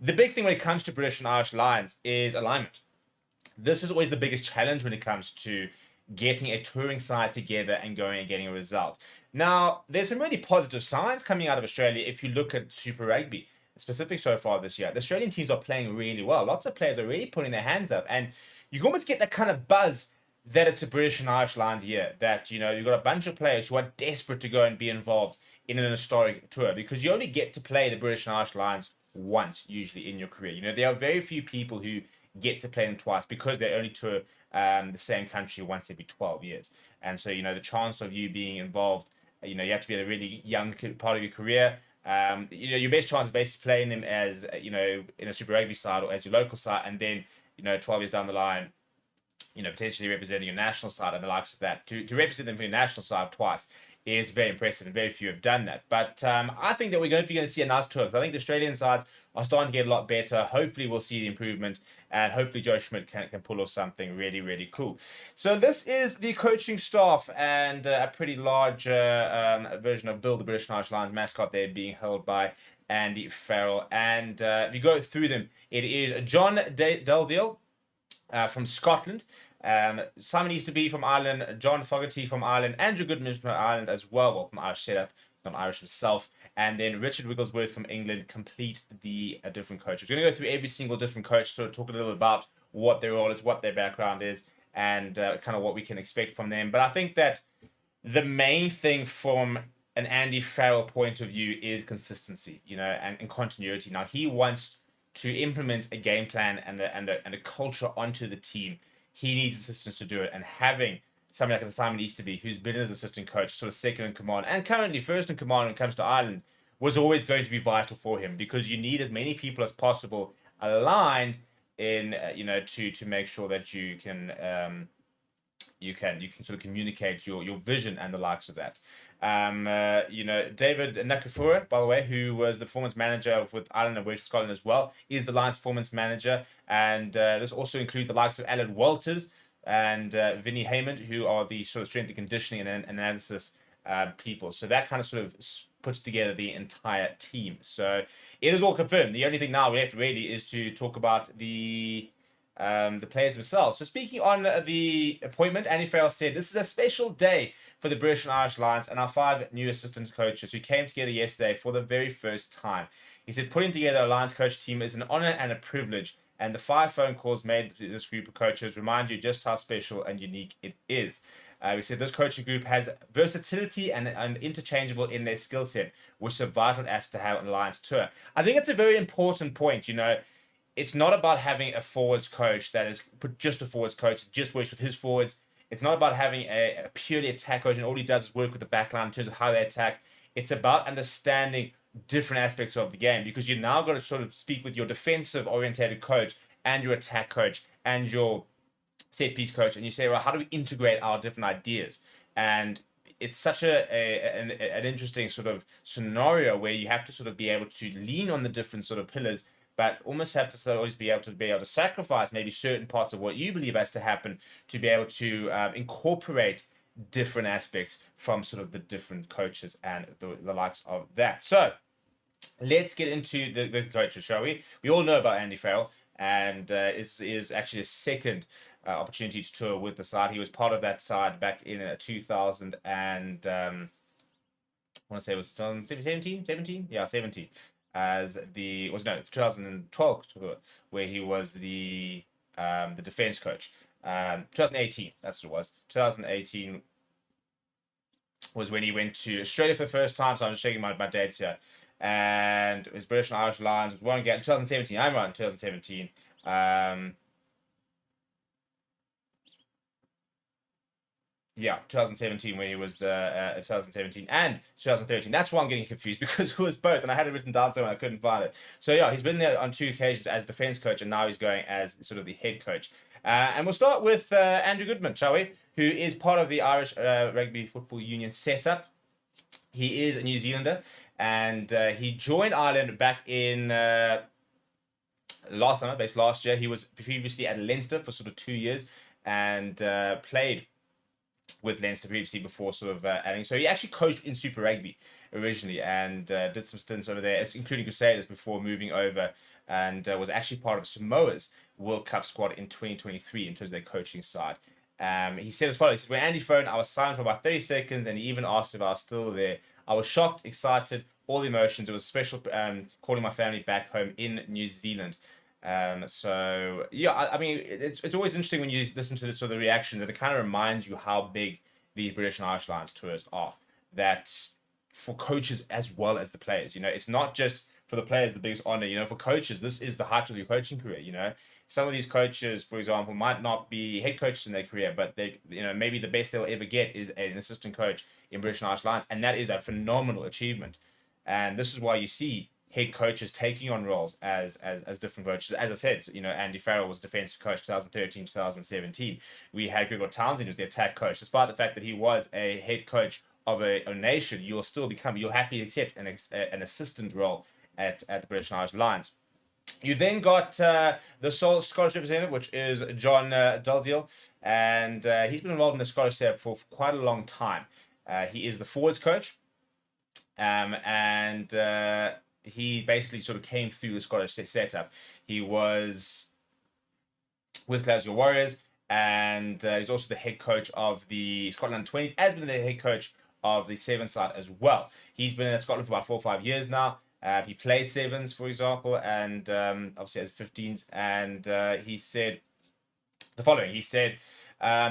The big thing when it comes to British and Irish Lions is alignment. This is always the biggest challenge when it comes to getting a touring side together and going and getting a result. Now, there's some really positive signs coming out of Australia if you look at Super Rugby, specific so far this year. The Australian teams are playing really well. Lots of players are really putting their hands up, and you can almost get that kind of buzz that it's a British and Irish Lions year. That, you've got a bunch of players who are desperate to go and be involved in an historic tour, because you only get to play the British and Irish Lions once, usually in your career. There are very few people who get to play them twice, because they only tour the same country once every 12 years. And so, the chance of you being involved, you have to be at a really young part of your career. Your best chance is basically playing them as, in a Super Rugby side or as your local side, and then, 12 years down the line, potentially representing your national side and the likes of that. To represent them for your national side twice is very impressive, and very few have done that. But I think that we're going to see a nice tour, because I think the Australian sides are starting to get a lot better. Hopefully we'll see the improvement, and hopefully Joe Schmidt can pull off something really, really cool. So this is the coaching staff, and a pretty large version of Bill, the British and Irish Lions mascot there, being held by Andy Farrell. And if you go through them, it is John Dalziel from Scotland. Simon Easterby from Ireland, John Fogarty from Ireland, Andrew Goodman from Ireland as well from Irish setup, not Irish himself, and then Richard Wigglesworth from England complete the different coaches. We're going to go through every single different coach, sort of talk a little bit about what their role is, what their background is, and kind of what we can expect from them. But I think that the main thing from an Andy Farrell point of view is consistency, and continuity. Now, he wants to implement a game plan and a culture onto the team. He needs assistants to do it, and having somebody like Simon Easterby, who's been his assistant coach, sort of second in command, and currently first in command when it comes to Ireland, was always going to be vital for him, because you need as many people as possible aligned in, to make sure that you can sort of communicate your vision and the likes of that. David Nakafura, by the way, who was the performance manager with Ireland and West Scotland as well, is the Lions performance manager, and this also includes the likes of Alan Walters and Vinnie Haymond, who are the sort of strength and conditioning and analysis people. So that kind of sort of puts together the entire team. So it is all confirmed. The only thing now we have to really is to talk about the players themselves. So speaking on the appointment, Andy Farrell said, "This is a special day for the British and Irish Lions and our 5 new assistant coaches who came together yesterday for the very first time." He said, "Putting together a Lions coach team is an honor and a privilege, and the 5 phone calls made to this group of coaches remind you just how special and unique it is." We said this coaching group has versatility and interchangeable in their skill set, which is a vital asset to have on the Lions tour. I think it's a very important point. It's not about having a forwards coach that is just a forwards coach, just works with his forwards. It's not about having a purely attack coach and all he does is work with the backline in terms of how they attack. It's about understanding different aspects of the game, because you've now got to sort of speak with your defensive orientated coach and your attack coach and your set piece coach, and you say, well, how do we integrate our different ideas? And it's such an interesting sort of scenario where you have to sort of be able to lean on the different sort of pillars, but almost have to always be able to sacrifice maybe certain parts of what you believe has to happen to be able to incorporate different aspects from sort of the different coaches and the likes of that. So let's get into the coaches, shall we? We all know about Andy Farrell, and it is actually a second opportunity to tour with the side. He was part of that side back in 2000 and I want to say it was 2017, 17? Yeah, 17. As the 2012 tour, where he was the defense coach. 2018, that's what it was. 2018 was when he went to Australia for the first time. So I'm just checking my dates here. And his British and Irish Lions was one game. 2017. I'm right. In 2017. Yeah, 2017 when he was 2017 and 2013. That's why I'm getting confused, because it was both, and I had it written down somewhere and I couldn't find it. So yeah, he's been there on 2 occasions as defense coach, and now he's going as sort of the head coach. And we'll start with Andrew Goodman, shall we? Who is part of the Irish Rugby Football Union setup. He is a New Zealander, and he joined Ireland back in last summer, based last year. He was previously at Leinster for sort of 2 years and played with Leinster previously before sort of adding. So he actually coached in Super Rugby originally and did some stints over there, including Crusaders, before moving over and was actually part of Samoa's World Cup squad in 2023 in terms of their coaching side. He said as follows: he said, when Andy phoned, I was silent for about 30 seconds and he even asked if I was still there. I was shocked, excited, all the emotions. It was special calling my family back home in New Zealand. So yeah, I mean, it's always interesting when you listen to the sort of the reactions, and it kind of reminds you how big these British and Irish Lions tours are. That for coaches as well as the players, it's not just for the players the biggest honor. For coaches, this is the height of your coaching career. Some of these coaches, for example, might not be head coaches in their career, but they, maybe the best they'll ever get is an assistant coach in British and Irish Lions, and that is a phenomenal achievement. And this is why you see head coaches taking on roles as different coaches. As I said, Andy Farrell was defensive coach 2013, 2017. We had Gregor Townsend who was the attack coach. Despite the fact that he was a head coach of a nation, you'll happily accept an assistant role at the British and Irish Lions. You then got the sole Scottish representative, which is John Dalziel, and he's been involved in the Scottish setup for quite a long time. He is the forwards coach, and he basically sort of came through the Scottish setup. He was with Glasgow Warriors, and he's also the head coach of the Scotland 20s, has been the head coach of the Sevens side as well. He's been in Scotland for about 4 or 5 years now. He played Sevens, for example, and obviously as 15s, and he said the following. He said,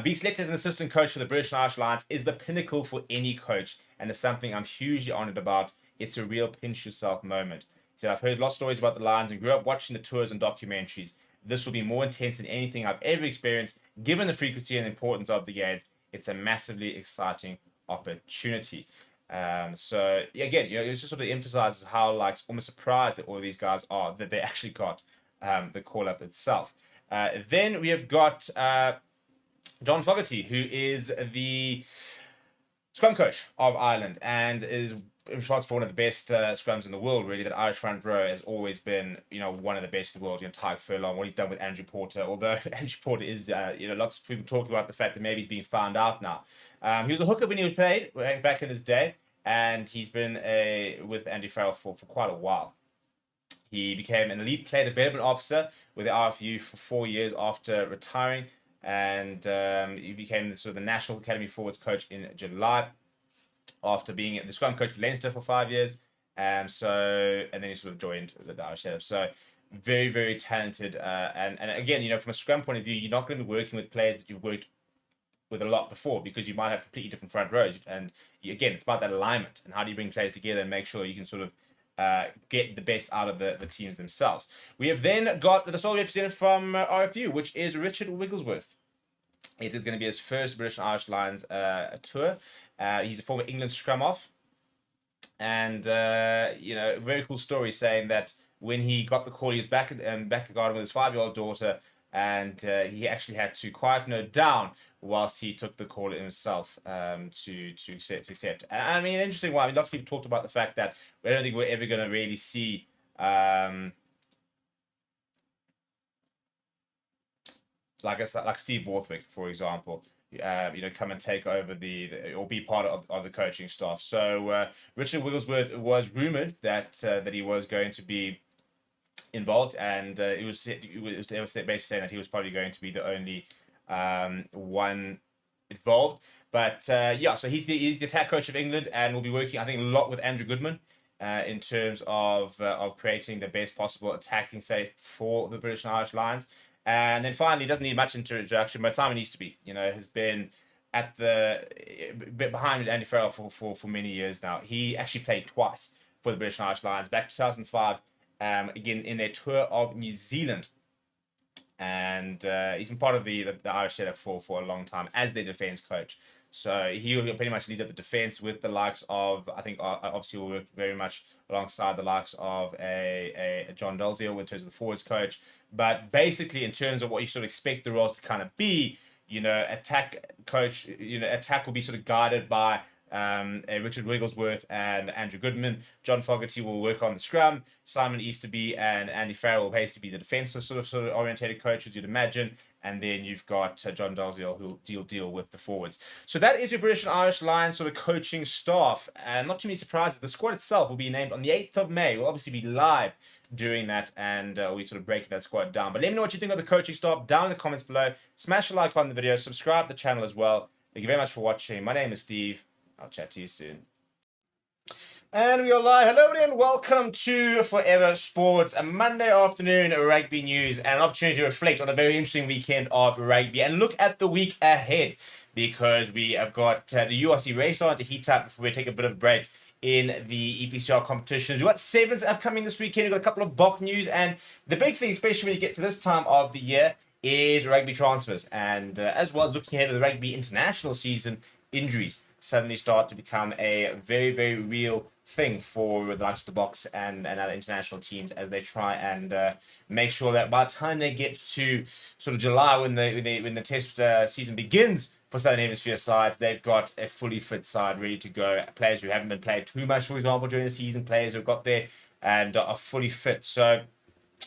being selected as an assistant coach for the British and Irish Lions is the pinnacle for any coach, and is something I'm hugely honoured about. It's a real pinch yourself moment. He said, I've heard lots of stories about the Lions and grew up watching the tours and documentaries. This will be more intense than anything I've ever experienced. Given the frequency and importance of the games, it's a massively exciting opportunity. So again, it just sort of emphasizes how almost surprised that all of these guys are that they actually got the call up itself. Then we have got John Fogarty, who is the scrum coach of Ireland and is responsible for one of the best scrums in the world, really. That Irish front row has always been, one of the best in the world. Tyke Furlong, what he's done with Andrew Porter, although Andrew Porter is, lots of people talking about the fact that maybe he's being found out now. He was a hooker when he was played back in his day, and he's been with Andy Farrell for quite a while. He became an elite player development officer with the RFU for 4 years after retiring, and he became the National Academy Forwards coach in July, after being the scrum coach for Leinster for 5 years. And then he sort of joined the Irish setup. So very, very talented. And again, from a scrum point of view, you're not going to be working with players that you've worked with a lot before, because you might have completely different front rows. And again, it's about that alignment and how do you bring players together and make sure you can sort of get the best out of the teams themselves. We have then got the sole representative from RFU, which is Richard Wigglesworth. It is going to be his first British and Irish Lions tour. He's a former England scrum off. And, a very cool story saying that when he got the call, he was back at the garden with his 5-year-old daughter, and he actually had to quieten her down whilst he took the call himself to accept. And, I mean, interesting one. Lots of people talked about the fact that I don't think we're ever going to really see like Steve Borthwick, for example, come and take over or be part of the coaching staff. So Richard Wigglesworth was rumored that he was going to be involved, and they were basically saying that he was probably going to be the only one involved. But so he's the attack coach of England, and will be working, I think, a lot with Andrew Goodman in terms of creating the best possible attacking set for the British and Irish Lions. And then finally, doesn't need much introduction, but Simon Easterby, has been at the bit behind Andy Farrell for many years now. He actually played twice for the British and Irish Lions, back in 2005, again in their tour of New Zealand. And he's been part of the Irish setup for a long time as their defence coach. So he will pretty much lead up the defence with the likes of, I think, obviously will work very much alongside the likes of a John Dalziel in terms of the forwards coach. But basically, in terms of what you sort of expect the roles to kind of be, attack coach, attack will be sort of guided by Richard Wigglesworth and Andrew Goodman. John Fogarty will work on the scrum. Simon Easterby and Andy Farrell will basically be the defensive sort of orientated coaches, you'd imagine. And then you've got John Dalziel who'll deal with the forwards. So that is your British and Irish Lions sort of coaching staff. And not too many surprises. The squad itself will be named on the 8th of May. We'll obviously be live doing that, and we sort of break that squad down. But let me know what you think of the coaching staff down in the comments below. Smash a like on the video. Subscribe to the channel as well. Thank you very much for watching. My name is Steve. I'll chat to you soon. And we are live. Hello everybody and welcome to Forever Sports, a Monday afternoon rugby news and an opportunity to reflect on a very interesting weekend of rugby and look at the week ahead, because we have got the URC race starting to heat up before we take a bit of a break in the EPCR competition. We've got sevens upcoming this weekend. We've got a couple of BOK news, and the big thing, especially when you get to this time of the year, is rugby transfers, and as well as looking ahead of the rugby international season, injuries suddenly start to become a very, very real thing for the likes of the Boks and other international teams as they try and make sure that by the time they get to sort of July, when the test season begins for Southern Hemisphere sides, they've got a fully fit side ready to go. Players who haven't been played too much, for example, during the season, players who've got there and are fully fit. So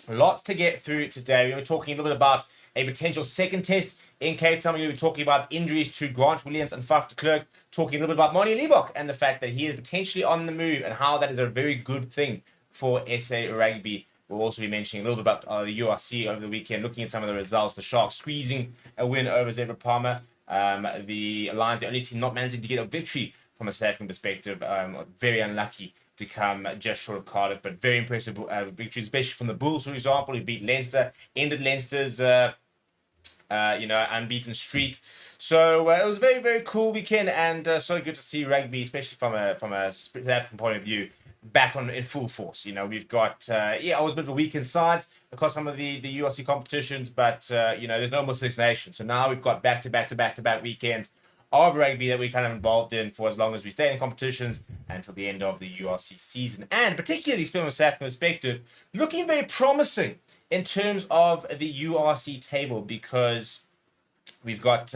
lots to get through today. We're going to be talking a little bit about a potential second test in Cape Town. We're going to be talking about injuries to Grant Williams and Faf de Klerk, talking a little bit about Moni Liebok and the fact that he is potentially on the move and how that is a very good thing for SA Rugby. We'll also be mentioning a little bit about the URC over the weekend, looking at some of the results. The Sharks squeezing a win over Zebra Palmer. The Lions, the only team not managing to get a victory from a South African perspective. Very unlucky to come just short of Cardiff, but very impressive victories, especially from the Bulls, for example, who beat Leinster, ended Leinster's unbeaten streak. So it was a very, very cool weekend, and so good to see rugby, especially from a South African point of view, back in full force. We've got I was a bit of a weekend side across some of the URC competitions, but there's no more Six Nations, so now we've got back to back weekends of rugby that we're kind of involved in for as long as we stay in competitions until the end of the URC season. And particularly, from a South African perspective, looking very promising in terms of the URC table, because we've got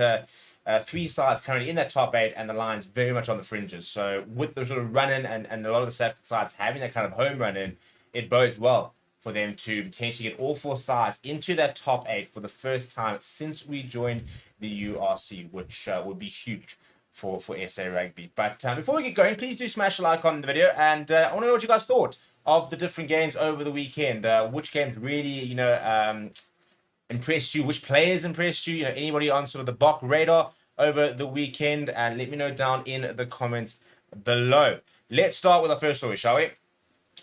three sides currently in that top 8 and the Lions very much on the fringes. So with the sort of run-in and a lot of the South African sides having that kind of home run-in, it bodes well for them to potentially get all 4 sides into that top 8 for the first time since we joined the URC, which would be huge for SA Rugby. But before we get going, please do smash a like on the video, and I want to know what you guys thought of the different games over the weekend. Which games really, impressed you? Which players impressed you? Anybody on sort of the BOK radar over the weekend? And let me know down in the comments below. Let's start with our first story, shall we?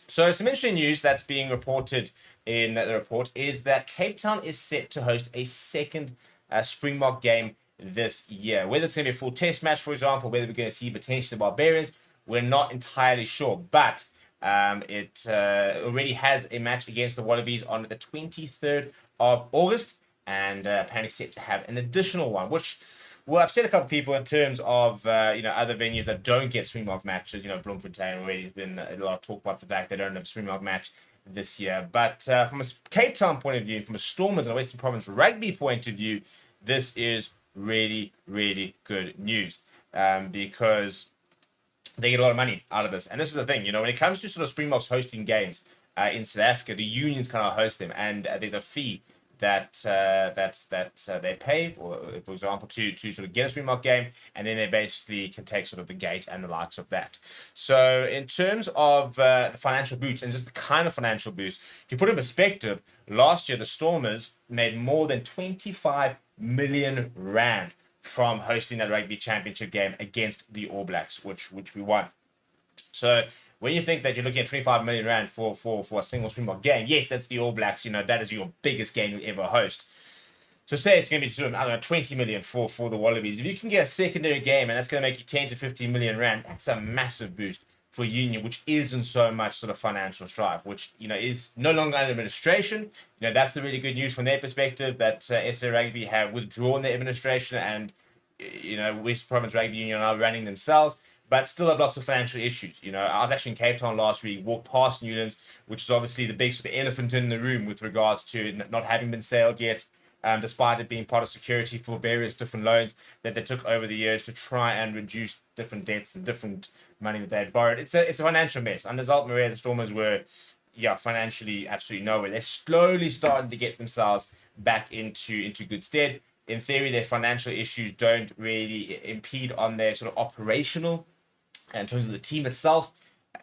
So some interesting news that's being reported in the report is that Cape Town is set to host a second Springbok game this year. Whether it's going to be a full test match, for example, whether we're going to see potentially the Barbarians, we're not entirely sure. But it already has a match against the Wallabies on the 23rd of August, and apparently set to have an additional one, which will upset a couple of people in terms of other venues that don't get Springbok matches. Bloemfontein already has been a lot of talk about the fact they don't have a Springbok match this year. But from a Cape Town point of view, from a Stormers and a Western Province rugby point of view, this is really, really good news, because they get a lot of money out of this. And this is the thing, when it comes to sort of Springboks hosting games in South Africa, the unions kind of host them, and there's a fee that they pay, for example, to sort of get a Springbok game, and then they basically can take sort of the gate and the likes of that. So in terms of the financial boost, and just the kind of financial boost, to put in perspective, last year the Stormers made more than 25 million rand from hosting that Rugby Championship game against the All Blacks, which we won. So when you think that you're looking at 25 million rand for a single Springbok game, yes, that's the All Blacks. That is your biggest game you ever host. So say it's going to be sort of, 20 million for the Wallabies. If you can get a secondary game and that's going to make you 10 to 15 million rand, that's a massive boost for Union, which isn't so much sort of financial strife, which, is no longer under administration. That's the really good news from their perspective, that SA Rugby have withdrawn their administration, and, West Province Rugby Union are running themselves, but still have lots of financial issues. I was actually in Cape Town last week, walked past Newlands, which is obviously the big sort of elephant in the room with regards to not having been sailed yet. despite it being part of security for various different loans that they took over the years to try and reduce different debts and different money that they had borrowed. It's a financial mess. Under Zalt Maria, the Stormers were, financially absolutely nowhere. They're slowly starting to get themselves back into good stead. In theory, their financial issues don't really impede on their sort of operational in terms of the team itself,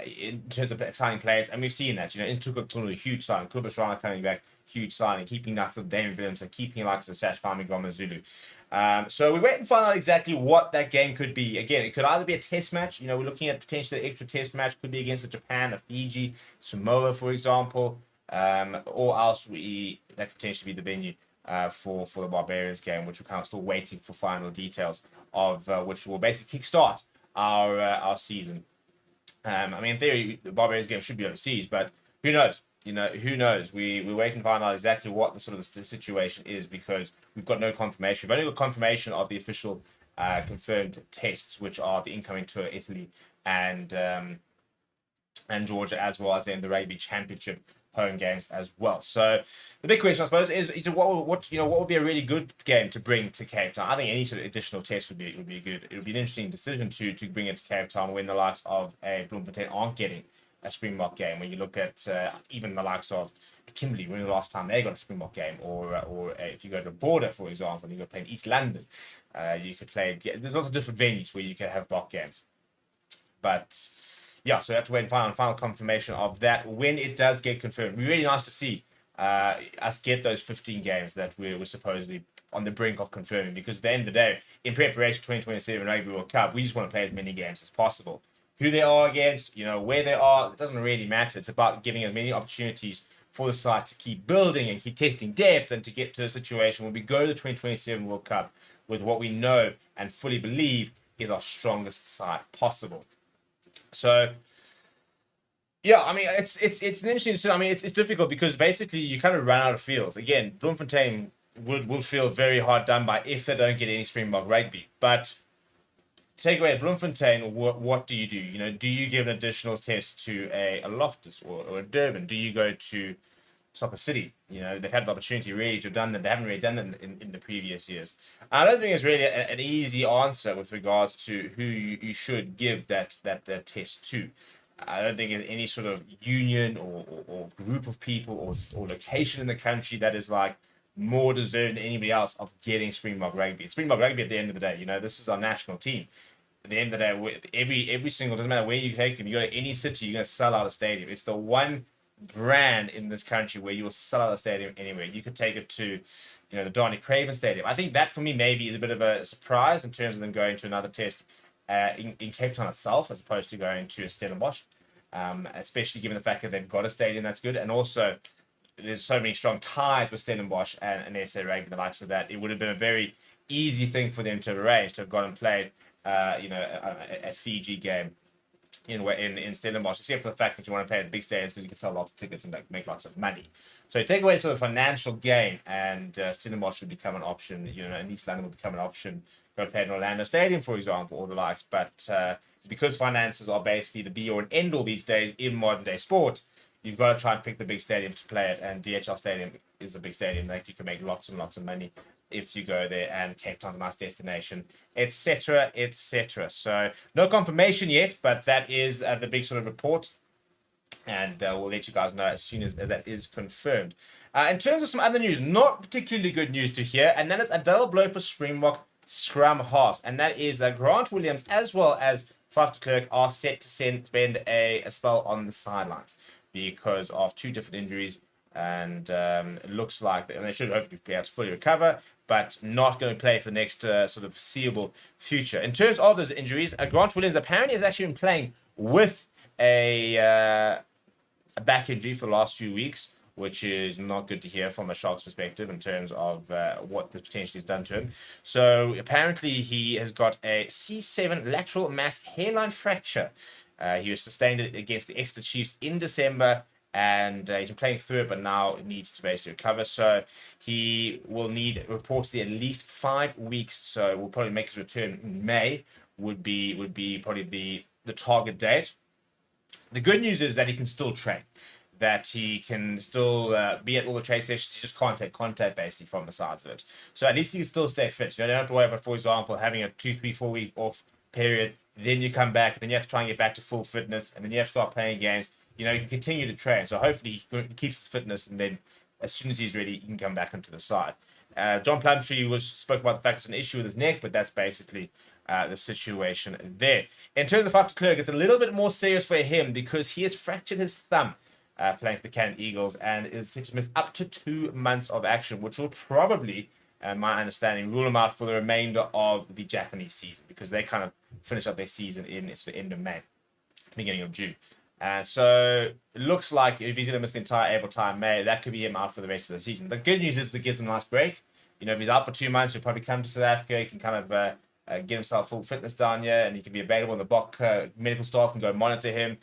in terms of signing players, and we've seen that. Intukuk, a huge signing, Kubas Rana coming back, huge signing, keeping likes of Damien Williams and keeping likes of Sash Fami Goma Zulu. So we wait and find out exactly what that game could be. Again, it could either be a test match. We're looking at potentially an extra test match. Could be against a Japan, a Fiji, Samoa, for example, or else that could potentially be the venue for the Barbarians game, which we're kind of still waiting for final details of, which will basically kickstart our season. In theory, the Barbarians game should be overseas, but who knows? Who knows? We're waiting to find out exactly what the situation is, because we've got no confirmation. We've only got confirmation of the official confirmed tests, which are the incoming tour, Italy and Georgia, as well as then the Rugby Championship home games as well. So the big question, I suppose, is what would be a really good game to bring to Cape Town. I think any sort of additional test would be good. It would be an interesting decision to bring it to Cape Town when the likes of a Bloemfontein aren't getting a Springbok game. When you look at even the likes of Kimberley, when the last time they got a Springbok game, or if you go to the border, for example, you go play in East London, you could play. There's lots of different venues where you can have Bok games, but. Yeah, so we have to wait and find final confirmation of that when it does get confirmed. It'd be really nice to see us get those 15 games that we're supposedly on the brink of confirming, because at the end of the day, in preparation for 2027 Rugby World Cup, we just want to play as many games as possible. Who they are against, where they are, it doesn't really matter. It's about giving as many opportunities for the side to keep building and keep testing depth, and to get to a situation where we go to the 2027 World Cup with what we know and fully believe is our strongest side possible. So, yeah, it's an interesting. It's difficult because basically you kind of run out of fields. Again, Bloemfontein would feel very hard done by if they don't get any Springbok rugby. But take away Bloemfontein, what do you do? Do you give an additional test to a Loftus or a Durban? Do you go to Soccer City? They've had the opportunity really to have done that. They haven't really done that in the previous years. I don't think it's really an easy answer with regards to who you should give that test to. I don't think there's any sort of union or group of people or location in the country that is like more deserving than anybody else of getting Springbok rugby. It's Springbok rugby at the end of the day. This is our national team. At the end of the day, every single, doesn't matter where you take them, you go to any city, you're going to sell out a stadium. It's the one brand in this country where you will sell out a stadium anywhere. You could take it to, the Donny Craven Stadium. I think that for me maybe is a bit of a surprise in terms of them going to another test in Cape Town itself, as opposed to going to a Stellenbosch, especially given the fact that they've got a stadium that's good, and also there's so many strong ties with Stellenbosch and SA Rugby and the likes of that. It would have been a very easy thing for them to have arranged, to have gone and played a Fiji game in Stellenbosch, except for the fact that you want to play at the big stadiums because you can sell lots of tickets and make lots of money. So take away sort of the financial gain, and Stellenbosch would become an option, and East London would become an option. Go play in Orlando Stadium, for example, or the likes. But because finances are basically the be-all and end-all these days in modern-day sport, you've got to try and pick the big stadium to play at, and DHL Stadium is a big stadium that you can make lots and lots of money if you go there, and Cape Town's a nice destination, etc., etc. So no confirmation yet, but that is the big sort of report, and we'll let you guys know as soon as that is confirmed. In terms of some other news, not particularly good news to hear, and that is a double blow for Springbok scrum halves, and that is that Grant Williams as well as Faf de Klerk are set to spend a spell on the sidelines because of two different injuries. And it looks like they should hopefully be able to fully recover, but not going to play for the next sort of foreseeable future. In terms of those injuries, Grant Williams apparently has actually been playing with a back injury for the last few weeks, which is not good to hear from a Sharks perspective in terms of what this potentially has done to him. So apparently he has got a C7 lateral mass hairline fracture. He was sustained it against the Exeter Chiefs in December, and he's been playing through it, but now needs to basically recover. So he will need reportedly at least 5 weeks. So we'll probably make his return in May. Would be probably the target date. The good news is that he can still train. that he can still be at all the trade sessions. He just can't take contact basically from the sides of it. So at least he can still stay fit. You don't have to worry about, for example, having a 2, 3, 4 week off period. Then you come back, then you have to try and get back to full fitness, and then you have to start playing games. You can continue to train. So hopefully he keeps his fitness, and then as soon as he's ready, he can come back onto the side. John Plumtree spoke about the fact it's an issue with his neck, but that's basically the situation there. In terms of Faf de Klerk, it's a little bit more serious for him because he has fractured his thumb playing for the Canada Eagles and is set to miss up to 2 months of action, which will probably, my understanding, rule him out for the remainder of the Japanese season because they kind of finish up their season in the end of May, beginning of June. So it looks like if he's going to miss the entire April time, May, that could be him out for the rest of the season. The good news is it gives him a nice break. If he's out for 2 months, he'll probably come to South Africa. He can kind of get himself full fitness down here, and he can be available in the Bok. Medical staff can go monitor him.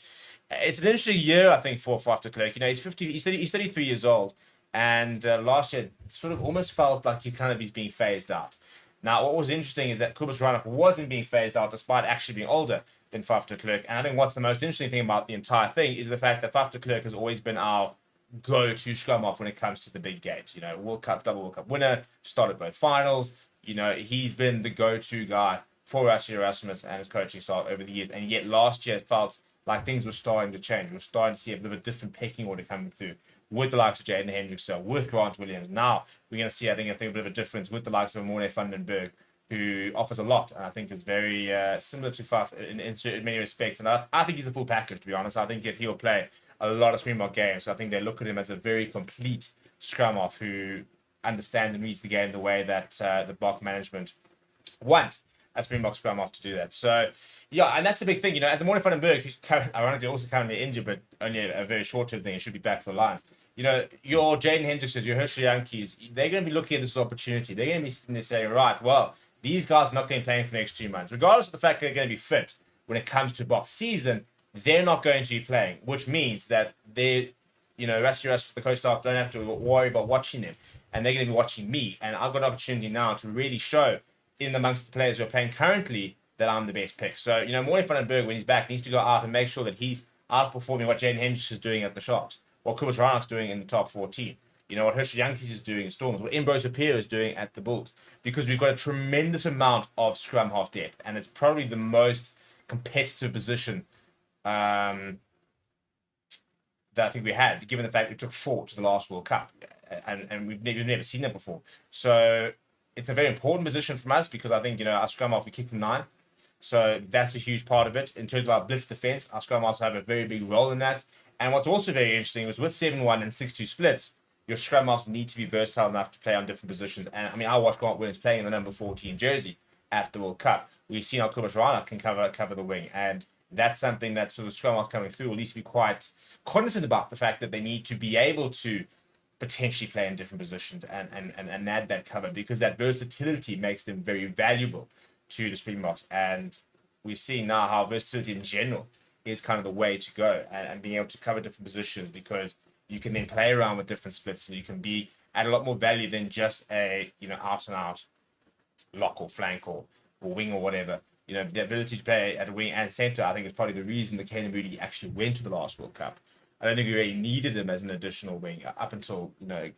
It's an interesting year, I think, for Faf de Klerk. He's 33 years old, and last year sort of almost felt like he's being phased out. Now, what was interesting is that Kobus Reinach wasn't being phased out despite actually being older than Faf de Klerk. And I think what's the most interesting thing about the entire thing is the fact that Faf de Klerk has always been our go-to scrum off when it comes to the big games. World Cup, double World Cup winner, started both finals. He's been the go-to guy for Rassie Erasmus and his coaching staff over the years. And yet last year it felt like things were starting to change. We're starting to see a bit of a different pecking order coming through with the likes of Jaden Hendrickson, with Grant Williams. Now we're going to see, I think, a bit of a difference with the likes of Morne van den Berg, who offers a lot and I think is very similar to Faf in many respects. And I think he's the full package, to be honest. I think that he'll play a lot of Springbok games. So I think they look at him as a very complete scrum off who understands and reads the game the way that the Bok management want a Springbok scrum off to do that. So, yeah, and that's the big thing. As a Morne van den Berg, who's ironically also currently injured, but only a very short-term thing and should be back for the Lions. Your Jaden Hendrickson, your Herschel Yankees, they're going to be looking at this opportunity. They're going to be sitting there saying, right, well, these guys are not going to be playing for the next 2 months. Regardless of the fact they're going to be fit when it comes to Bok season, they're not going to be playing, which means that Rassie Erasmus, the coach staff, don't have to worry about watching them. And they're going to be watching me. And I've got an opportunity now to really show in amongst the players who are playing currently that I'm the best pick. So, Morne van den Berg, when he's back, needs to go out and make sure that he's outperforming what Jaden Hendricks is doing at the Sharks, what Kobus Reinach's doing in the top 14, what Herschel Yankees is doing in Storms, what Ambrose Appiah is doing at the Bulls. Because we've got a tremendous amount of scrum half depth. And it's probably the most competitive position that I think we had, given the fact we took 4 to the last World Cup. And we've never seen that before. So it's a very important position from us because I think, our scrum half, we kick from 9. So that's a huge part of it. In terms of our blitz defense, our scrum halves have a very big role in that. And what's also very interesting was with 7-1 and 6-2 splits, your scrum halves need to be versatile enough to play on different positions. And I watched Grant Williams playing in the number 14 jersey at the World Cup. We've seen how Kobus Reinach can cover the wing. And that's something that sort of scrum halves coming through will at least be quite cognizant about the fact that they need to be able to potentially play in different positions and add that cover because that versatility makes them very valuable to the Springboks. And we've seen now how versatility in general is kind of the way to go and being able to cover different positions because you can then play around with different splits and you can be add a lot more value than just a out and out lock or flank or wing or whatever. The ability to play at a wing and centre, I think, is probably the reason that Canan Moodie actually went to the last World Cup. I don't think we really needed him as an additional wing up until Maxwell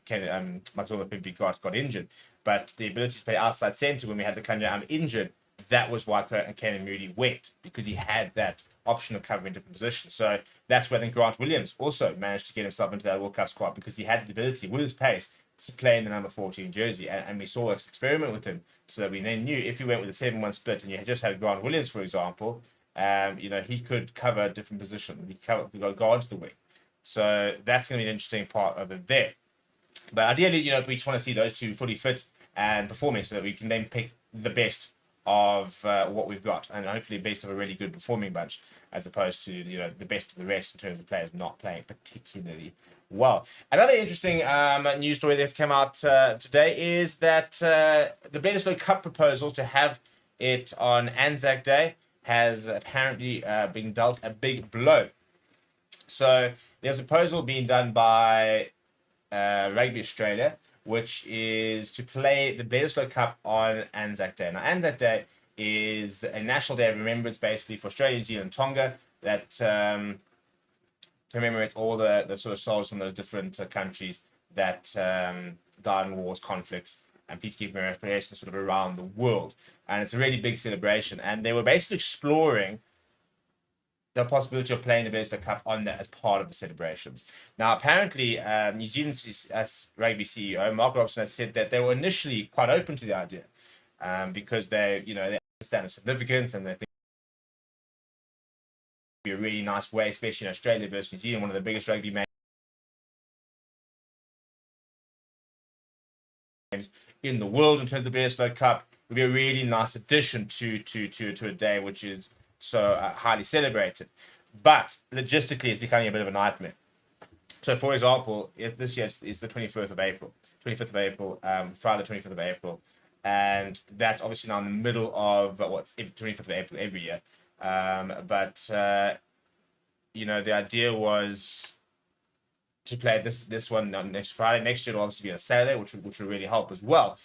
Pimpy got injured. But the ability to play outside centre when we had the Kanya injured, that was why Canan Moodie went because he had that option of covering different positions. So that's where I think Grant Williams also managed to get himself into that World Cup squad because he had the ability with his pace to play in the number 14 jersey. And we saw us experiment with him so that we then knew if you went with a 7-1 split and you just had Grant Williams, for example, he could cover different positions. He could go onto the wing. So that's going to be an interesting part of it there. But ideally, we just want to see those two fully fit and performing so that we can then pick the best of what we've got and hopefully based on a really good performing bunch as opposed to the best of the rest in terms of players not playing particularly well. Another interesting news story that's come out today is that the Bledisloe Cup proposal to have it on Anzac Day has apparently been dealt a big blow. So there's a proposal being done by Rugby Australia, which is to play the Bledisloe Cup on Anzac Day. Now, Anzac Day is a national day of remembrance, basically, for Australia, New Zealand, Tonga, that commemorate all the sort of soldiers from those different countries that died in wars, conflicts, and peacekeeping operations sort of around the world. And it's a really big celebration. And they were basically exploring the possibility of playing the Baseball Cup on that as part of the celebrations. Now, apparently, New Zealand's rugby CEO, Mark Robson, has said that they were initially quite open to the idea because they understand the significance and they think it would be a really nice way, especially in Australia versus New Zealand, one of the biggest rugby games in the world in terms of the Baseball Cup. It would be a really nice addition to a day which is so highly celebrated. But logistically, it's becoming a bit of a nightmare. So, for example, this year is the 25th of April, Friday, the 25th of April. And that's obviously now in the middle of what's 25th of April every year. The idea was to play this one on next Friday. Next year, it'll obviously be on a Saturday, which will really help as well.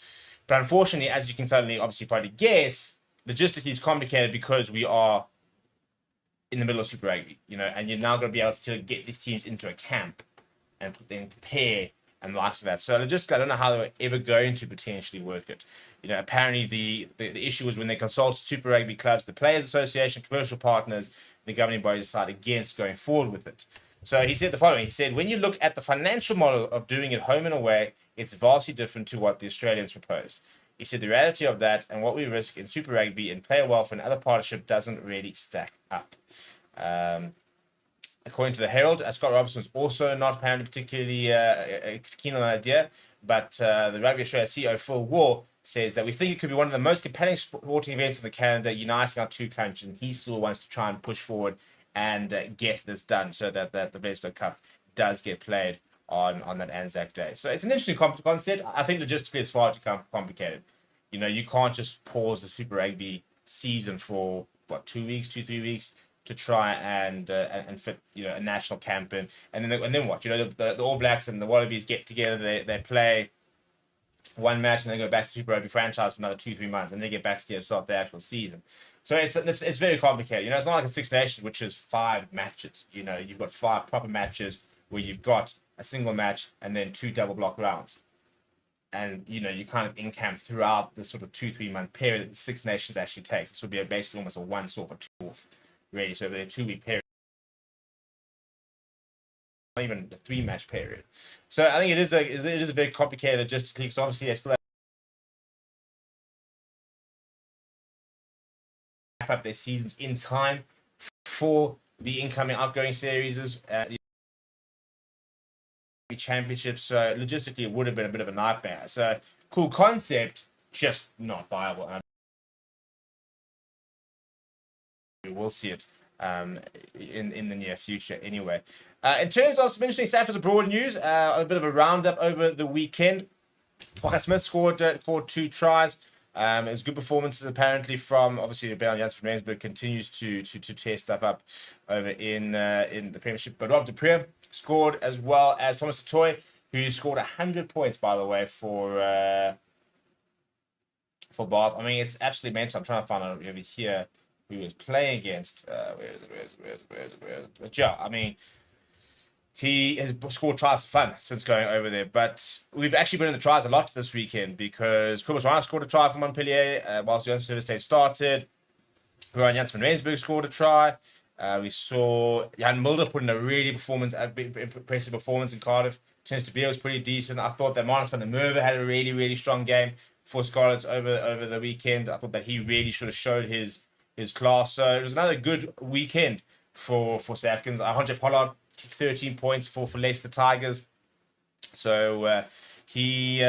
But unfortunately, as you can certainly obviously probably guess, logistically it's complicated because we are in the middle of Super Rugby, and you're now going to be able to get these teams into a camp and then prepare and the likes of that. So logistically, I don't know how they were ever going to potentially work it. Apparently the issue was when they consulted Super Rugby clubs, the Players Association, commercial partners, the governing body decided against going forward with it. So he said the following. He said, when you look at the financial model of doing it home and away, it's vastly different to what the Australians proposed. He said the reality of that and what we risk in Super Rugby and player welfare and other partnership doesn't really stack up. According to the Herald, Scott Robertson was also not apparently particularly keen on the idea, but the Rugby Australia CEO Phil Waugh says that we think it could be one of the most compelling sporting events on the calendar, uniting our two countries, and he still wants to try and push forward and get this done so that the Baseball Cup does get played on that Anzac Day. So it's an interesting concept. I think logistically it's far too complicated. You can't just pause the Super Rugby season for 3 weeks to try and fit a national camp in, and then what? The All Blacks and the Wallabies get together, they play one match and then go back to Super Rugby franchise for another 2-3 months, and they get back together to start the actual season. So it's very complicated. It's not like a Six Nations, which is 5 matches. You've got 5 proper matches where you've got a single match and then 2 double block rounds. And, you kind of in camp throughout the sort of 2-3 month period that the Six Nations actually takes. This would be basically almost a 1 off or 2 off, really. So over a 2-week period. Not even a 3-match period. So I think it is a very complicated logistically, because obviously they still have to wrap up their seasons in time for the incoming outgoing series, the Championship. So logistically, it would have been a bit of a nightmare. So cool concept, just not viable. We'll see it in the near future anyway. In terms of some interesting stuff as a broad news, a bit of a roundup over the weekend. Parker Smith scored 2 tries. It was good performances apparently from obviously Ben Jansen from Rensburg continues to tear stuff up over in the Premiership. But Rob Dupree scored as well as Thomas Toy, who scored 100 points by the way for Bath. I mean, it's absolutely mental. I'm trying to find out over here who he was playing against. Where is it? But yeah, I mean, he has scored tries for fun since going over there. But we've actually been in the tries a lot this weekend because Kobus Ryan scored a try for Montpellier whilst Johansen Service State started. Ryan Jansen van Rensburg scored a try. We saw Jan Mulder put in a really impressive performance in Cardiff. Tends to be was pretty decent. I thought that Marnus van der Merwe had a really, really strong game for Scarlets over the weekend. I thought that he really should have showed his class. So it was another good weekend for South Africans. Andre Pollard kicked 13 points for Leicester Tigers. So he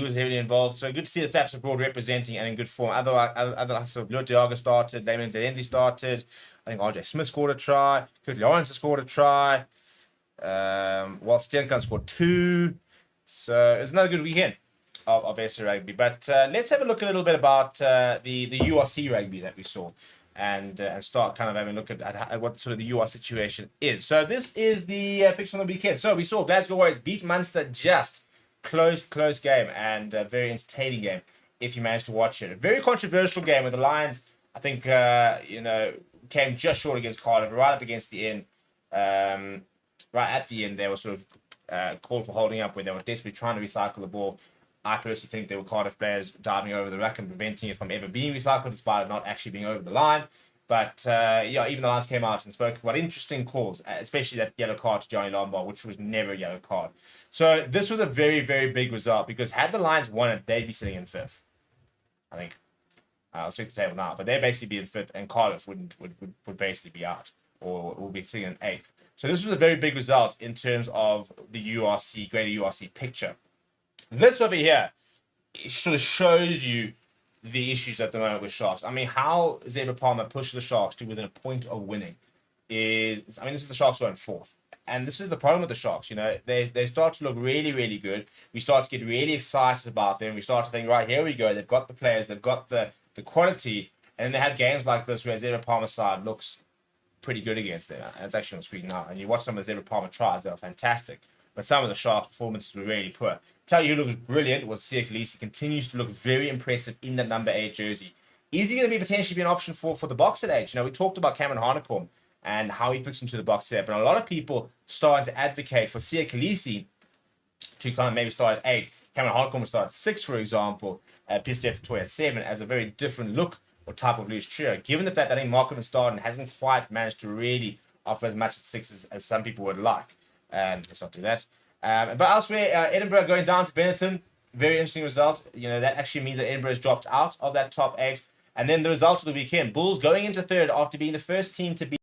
was heavily involved. So good to see the South African abroad representing and in good form. Other sort of Leo Diaga started, Damien Delendy started. I think RJ Smith scored a try. Kurt Lawrence scored a try. While Steenkamp scored 2. So it was another good weekend of SA Rugby. But let's have a look a little bit about the URC rugby that we saw. And start kind of having a look at what sort of the UR situation is. So this is the picture on the weekend. So we saw Glasgow Warriors beat Munster just. Close game and a very entertaining game if you managed to watch it. A very controversial game where the Lions, I think, came just short against Cardiff, right up against the end. right at the end, they were sort of called for holding up when they were desperately trying to recycle the ball. I personally think there were Cardiff players diving over the ruck and preventing it from ever being recycled, despite it not actually being over the line. But yeah, even the Lions came out and spoke about interesting calls, especially that yellow card to Johnny Lombard, which was never a yellow card. So this was a very, very big result, because had the Lions won it, they'd be sitting in fifth. I think. I'll check the table now, but they'd basically be in fifth, and Cardiff would basically be out, or will be sitting in eighth. So this was a very big result in terms of the URC, greater URC picture. This over here, it sort of shows you the issues at the moment with Sharks. I mean, how Zebra Palmer pushed the Sharks to within a point of winning is, I mean, this is the Sharks who are in fourth. And this is the problem with the Sharks. You know, they start to look really, really good. We start to get really excited about them. We start to think, right, here we go. They've got the players. They've got the quality. And then they have games like this where Zebra Palmer's side looks pretty good against them. And it's actually on screen now. And you watch some of the Zebra Palmer tries. They were fantastic. But some of the Sharks' performances were really poor. Tell you who looks brilliant was Siya Kolisi. Continues to look very impressive in the number 8 jersey. Is he going to be potentially be an option for the box at 8? You know, we talked about Cameron Harnicombe and how he fits into the box set. But a lot of people starting to advocate for Siya Kolisi to kind of maybe start at 8. Cameron Harnicombe will start at 6, for example. Pistef Toy at 7 as a very different look or type of loose trio. Given the fact that I think Marco van Staden hasn't quite managed to really offer as much at 6 as some people would like. Let's not do that. But elsewhere, Edinburgh going down to Benetton. Very interesting result. You know, that actually means that Edinburgh has dropped out of that top 8. And then the result of the weekend. Bulls going into third after being the first team to be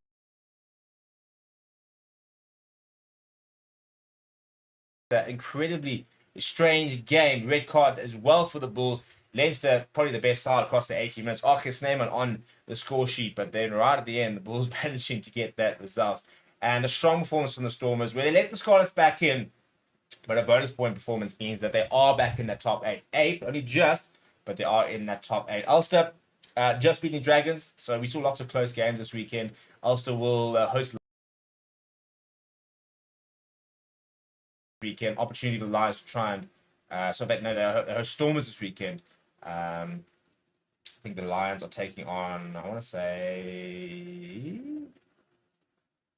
that incredibly strange game. Red card as well for the Bulls. Leinster, probably the best side across the 80 minutes. Archie Snyman on the score sheet. But then right at the end, the Bulls managing to get that result. And a strong performance from the Stormers, where they let the Scarlets back in. But a bonus point performance means that they are back in that top 8. 8th, only just, but they are in that top 8. Ulster just beating Dragons. So we saw lots of close games this weekend. Ulster will host weekend. Opportunity for the Lions to try and... they host Stormers this weekend. I think the Lions are taking on, I want to say...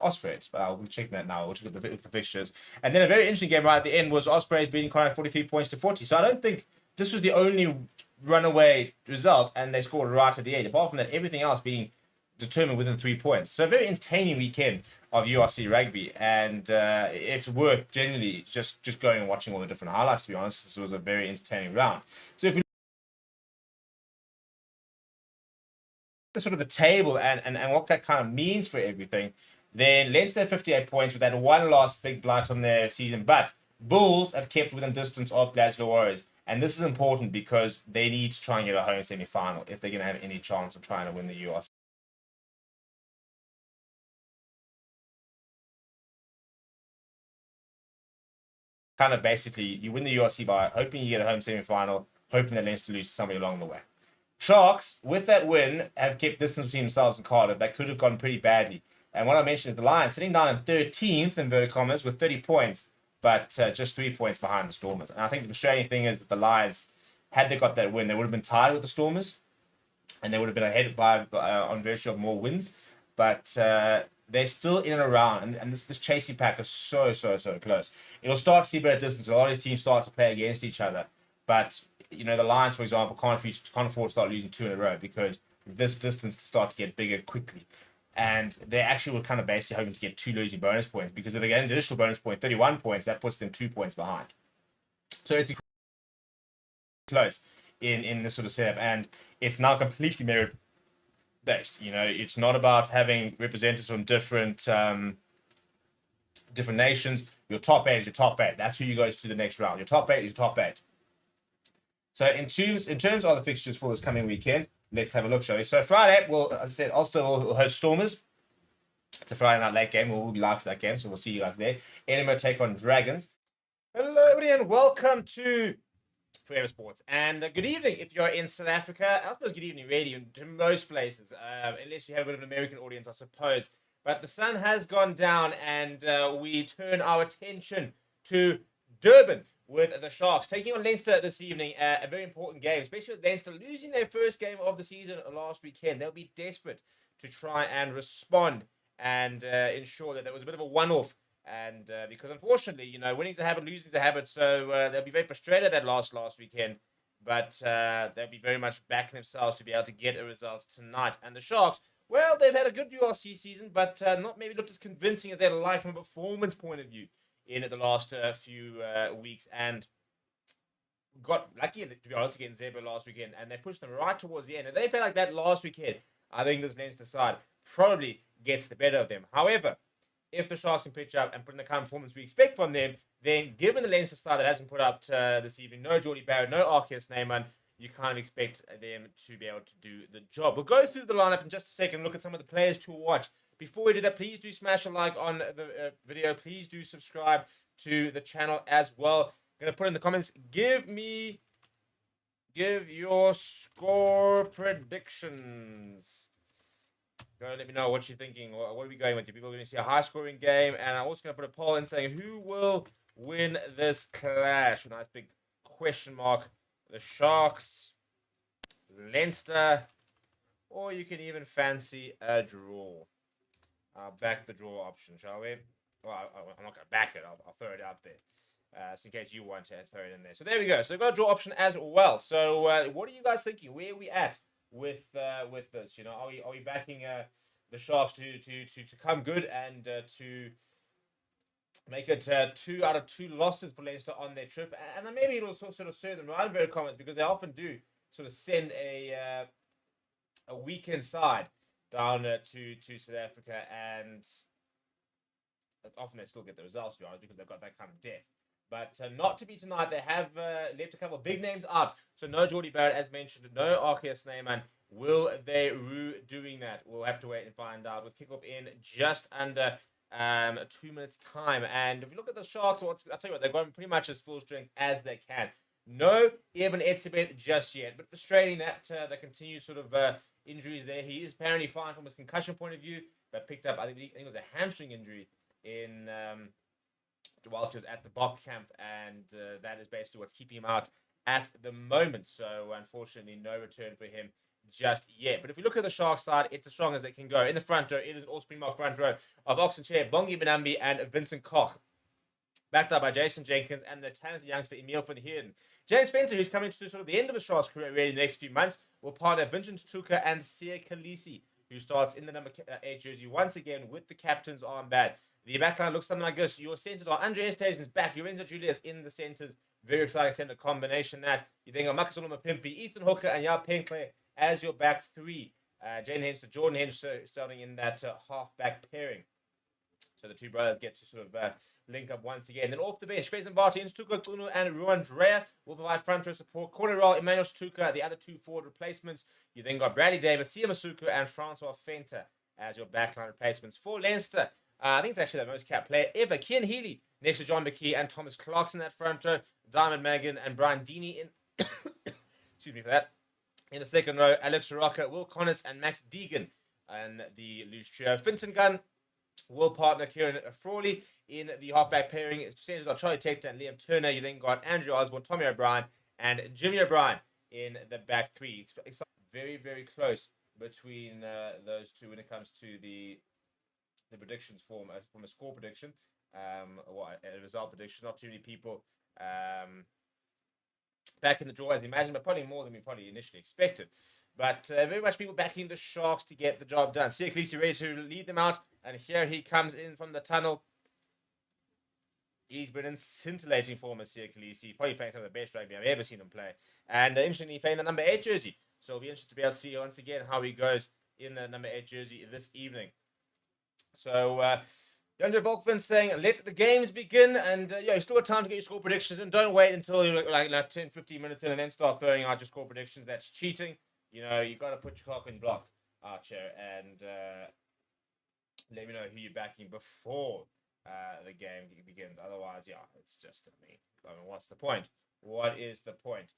Ospreys, but we'll check that now. We'll check the fixtures. And then a very interesting game right at the end was Ospreys beating Connacht 43 points to 40. So I don't think this was the only runaway result, and they scored right at the end. Apart from that, everything else being determined within 3 points. So a very entertaining weekend of URC rugby, and it's worth generally just going and watching all the different highlights, to be honest. This was a very entertaining round. So if we look at sort of the table and what that kind of means for everything, then Leinster 58 points with that one last big blight on their season. But Bulls have kept within distance of Glasgow Warriors. And this is important because they need to try and get a home semi-final if they're going to have any chance of trying to win the URC. Kind of basically, you win the URC by hoping you get a home semi-final, hoping that Leinster lose to somebody along the way. Sharks, with that win, have kept distance between themselves and Cardiff. That could have gone pretty badly. And what I mentioned is the Lions sitting down in 13th, inverted commas, with 30 points, but just 3 points behind the Stormers. And I think the frustrating thing is that the Lions, had they got that win, they would have been tied with the Stormers, and they would have been ahead by on virtue of more wins. But they're still in and around, and this chasing pack is so close. It'll start to see better distance. A lot of these teams start to play against each other. But, you know, the Lions, for example, can't afford to start losing 2 in a row, because this distance can start to get bigger quickly. And they actually were kind of basically hoping to get 2 losing bonus points, because if they get an additional bonus point, 31 points, that puts them 2 points behind. So it's close in this sort of setup, and it's now completely merit based. You know, it's not about having representatives from different nations. Your top 8 is your top 8. That's who you goes to the next round. Your top 8 is your top 8. So in terms of the fixtures for this coming weekend, let's have a look, shall we? So Friday, well, as I said, Ulster will host Stormers. It's a Friday night late game. We'll be live for that game, so we'll see you guys there. Edinburgh take on Dragons. Hello, everybody, and welcome to Forever Sports. And good evening if you're in South Africa. I suppose good evening, really, to most places, unless you have a bit of an American audience, I suppose. But the sun has gone down, and we turn our attention to Durban, with the Sharks taking on Leinster this evening. A very important game, especially with Leinster losing their first game of the season last weekend. They'll be desperate to try and respond and ensure that there was a bit of a one-off. And because unfortunately, winning's a habit, losing's a habit, so they'll be very frustrated that last weekend. But they'll be very much backing themselves to be able to get a result tonight. And the Sharks, well, they've had a good URC season, but not maybe looked as convincing as they'd like from a performance point of view in the last few weeks. And got lucky, to be honest, against Zebra last weekend, and they pushed them right towards the end. And they play like that last weekend, I think this Leinster side probably gets the better of them. However, if the Sharks can pitch up and put in the kind of performance we expect from them, then given the Leinster side that hasn't put out this evening, no Geordie Barrett, no Arceus Neyman, you kind of expect them to be able to do the job. We'll go through the lineup in just a second, look at some of the players to watch. Before we do that, please do smash a like on the video. Please do subscribe to the channel as well. I'm going to put in the comments, give your score predictions. Go and let me know what you're thinking. What are we going with? People are going to see a high-scoring game, and I'm also going to put a poll in saying who will win this clash. A nice big question mark. The Sharks, Leinster, or you can even fancy a draw. I'll back the draw option, shall we? Well, I'm not going to back it. I'll throw it out there. So in case you want to throw it in there. So there we go. So we've got a draw option as well. So what are you guys thinking? Where are we at with this? Are we backing the Sharks to come good and to make it 2 out of 2 losses for Leinster on their trip? And then maybe it'll sort of serve them right in very comments, because they often do sort of send a weekend side down to South Africa, and often they still get the results, to be honest, because they've got that kind of depth. But not to be tonight. They have left a couple of big names out. So no Geordie Barrett, as mentioned. No Arceus Neyman. Will they rue doing that? We'll have to wait and find out. With kickoff in just under 2 minutes' time. And if you look at the Sharks, I'll tell you what, they've gone pretty much as full strength as they can. No Eben Etzebeth just yet. But frustrating that the continued sort of injuries there. He is apparently fine from his concussion point of view, but picked up, I think it was a hamstring injury in... whilst he was at the Bok camp, and that is basically what's keeping him out at the moment. So unfortunately, no return for him just yet. But if you look at the Sharks side, it's as strong as they can go. In the front row, it is an all-Springbok front row of Oxenchair, Bongi Benambi, and Vincent Koch, backed up by Jason Jenkins and the talented youngster Emile van Heerden. James Venter, who's coming to sort of the end of the Sharks career really in the next few months, will partner Vincent Tuka and Siya Khaleesi, who starts in the number 8 jersey once again with the captain's armband. The backline looks something like this. Your centers are Andre Esterhuizen's back. Lorenzo Julius in the centers. Very exciting center combination that. You think of Makasolo Mapimpi, Ethan Hooker, and Yao Penkle as your back three. Jane Hens to Jordan Hens starting in that half-back pairing. So the two brothers get to sort of link up once again. Then off the bench, Faison Barty, Nstuka Kunu, and Ruan Drea will provide front row support. Corner row, Emmanuel Stuka, the other two forward replacements. You then got Bradley Davis, Sia Masuku, and Francois Fenter as your backline replacements. For Leinster, I think it's actually the most capped player ever. Kian Healy next to John McKee and Thomas Clarkson in that front row. Diamond Magan and Brian Deeney in... excuse me for that. In the second row, Alex Soroka, Will Connors, and Max Deegan. And the loose trio, Finton Gunn will partner Kieran Frawley in the halfback pairing. Centers are Charlie Tector and Liam Turner. You then got Andrew Osborne, Tommy O'Brien, and Jimmy O'Brien in the back three. Very, very close between those two when it comes to the predictions from a score prediction, a result prediction. Not too many people back in the draw as imagined, but probably more than we probably initially expected. But very much people backing the Sharks to get the job done. Siya Khaleesi ready to lead them out, and here he comes in from the tunnel. He's been in scintillating form as Siya Khaleesi, probably playing some of the best rugby I've ever seen him play. And interestingly, playing the number 8 jersey. So it'll be interesting to be able to see once again how he goes in the number 8 jersey this evening. So, Yonder Volkman saying, let the games begin, and you still got time to get your score predictions, and don't wait until you're like 10, 15 minutes in and then start throwing out your score predictions. That's cheating. You got to put your clock in block, Archer, and let me know who you're backing before the game begins. Otherwise, yeah, it's just, I mean, what's the point? What is the point?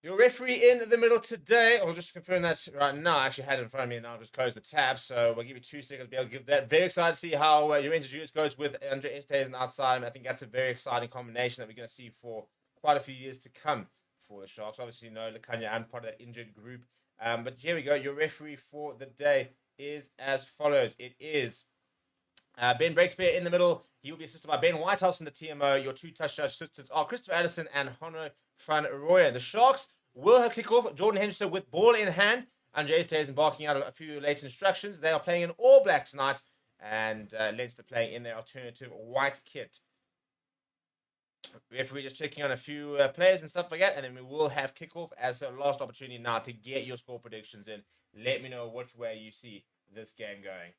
Your referee in the middle today, I'll just confirm that right now. I actually had it in front of me, and I'll just close the tab. So we'll give you 2 seconds to be able to give that. Very excited to see how your Julius goes with Andre Esterhuizen outside. I think that's a very exciting combination that we're going to see for quite a few years to come for the Sharks. Obviously, Lakanya, I'm part of that injured group. But here we go. Your referee for the day is as follows. It is Ben Breakspear in the middle. He will be assisted by Ben Whitehouse in the TMO. Your two touch judge assistants are Christopher Addison and Hono van Rooyen. The Sharks will have kickoff. Jordan Henderson with ball in hand. Andre Esther embarking out a few late instructions. They are playing in all black tonight, and Leinster playing in their alternative white kit. Referee just checking on a few players and stuff like that, and then we will have kickoff as a last opportunity now to get your score predictions in. Let me know which way you see this game going.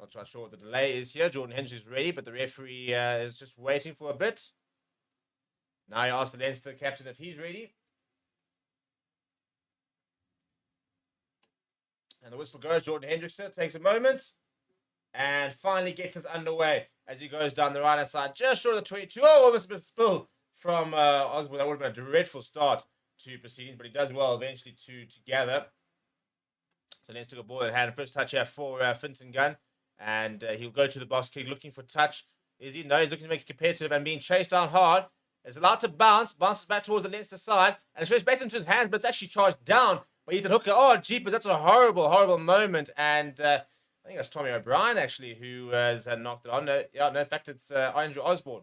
Not quite sure what the delay is here. Jordan Henderson is ready, but the referee is just waiting for a bit. Now you ask the Leinster captain if he's ready. And the whistle goes. Jordan Hendrickson takes a moment and finally gets us underway as he goes down the right-hand side, just short of the 22. Oh, almost a bit of spill from Osborne. That would have been a dreadful start to proceedings, but he does well eventually to gather. So Leinster took a ball in hand. First touch here for Finton Gunn. And he'll go to the box kick looking for touch. Is he? No, he's looking to make it competitive and being chased down hard. It's allowed to bounce. Bounces back towards the Leinster side. And it goes back into his hands, but it's actually charged down by Ethan Hooker. Oh, jeepers, that's a horrible, horrible moment. And I think that's Tommy O'Brien, actually, who has knocked it on. No, in fact, it's Andrew Osborne,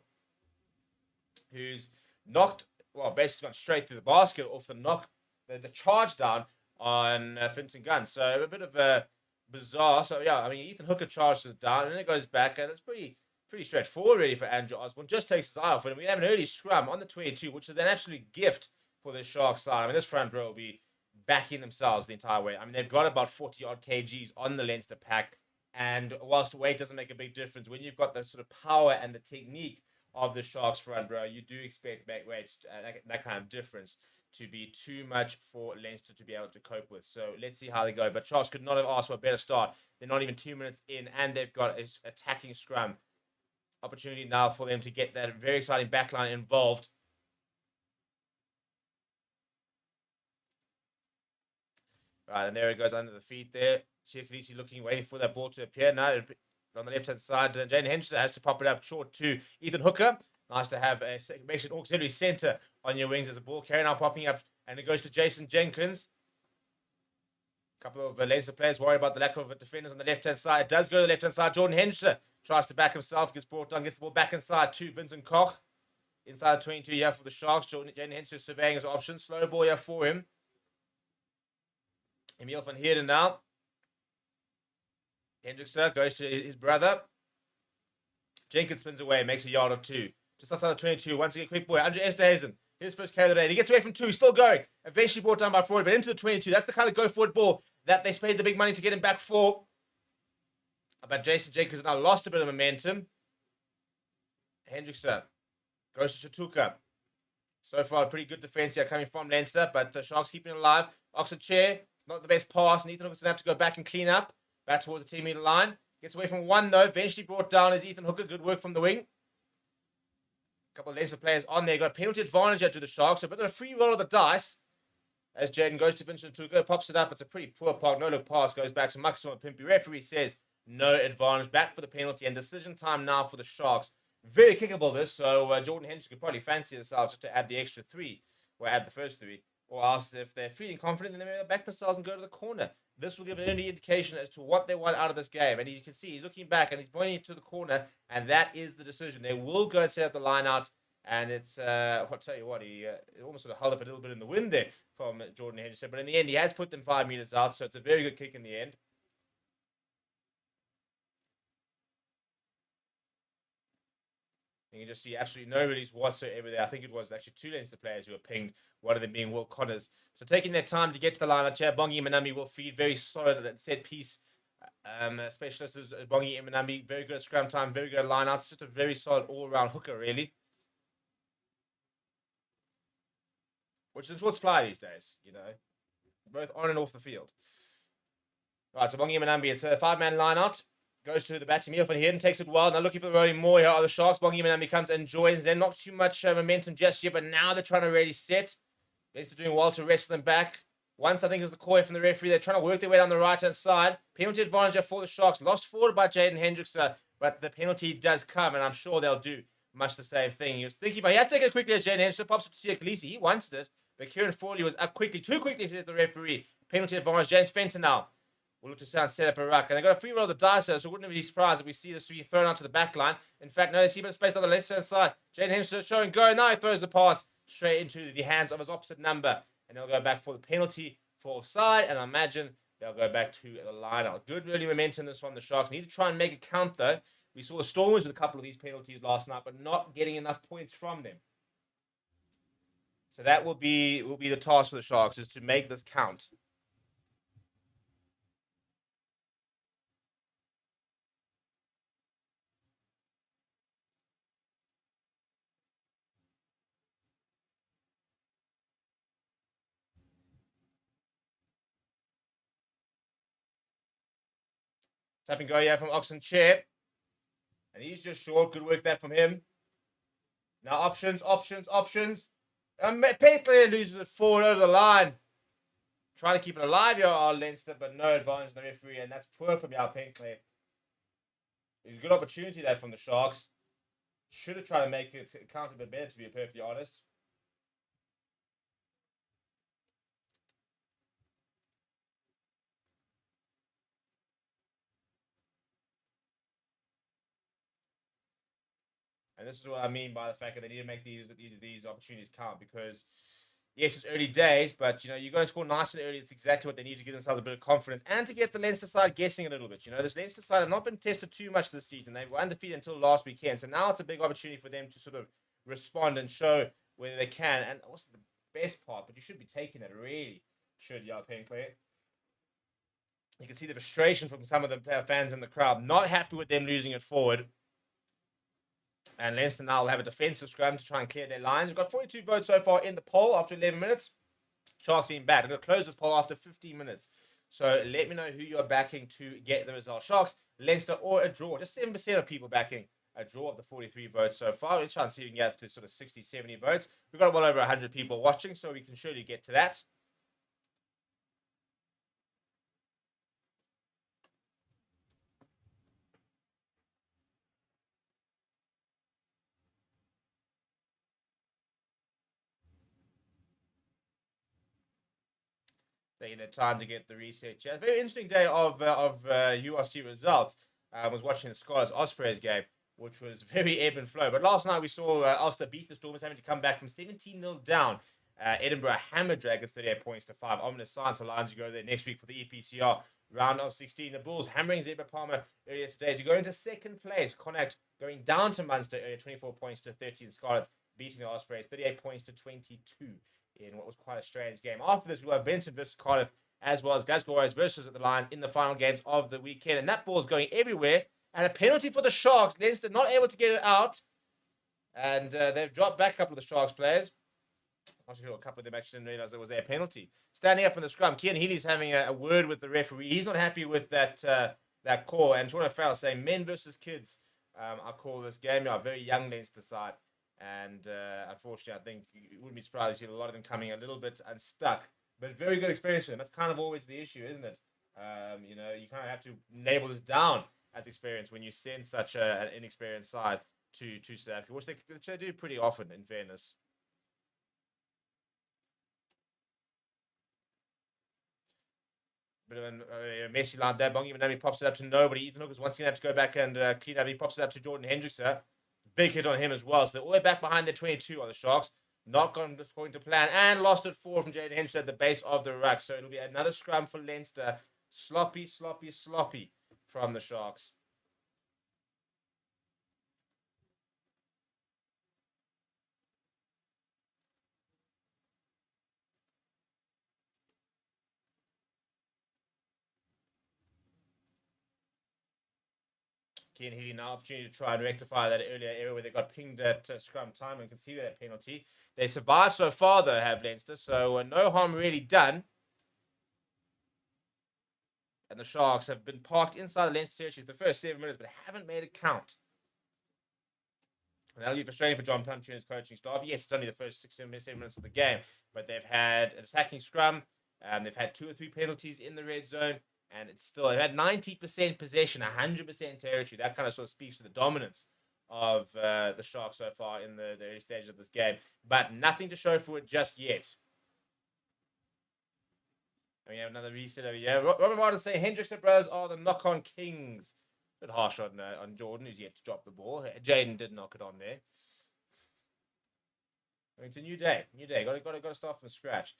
who's knocked, well, basically gone straight through the basket off the knock, the charge down on Finton Gunn. So a bit of a bizarre. So yeah, I mean, Ethan Hooker charges down and then it goes back, and it's pretty straightforward really for Andrew Osborne. Just takes his eye off it, and we have an early scrum on the 22, which is an absolute gift for the Sharks side. I mean, this front row will be backing themselves the entire way. I mean, they've got about 40 odd kgs on the Leinster pack, and whilst weight doesn't make a big difference, when you've got the sort of power and the technique of the Sharks front row, you do expect back weight, that kind of difference to be too much for Leinster to be able to cope with. So let's see how they go. But Sharks could not have asked for a better start. They're not even 2 minutes in, and they've got an attacking scrum. Opportunity now for them to get that very exciting backline involved. Right, and there it goes under the feet there. Chiakalisi looking, waiting for that ball to appear. Now on the left-hand side, Jane Henderson has to pop it up short to Ethan Hooker. Nice to have a basically auxiliary centre on your wings as a ball carrier now popping up, and it goes to Jason Jenkins. A couple of Leinster players worried about the lack of defenders on the left-hand side. It does go to the left-hand side. Jordan Henderson tries to back himself, gets brought down, gets the ball back inside to Vincent Koch. Inside 22 here for the Sharks. Jordan Henderson surveying his options. Slow ball here for him. Emil van Heerden now. Hendrickson goes to his brother. Jenkins spins away, makes a yard or two. Just outside the 22. Once again, quick boy. Andre Esterhuizen. His first carry of the day. He gets away from two. He's still going. Eventually brought down by Freud, but into the 22. That's the kind of go-forward ball that they paid the big money to get him back for. But Jason Jenkins now lost a bit of momentum. Hendrickson goes to Chatuka. So far, a pretty good defense here coming from Leinster, but the Sharks keeping it alive. Oxford chair. Not the best pass. And Ethan Hooker's going to have to go back and clean up. Back towards the 10-meter line. Gets away from one, though. Eventually brought down as Ethan Hooker. Good work from the wing. A couple of Leinster players on there. Got a penalty advantage here to the Sharks. So a bit of a free roll of the dice. As Jaden goes to Vincent Tuko. Pops it up. It's a pretty poor park. No-look pass. Goes back to Maxwell Pimpy. Referee says no advantage. Back for the penalty. And decision time now for the Sharks. Very kickable this. So Jordan Henderson could probably fancy themselves just to add the extra three. Or add the first three. Or else if they're feeling confident, then they'll back themselves and go to the corner. This will give an early indication as to what they want out of this game. And you can see he's looking back and he's pointing to the corner. And that is the decision. They will go and set up the line out. And it's, I'll tell you what, he almost sort of held up a little bit in the wind there from Jordan Henderson. But in the end, he has put them 5 meters out. So it's a very good kick in the end. You can just see absolutely no release whatsoever there. I think it was actually 2 Leinster players who were pinged, one of them being Will Connors. So taking their time to get to the line, Bongi Manambi will feed very solid at set piece. Specialist is Bongi Manambi, very good at scrum time, very good at line outs. Just a very solid all-round hooker, really. Which is in short supply these days, you know, both on and off the field. Right, so Bongi Manambi, it's a 5-man line out. Goes to the batting Emil van Heerden, takes it well. Now looking for the rolling more here are the Sharks. Bongi Manambi comes and joins them. Not too much momentum just yet, but now they're trying to really set. Leinster doing well to wrestle them back. Once, I think, is the call from the referee. They're trying to work their way down the right-hand side. Penalty advantage for the Sharks. Lost forward by Jaden Hendrickson. but the penalty does come, and I'm sure they'll do much the same thing. He was thinking, but he has to take it quickly as Jane Henderson pops up to see Khaleesi. He wanted it, but Kieran Forley was up quickly, too quickly to hit the referee. Penalty advantage, James Fenton now. We'll look to sound set up a ruck. And they've got a free roll of the dice, so wouldn't be surprised if we see this to be thrown out to the back line. In fact, no, they see a bit of space on the left-hand side. Jane Henderson showing go. Now he throws the pass straight into the hands of his opposite number. And they'll go back for the penalty for offside. And I imagine they'll go back to the line-out. Good early momentum this from the Sharks. Need to try and make it count, though. We saw the Stormers with a couple of these penalties last night, but not getting enough points from them. So that will be the task for the Sharks, is to make this count. Tap and go, yeah, from Oxen Chair. And he's just short. Good work that from him. Now options. And Paisley loses it forward over the line. Trying to keep it alive here, Leinster, but no advantage on the referee. And that's poor from Yao Paisley. It's a good opportunity there from the Sharks. Should have tried to make it count a bit better, to be perfectly honest. And this is what I mean by the fact that they need to make these opportunities count, because yes, it's early days, but you know, you're going to score nice and early. It's exactly what they need to give themselves a bit of confidence and to get the Leinster side guessing a little bit. You know, this Leinster side have not been tested too much this season. They were undefeated until last weekend, so now it's a big opportunity for them to sort of respond and show whether they can. And also the best part, but you should be taking it, really should, Yao Paisley. You can see the frustration from some of the fans in the crowd, not happy with them losing it forward. And Leinster now will have a defensive scrum to try and clear their lines. We've got 42 votes so far in the poll after 11 minutes. Sharks being bad. I'm going to close this poll after 15 minutes. So let me know who you're backing to get the result. Sharks, Leinster, or a draw. Just 7% of people backing a draw of the 43 votes so far. Let's try and see if we can get to sort of 60, 70 votes. We've got well over 100 people watching, so we can surely get to that. Taking their time to get the reset. Yeah, very interesting day of URC results. I was watching the Scarlets Ospreys game, which was very ebb and flow. But last night we saw Ulster beat the Stormers, having to come back from 17-0 down. Edinburgh hammer Dragons 38 points to 5. Ominous signs. The Lions go there next week for the EPCR round of 16. The Bulls hammering Zebra Palmer earlier today to go into second place. Connacht going down to Munster earlier, 24 points to 13. Scarlets beating the Ospreys 38 points to 22 in what was quite a strange game. After this, we'll have Benton versus Cardiff, as well as Glasgow Warriors versus the Lions in the final games of the weekend. And that ball's going everywhere. And a penalty for the Sharks. Leinster not able to get it out. And they've dropped back a couple of the Sharks players. I'm sure a couple of them actually didn't realize there was a penalty. Standing up in the scrum, Cian Healy's having a word with the referee. He's not happy with that call. And Sean O'Farrell saying, men versus kids. I call this game. A very young Leinster side. And unfortunately, I think you wouldn't be surprised to see a lot of them coming a little bit unstuck. But very good experience for them. That's kind of always the issue, isn't it? You know, you kind of have to label this down as experience when you send such an inexperienced side to South Africa, which they do pretty often, in fairness. Bit of a messy line there. Bongi Manami pops it up to nobody. Ethan Hook is once again have to go back and clean up. He pops it up to Jordan Hendrickson. Big hit on him as well. So they're all the way back behind their 22 on the Sharks. Not going to plan. And lost it 4 from Jaden Henderson at the base of the ruck. So it'll be another scrum for Leinster. Sloppy from the Sharks. Cian Healy now opportunity to try and rectify that earlier error where they got pinged at scrum time and conceded that penalty. They survived so far, though, have Leinster, so no harm really done. And the Sharks have been parked inside the Leinster territory for the first 7 minutes, but haven't made it count. And that'll be frustrating for John Plumtree and his coaching staff. Yes, it's only the first 7 minutes of the game, but they've had an attacking scrum. They've had 2 or 3 penalties in the red zone. And it's still, it had 90% possession, 100% territory. That kind of sort of speaks to the dominance of the Sharks so far in the early stages of this game. But nothing to show for it just yet. And we have another reset over here. Robert Martin saying Hendrickson brothers are the knock-on kings. A bit harsh on Jordan, who's yet to drop the ball. Jaden did knock it on there. It's a new day. Got to start from scratch.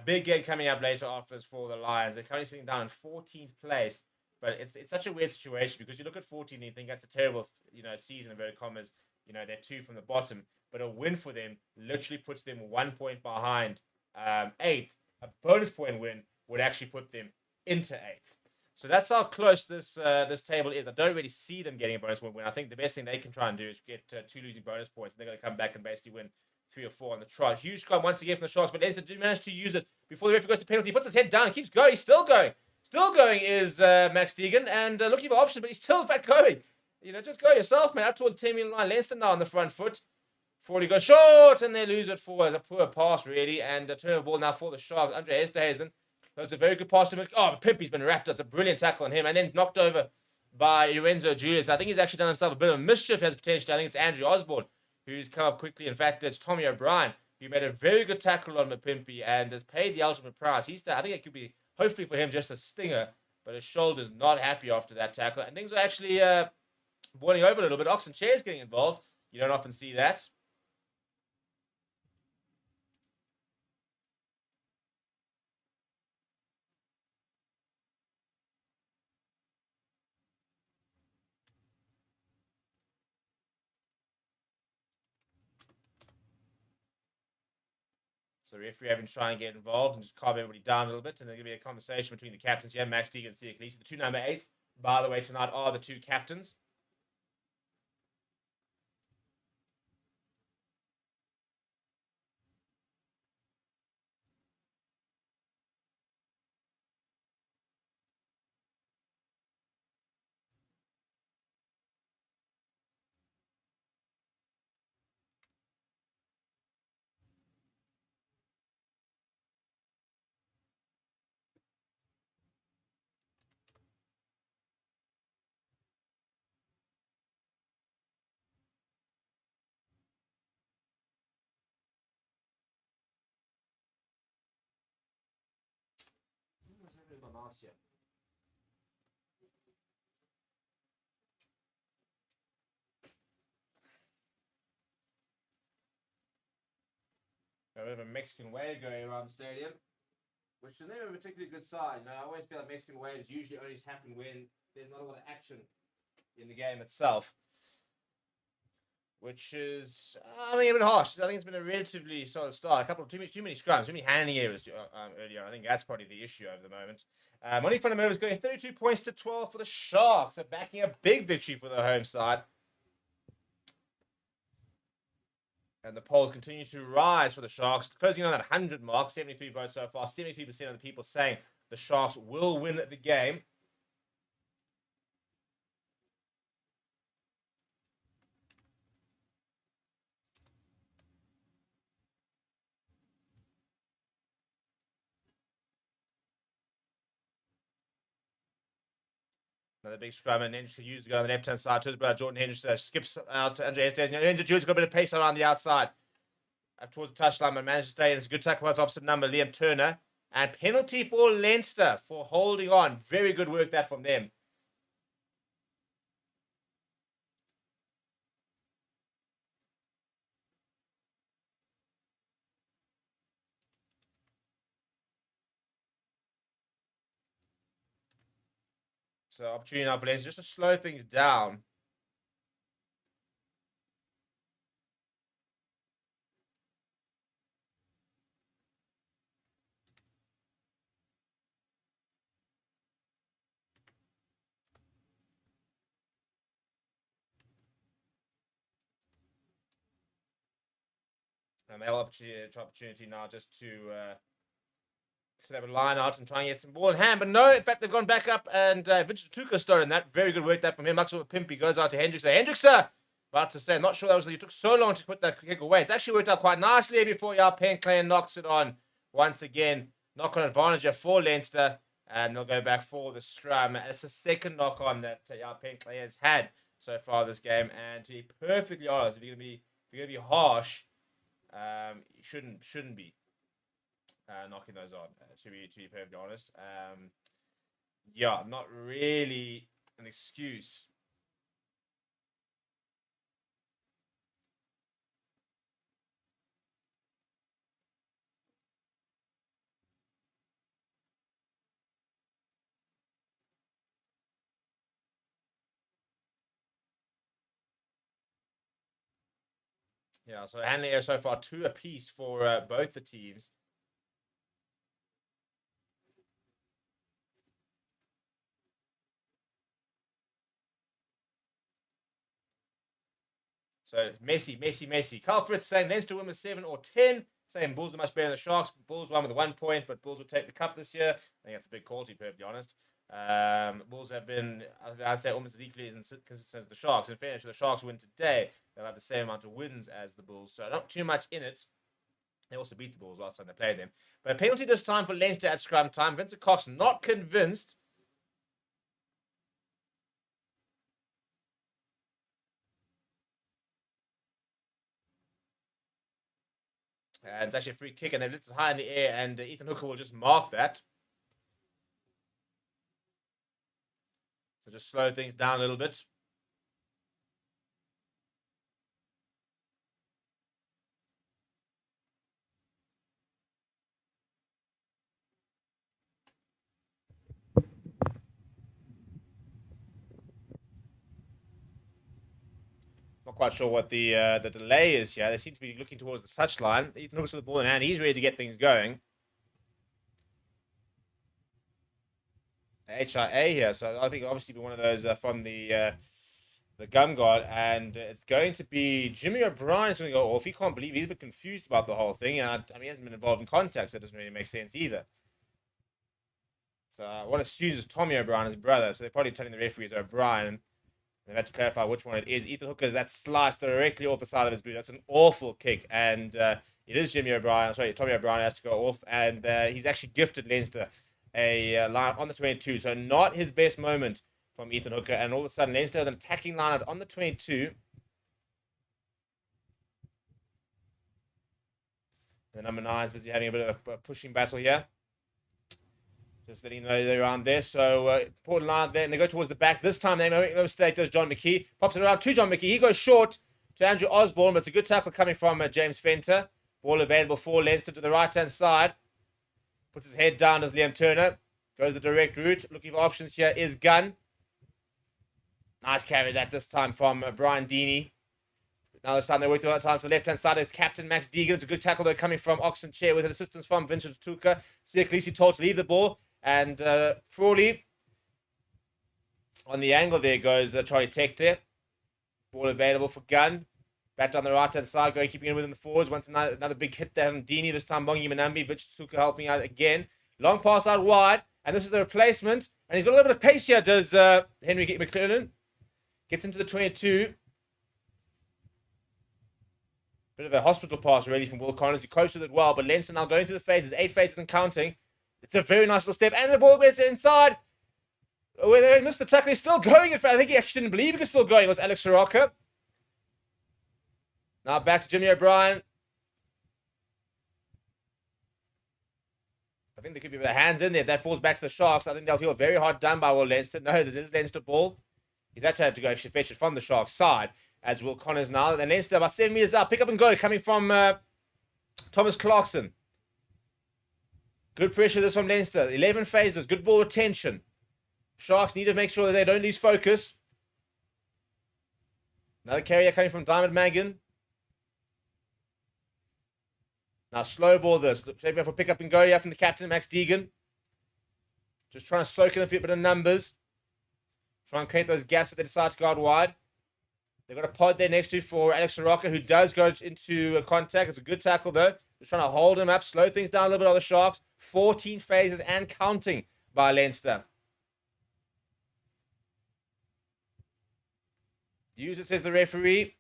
Big game coming up later after this for the Lions. They're currently sitting down in 14th place, but it's such a weird situation because you look at 14 and you think that's a terrible season in inverted commas. They're 2 from the bottom, but a win for them literally puts them 1 point behind 8th. A bonus point win would actually put them into 8th. So that's how close this table is. I don't really see them getting a bonus point win. I think the best thing they can try and do is get 2 losing bonus points, and they're going to come back and basically win 3 or 4 on the trot. Huge scrum once again from the Sharks, but Leinster do manage to use it before the referee goes to penalty. He puts his head down and keeps going. He's still going. Still going is Max Deegan, and looking for options, but he's still in fact going. Just go yourself, man. Up towards the 10-meter line. Leinster now on the front foot. Forty goes short, and they lose it for a poor pass, really, and a turnover ball now for the Sharks. Andre Esterhuizen. That's a very good pass to him. Oh, Pimpy's been wrapped. That's a brilliant tackle on him, and then knocked over by Lorenzo Julius. I think he's actually done himself a bit of a mischief as potentially. I think it's Andrew Osborne who's come up quickly. In fact, it's Tommy O'Brien who made a very good tackle on Pimpy and has paid the ultimate price. I think it could be, hopefully for him, just a stinger, but his shoulder's not happy after that tackle. And things are actually boiling over a little bit. Oxen Chair's getting involved. You don't often see that. So the referee having to try and get involved and just calm everybody down a little bit. And there's going to be a conversation between the captains here, Max Deegan and Sia Khaleesi. The 2 number 8s, by the way, tonight are the 2 captains. A bit of a Mexican wave going around the stadium, which is never a particularly good sign. I always feel like Mexican waves usually only happen when there's not a lot of action in the game itself, which is, a bit harsh. I think it's been a relatively solid start. A couple of too many scrums, too many handing errors earlier. I think that's probably the issue over the moment. Monique van der Merwe is going 32 points to 12 for the Sharks, so backing a big victory for the home side. And the polls continue to rise for the Sharks, closing on that 100 mark. 73 votes so far. 73% of the people saying the Sharks will win the game. Another big scrum, and Hendrickson can use to go on the left-hand side to his brother Jordan Hendrickson. Skips out to Andre Esterhuizen. Hendrickson Jules got a bit of pace around the outside. Up towards the touchline, but managed to stay. And it's a good tackle by his opposite number, Liam Turner. And penalty for Leinster for holding on. Very good work that from them. So opportunity now for Leinster just to slow things down. And they have opportunity now just to set up a line out and try and get some ball in hand. But no, in fact, they've gone back up, and Vincent Tuka started that. Very good work that from him. Maxwell Pimpy goes out to Hendrickson. Hendrickson, about to say, not sure that was, you took so long to put that kick away. It's actually worked out quite nicely before Penn knocks it on once again. Knock on advantage for Leinster. And they'll go back for the scrum. It's the second knock on that Penkley has had so far this game. And to be perfectly honest, if you're gonna be harsh, you shouldn't be knocking those on. To be perfectly honest, yeah, not really an excuse. Yeah, so handling errors so far 2 apiece for both the teams. So messy. Carl Fritz saying Leinster win with 7 or 10. Saying Bulls are much better than the Sharks. Bulls won with 1 point, but Bulls will take the cup this year. I think that's a big call, to be perfectly honest. Bulls have been, I'd say, almost as equally as consistent as the Sharks. In fairness, if the Sharks win today, they'll have the same amount of wins as the Bulls. So not too much in it. They also beat the Bulls last time they played them. But a penalty this time for Leinster at scrum time. Vincent Cox not convinced. And it's actually a free kick, and they've lifted it high in the air, and Ethan Hooker will just mark that. So just slow things down a little bit. Not quite sure what the delay is here. They seem to be looking towards the touchline. Ethan Hooker's with the ball in hand. He's ready to get things going. HIA here, so I think obviously be one of those from the gum guard, and it's going to be Jimmy O'Brien is going to go off. He can't believe he's a bit confused about the whole thing, and I mean he hasn't been involved in contact, so it doesn't really make sense either. So what assumes is Tommy O'Brien, his brother, so they're probably telling the referee it's O'Brien, and they've had to clarify which one it is. Ethan Hooker's that sliced directly off the side of his boot. That's an awful kick, and it is Tommy O'Brien has to go off, and he's actually gifted Leinster a line on the 22, so not his best moment from Ethan Hooker, and all of a sudden Leinster with an attacking line out on the 22. The number 9 is busy having a bit of a pushing battle here. Just letting you know they're around there. So important line there, and they go towards the back. This time they make no mistake, does John McKee. Pops it around to John McKee. He goes short to Andrew Osborne, but it's a good tackle coming from James Fenter. Ball available for Leinster to the right-hand side. Puts his head down as Liam Turner. Goes the direct route. Looking for options here is Gunn. Nice carry that this time from Brian Deeney. Now this time they work the right time to the left-hand side. It's Captain Max Deegan. It's a good tackle though coming from Oxen Chair with an assistance from Vincent Tuka. Siakalisi told to leave the ball. And Frawley on the angle there goes Charlie Tector. Ball available for Gunn. Back down the right-hand side, keeping it within the forwards. Once another big hit there on Deeney. This time Bongi Manambi. Vincent Tuka helping out again. Long pass out wide. And this is the replacement. And he's got a little bit of pace here, does Henry McClellan. Gets into the 22. Bit of a hospital pass really from Will Connors. He copes with it well. But Leinster now going through the phases. 8 phases and counting. It's a very nice little step. And the ball gets inside. Where they missed the tackle. He's still going. In fact, I think he actually didn't believe he was still going. It was Alex Soroka. Now back to Jimmy O'Brien. I think there could be the hands in there. If that falls back to the Sharks, I think they'll feel very hard done by Will Leinster. No, it is Leinster ball. He's actually had to go fetch it from the Sharks side. As Will Connors now. Then Leinster about 7 meters up. Pick up and go coming from Thomas Clarkson. Good pressure this from Leinster. 11 phases. Good ball retention. Sharks need to make sure that they don't lose focus. Another carrier coming from Diamond Mangan. Now slow ball this. Shaping up for pick up and go here from the captain, Max Deegan. Just trying to soak in a bit of numbers. Try and create those gaps that they decide to go out wide. They've got a pod there next to for Alex Soroka, who does go into contact. It's a good tackle, though. Just trying to hold him up, slow things down a little bit on the Sharks. 14 phases and counting by Leinster. Use it, says the referee.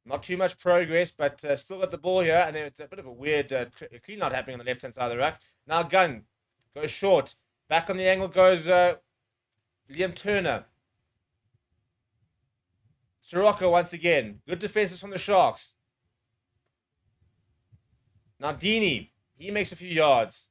Not too much progress, but still got the ball here. And then it's a bit of a weird clean out happening on the left-hand side of the ruck. Now Gunn goes short. Back on the angle goes Liam Turner. Sirocco once again. Good defenses from the Sharks. Now Deeney. He makes a few yards.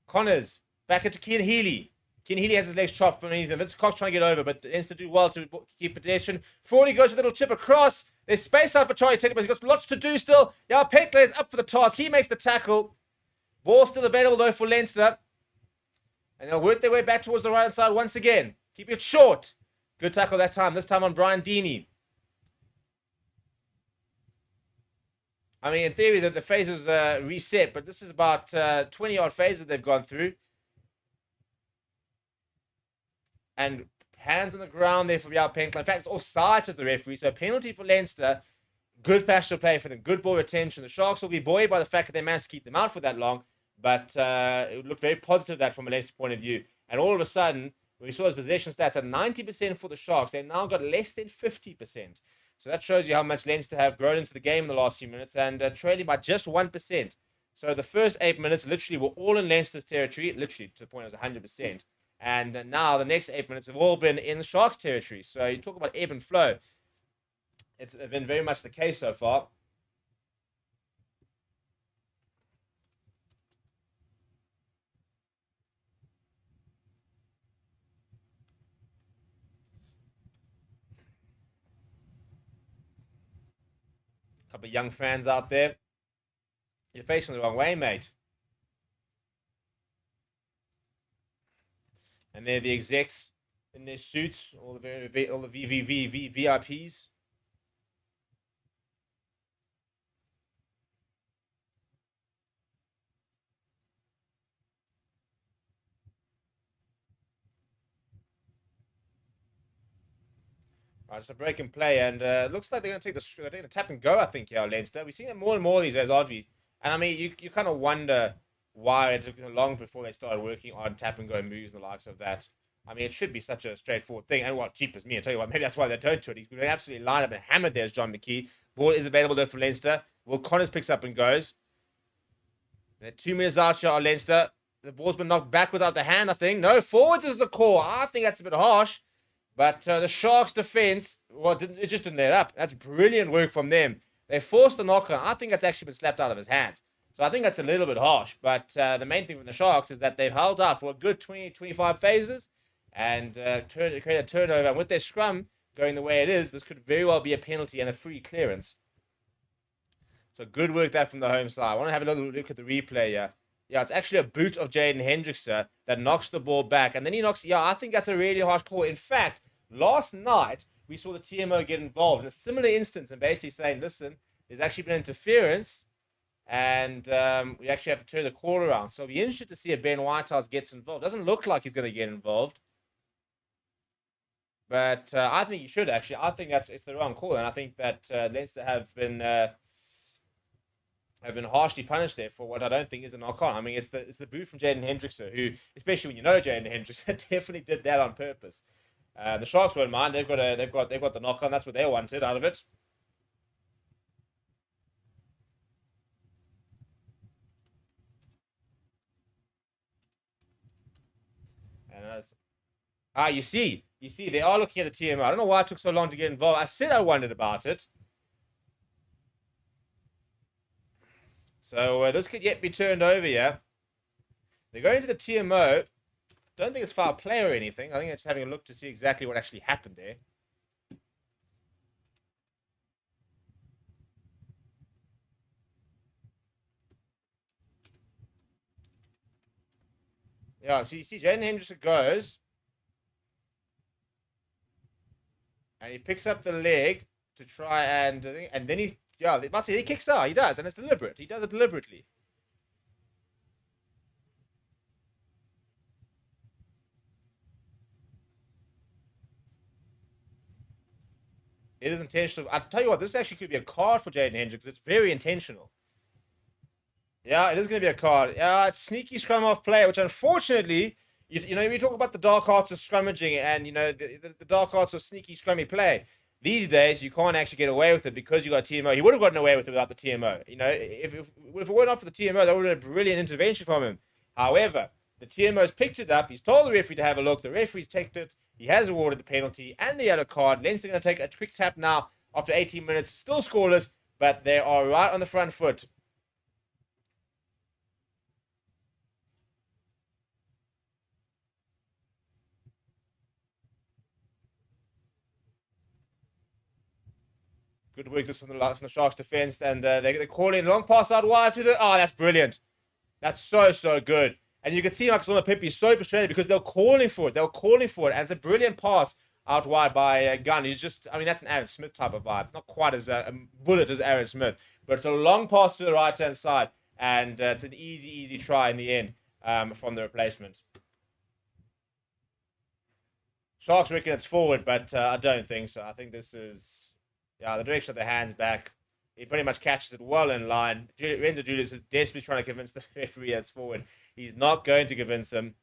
Connors. Back into Cian Healy. Cian Healy has his legs chopped from underneath him. Vince Cox trying to get over, but Leinster do well to keep possession. Frawley goes with a little chip across. There's space out for Charlie Taylor, but he's got lots to do still. Yeah, Pentler is up for the task. He makes the tackle. Ball still available, though, for Leinster. And they'll work their way back towards the right-hand side once again. Keep it short. Good tackle that time. This time on Brian Deeney. I mean, in theory, the phases reset, but this is about 20-odd phases they've gone through. And hands on the ground there for Yao Pentler. In fact, it's offside to the referee, so a penalty for Leinster. Good pastoral play for them. Good ball retention. The Sharks will be buoyed by the fact that they managed to keep them out for that long, but it looked very positive that from a Leinster point of view. And all of a sudden, when we saw those possession stats at 90% for the Sharks, they've now got less than 50%. So that shows you how much Leinster have grown into the game in the last few minutes and trailing by just 1%. So the first 8 minutes literally were all in Leinster's territory, literally to the point it was 100%. And now the next 8 minutes have all been in the Sharks' territory. So you talk about ebb and flow. It's been very much the case so far. Couple of young fans out there. You're facing the wrong way, mate. And they're the execs in their suits, all the VIPs. Right, it's a break and play, and looks like they're going to take the tap and go, I think, yeah, Leinster. We've seen it more and more these days, aren't we? And I mean, you kind of wonder why it took long before they started working on tap and go moves and the likes of that. I mean, it should be such a straightforward thing. And what, cheap as me, I tell you what, maybe that's why they don't do it. He's been absolutely lined up and hammered there as John McKee. Ball is available there for Leinster. Will Connors picks up and goes. They're 2 minutes out here on Leinster. The ball's been knocked backwards out the hand, I think. No, forwards is the call. I think that's a bit harsh. But the Sharks' defense, well, it just didn't let up. That's brilliant work from them. They forced the knock on. I think that's actually been slapped out of his hands. So I think that's a little bit harsh. But the main thing from the Sharks is that they've held out for a good 20, 25 phases and created a turnover. And with their scrum going the way it is, this could very well be a penalty and a free clearance. So good work there from the home side. I want to have a little look at the replay here. Yeah, it's actually a boot of Jaden Hendricks that knocks the ball back. And then he knocks... Yeah, I think that's a really harsh call. In fact, last night, we saw the TMO get involved in a similar instance and basically saying, listen, there's actually been interference and we actually have to turn the call around. So it'll be interesting to see if Ben Whitehouse gets involved. Doesn't look like he's going to get involved. But I think he should, actually. I think it's the wrong call. And I think that Leinster have been harshly punished there for what I don't think is a knock-on. I mean, it's the boot from Jaden Hendricks, who, especially when you know Jaden Hendricks, definitely did that on purpose. The Sharks won't mind. They've got the knock-on. That's what they wanted out of it. And you see, they are looking at the TMO. I don't know why it took so long to get involved. I said I wondered about it. So this could yet be turned over here. They're going to the TMO. Don't think it's foul play or anything. I think they're just having a look to see exactly what actually happened there. Yeah, so you see Jaden Hendricks goes. And he picks up the leg to try and then he kicks out. He does, and it's deliberate. He does it deliberately. It is intentional. I'll tell you what, this actually could be a card for Jaden Hendricks. It's very intentional. Yeah, it is going to be a card. Yeah, it's sneaky scrum off play, which unfortunately, you know, we talk about the dark arts of scrummaging and, you know, the dark arts of sneaky scrummy play. These days, you can't actually get away with it because you got TMO. He would have gotten away with it without the TMO. You know, if it weren't not for the TMO, that would have been a brilliant intervention from him. However, the TMO's picked it up. He's told the referee to have a look. The referee's checked it. He has awarded the penalty and the yellow card. Leinster going to take a quick tap now after 18 minutes. Still scoreless, but they are right on the front foot. Good work this from the Sharks defense, and they're calling long pass out wide to the. Oh, that's brilliant. That's so good. And you can see Max Pippy is so frustrated because they're calling for it. They're calling for it, and it's a brilliant pass out wide by Gunn. He's just, I mean, that's an Aaron Smith type of vibe. Not quite as a bullet as Aaron Smith, but it's a long pass to the right-hand side, and it's an easy try in the end from the replacement. Sharks reckon it's forward, but I don't think so. I think this is, yeah, the direction of the hands back. He pretty much catches it well in line. Renzo Julius is desperately trying to convince the referee that's forward. He's not going to convince him.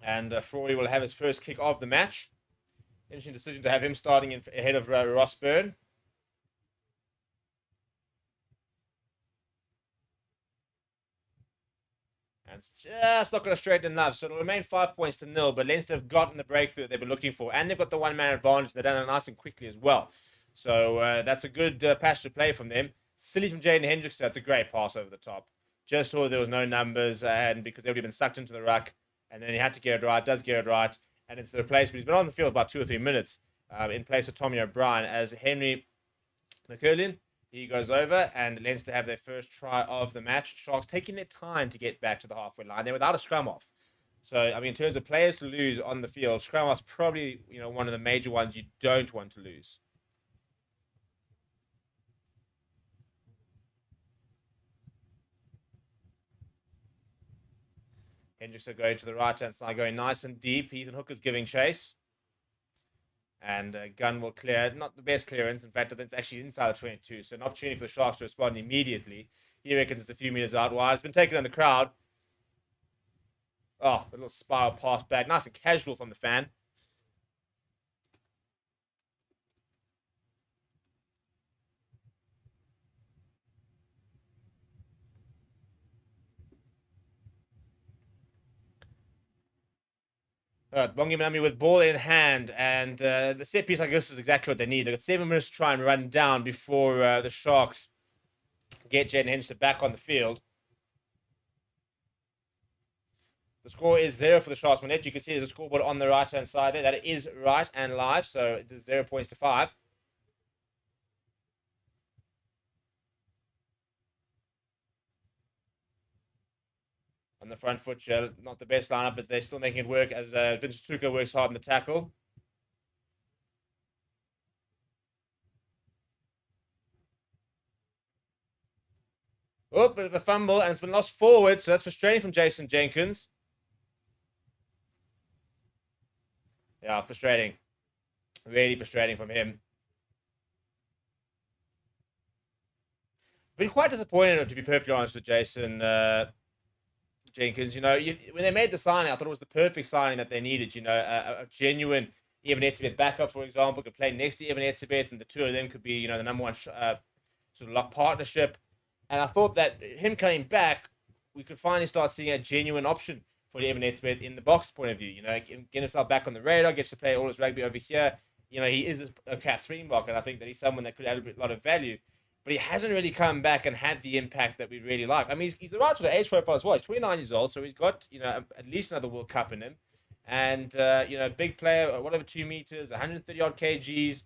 And Frawley will have his first kick of the match. Interesting decision to have him starting ahead of Ross Byrne. And it's just not going to straighten enough. So it'll remain 5 points to 0. But Leinster have gotten the breakthrough that they've been looking for. And they've got the one-man advantage. They've done it nice and quickly as well. So that's a good patch to play from them. Silly from Jaden Hendricks. That's a great pass over the top. Just saw there was no numbers. And because they've already been sucked into the ruck. And then he had to get it right. Does get it right. And it's the replacement. He's been on the field about 2 or 3 minutes in place of Tommy O'Brien as Henry McCurlin. He goes over, and Leinster have their first try of the match. Sharks taking their time to get back to the halfway line. They're without a scrum off. So, I mean, in terms of players to lose on the field, scrum off's probably, you know, one of the major ones you don't want to lose. Hendricks are going to the right-hand side, going nice and deep. Ethan Hooker's giving chase. And Gunn will clear. Not the best clearance. In fact, it's actually inside the 22. So an opportunity for the Sharks to respond immediately. He reckons it's a few meters out wide. It's been taken in the crowd. Oh, a little spiral pass back. Nice and casual from the fan. Bongi Manami with ball in hand, and the set piece, I guess, is exactly what they need. They've got 7 minutes to try and run down before the Sharks get Jaden Henderson back on the field. The score is 0 for the Sharks. Manette, you can see there's a scoreboard on the right-hand side there. That is right and live, so it is 0 points to 5. On the front foot, not the best lineup, but they're still making it work as Vincent Tuka works hard in the tackle. Oh, bit of a fumble, and it's been lost forward, so that's frustrating from Jason Jenkins. Yeah, frustrating. Really frustrating from him. Been quite disappointed, to be perfectly honest, with Jason Jenkins. You know, when they made the signing, I thought it was the perfect signing that they needed. You know, a genuine Eben Etzebeth backup, for example, could play next to Eben Etzebeth, and the two of them could be, you know, the number one sort of lock partnership. And I thought that him coming back, we could finally start seeing a genuine option for Eben Etzebeth in the box point of view. You know, get himself back on the radar, gets to play all his rugby over here. You know, he is a cap Springbok, and I think that he's someone that could add a lot of value. But he hasn't really come back and had the impact that we really like. I mean, he's the right sort of age profile as well. He's 29 years old, so he's got, you know, at least another World Cup in him. And, you know, big player, whatever, 2 meters, 130-odd kgs.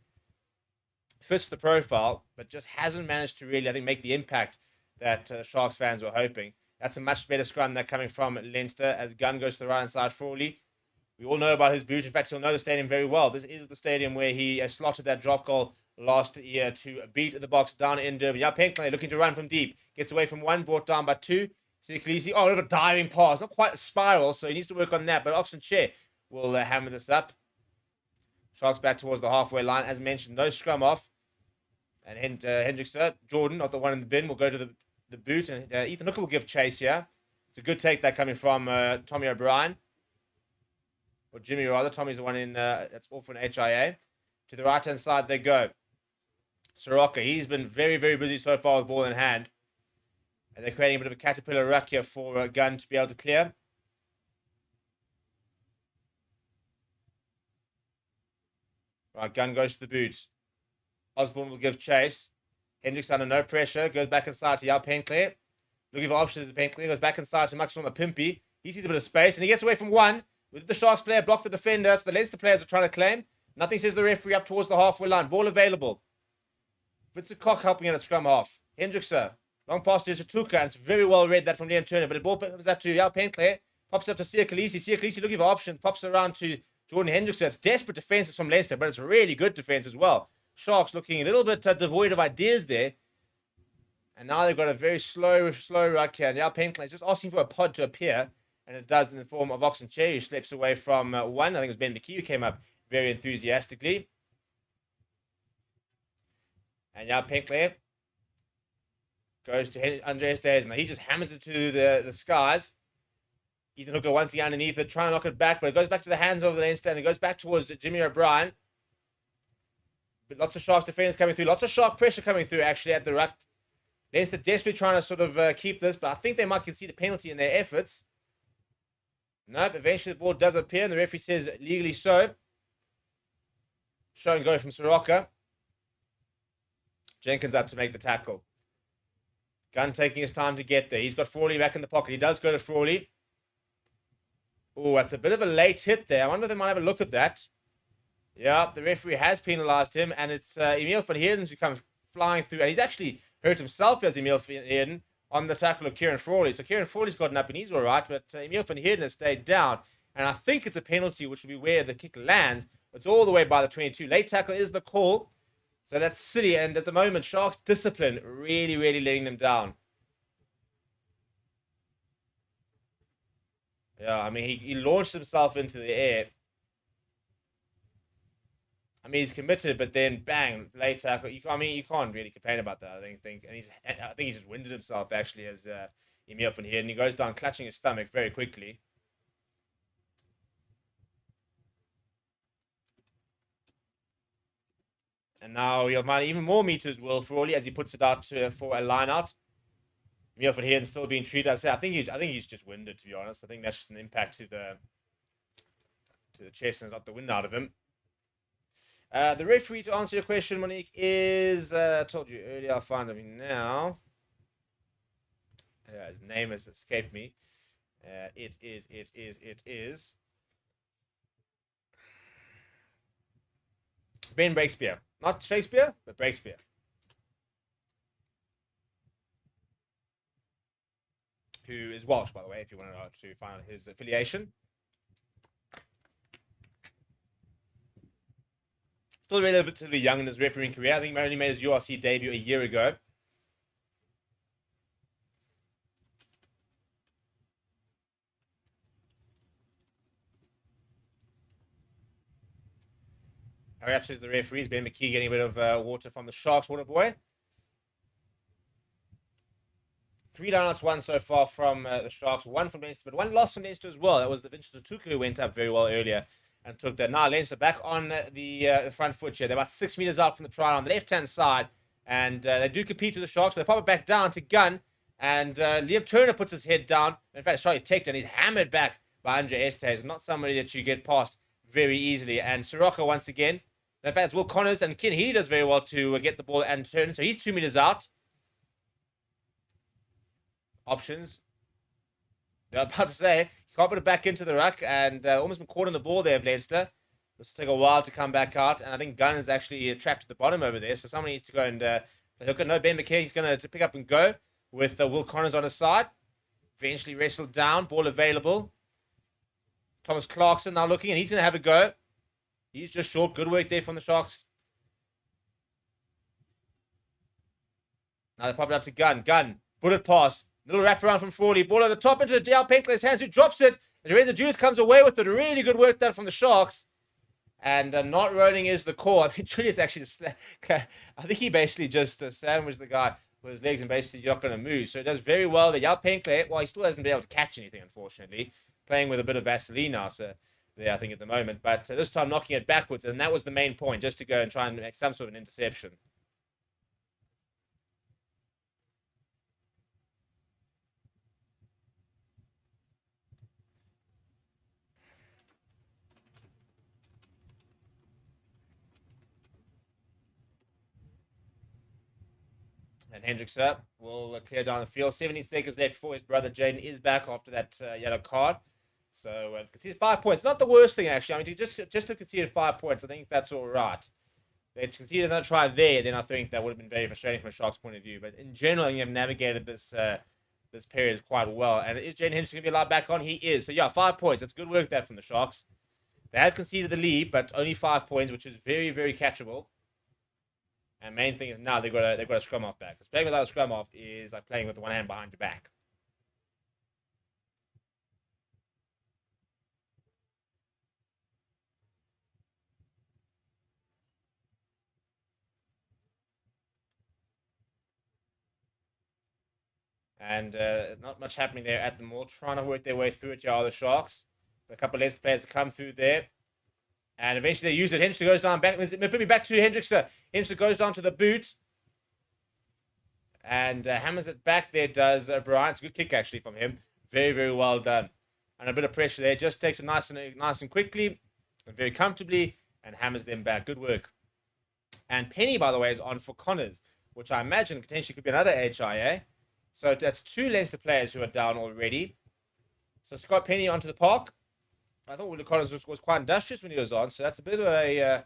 Fits the profile, but just hasn't managed to really, I think, make the impact that Sharks fans were hoping. That's a much better scrum than coming from Leinster as Gunn goes to the right-hand side. Frawley, we all know about his boots. In fact, he'll know the stadium very well. This is the stadium where he slotted that drop goal last year to beat the box down in Durban. Yeah, Penkley looking to run from deep. Gets away from 1, brought down by 2. Siklisi, oh, a little diving pass. Not quite a spiral, so he needs to work on that. But Oxenchair will hammer this up. Sharks back towards the halfway line. As mentioned, no scrum off. And Hendrickson, Jordan, not the one in the bin, will go to the boot. And Ethan Hooker will give chase here. It's a good take that coming from Tommy O'Brien. Or Jimmy, rather. Tommy's the one in, that's all for an HIA. To the right-hand side they go. Soroka, he's been very, very busy so far with ball in hand. And they're creating a bit of a caterpillar ruck here for a Gun to be able to clear. Right, Gun goes to the boot. Osborne will give chase. Hendricks under no pressure. Goes back inside to Yao Penclair. Looking for options as Penclair. Goes back inside to Maxwell Pimpy. He sees a bit of space and he gets away from one. With the Sharks player block the defender. So the Leinster players are trying to claim. Nothing says the referee up towards the halfway line. Ball available. Vincent Koch helping in at scrum half. Hendrickson. Long pass to Tuka, and it's very well read that from Liam Turner. But the ball comes up to Yao Penclair. Pops up to Sia Khaleesi. Sia Khaleesi looking for options. Pops around to Jordan Hendrickson. It's desperate defenses from Leinster, but it's really good defense as well. Sharks looking a little bit devoid of ideas there. And now they've got a very slow ruck here. And Yao Penclair is just asking for a pod to appear. And it does in the form of Oxenchair, who slips away from one. I think it was Ben McKee who came up very enthusiastically. And Yao Penclair goes to Andreas Days. Now he just hammers it to the skies. Ethan Hooker once again underneath it, trying to knock it back. But it goes back to the hands of the Leinster. And it goes back towards Jimmy O'Brien. But lots of Sharks defenders coming through. Lots of Shark pressure coming through, actually, at the ruck. Leinster desperately trying to sort of keep this. But I think they might concede a penalty in their efforts. Nope, eventually the ball does appear. And the referee says legally so. Show and go from Soroka. Jenkins up to make the tackle. Gunn taking his time to get there. He's got Frawley back in the pocket. He does go to Frawley. Oh, that's a bit of a late hit there. I wonder if they might have a look at that. Yeah, the referee has penalised him. And it's Emil van Heerden's who comes flying through. And he's actually hurt himself as Emil van Heerden on the tackle of Kieran Frawley. So Kieran Frawley's gotten up and he's all right. But Emil van Heerden has stayed down. And I think it's a penalty, which will be where the kick lands. It's all the way by the 22. Late tackle is the call. So that's silly. And at the moment, Sharks' discipline really, really letting them down. Yeah, I mean, he launched himself into the air. I mean, he's committed, but then bang, late tackle. You can't really complain about that. I think, and I think he's just winded himself actually as Emil van Heerden. He goes down, clutching his stomach very quickly. And now he'll find even more meters, Will Frawley, as he puts it out for a line out. Emil van Heerden still being treated. I think he's just winded, to be honest. I think that's just an impact to the chest and it's not the wind out of him. The referee, to answer your question, Monique, is I told you earlier. I'll find him now. His name has escaped me. It is Ben Breakspear. Not Shakespeare, but Breakspear. Who is Welsh, by the way, if you want to find out his affiliation. Still relatively young in his refereeing career. I think he only made his URC debut a year ago. Hurry up, says the referees. Ben McKee getting a bit of water from the Sharks, water boy. 3 downouts, 1 so far from the Sharks, 1 from Leinster, but 1 loss from Leinster as well. That was the Vincent Tuka who went up very well earlier and took that. Now Leinster back on the front foot here. They're about 6 meters out from the try on the left-hand side, and they do compete with the Sharks, but they pop it back down to Gunn, and Liam Turner puts his head down. In fact, it's Charlie Tector, and he's hammered back by Andre Estes. Not somebody that you get past very easily. And Soroka once again. In fact, it's Will Connors, and Ken Healy does very well to get the ball and turn. So he's 2 meters out. Options. They're about to say, he can't put it back into the ruck, and almost been caught on the ball there of Leinster. This will take a while to come back out, and I think Gunn is actually trapped at the bottom over there, so somebody needs to go and look at no Ben McKay. He's going to pick up and go with Will Connors on his side. Eventually wrestled down, ball available. Thomas Clarkson now looking, and he's going to have a go. He's just short. Good work there from the Sharks. Now they pop it up to Gunn. Gunn, bullet pass. Little wraparound from Frawley. Ball at the top into Dale Penclair's hands, who drops it. And Lorenzo Juice comes away with it. Really good work done from the Sharks. And not rolling is the core. I think truly it's actually just, I think he basically just sandwiched the guy with his legs and basically you're not going to move. So it does very well there. Yao Penkle, well, he still hasn't been able to catch anything, unfortunately. Playing with a bit of Vaseline out there, I think, at the moment. But this time knocking it backwards, and that was the main point, just to go and try and make some sort of an interception. And Hendricks up will clear down the field. 17 seconds left before his brother Jaden is back after that yellow card. So conceded 5 points. Not the worst thing, actually. I mean, just to concede 5 points, I think that's all right. They conceded another try there, then I think that would have been very frustrating from a Sharks' point of view. But in general, I think they've navigated this this period quite well. And is Jaden Hendricks going to be allowed back on? He is. So yeah, 5 points. That's good work there from the Sharks. They have conceded the lead, but only 5 points, which is very, very catchable. And main thing is now they've got a scrum off back. Because playing without a scrum off is like playing with one hand behind your back. And not much happening there at the mall. Trying to work their way through it, the Sharks. But a couple of Leicester players to come through there. And eventually they use it. Hendrickson goes down back. Put me back to Hendrickson. Hendrickson goes down to the boot. And hammers it back there, does Brian. It's a good kick, actually, from him. Very, very well done. And a bit of pressure there. Just takes it nice and quickly. And very comfortably. And hammers them back. Good work. And Penny, by the way, is on for Connors. Which I imagine potentially could be another HIA. So that's 2 Leinster players who are down already. So Scott Penny onto the park. I thought Willie Collins was quite industrious when he was on. So that's a bit of a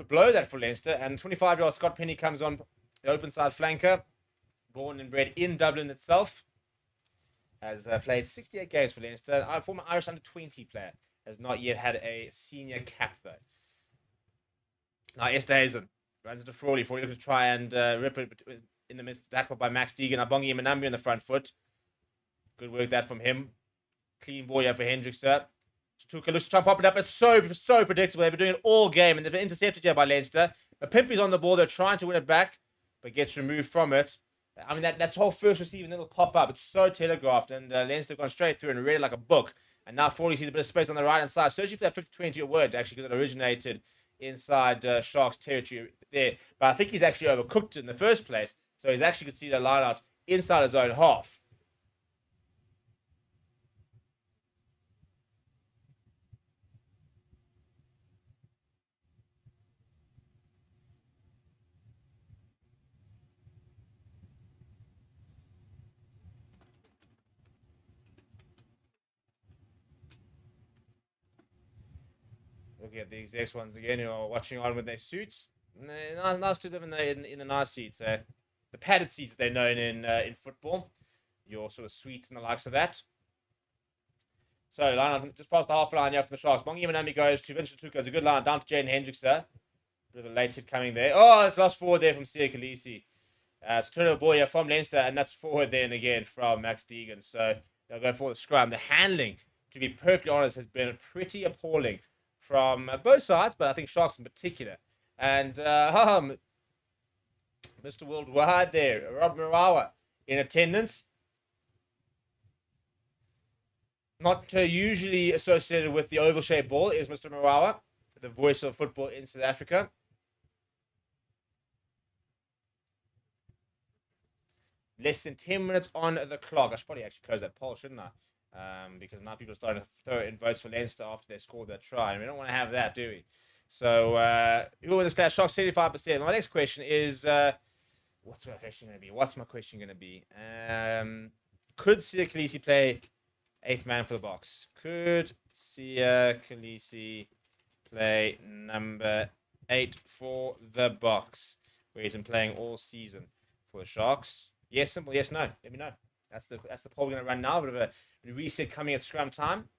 blow that for Leinster. And 25-year-old Scott Penny comes on the open side flanker. Born and bred in Dublin itself. Has played 68 games for Leinster. Former Irish under-20 player. Has not yet had a senior cap, though. Now, Esterhazen runs into Frawley. Frawley looking to try and rip it in the midst, tackled by Max Deegan. Abongi Manambi on the front foot. Good work that from him. Clean ball here for Hendricks. Tuka looks to try and pop it up. It's so predictable. They've been doing it all game, and they've been intercepted here by Leinster. But Pimpy's on the ball. They're trying to win it back, but gets removed from it. I mean, that whole first receive and then it'll pop up. It's so telegraphed, and Leinster have gone straight through and read it like a book. And now Frawley sees a bit of space on the right-hand side, searching for that 50-20 word, actually, because it originated inside Sharks territory there. But I think he's actually overcooked it in the first place. So he's actually conceded a line out inside his own half. Looking at the execs once again who are watching on with their suits. Nice to live in the nice seats. The padded seats they're known in football. Your sort of suites and the likes of that. So, line just past the half line here for the Sharks. Bongi Manami goes to Vincent Tuka. It's a good line down to Jaden Hendricks. Bit of a late hit coming there. Oh, it's lost forward there from Sia Khaleesi. So turnover ball here from Leinster, and that's forward then again from Max Deegan. So they'll go for the scrum. The handling, to be perfectly honest, has been pretty appalling from both sides, but I think Sharks in particular. And Mr. Worldwide there, Rob Marawa in attendance. Not usually associated with the oval-shaped ball is Mr. Marawa, the voice of football in South Africa. Less than 10 minutes on the clock. I should probably actually close that poll, shouldn't I? Because now people are starting to throw in votes for Leinster after they scored that try. And we don't want to have that, do we? So, who will win the stat? Sharks 75%. My next question is, what's my question going to be? Could Sia Khaleesi play 8th man for the Boks? Could Sia Khaleesi play number 8 for the Boks, where he's been playing all season for the Sharks? Yes, simple. Yes, no. Let me know. That's the poll we're going to run now. Bit of a reset coming at scrum time.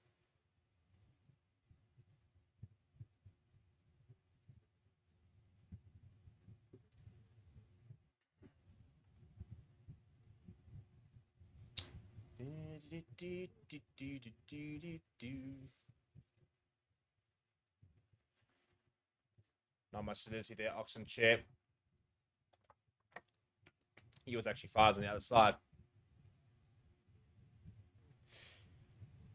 Not much solidity there. Oxen chair. He was actually fives on the other side.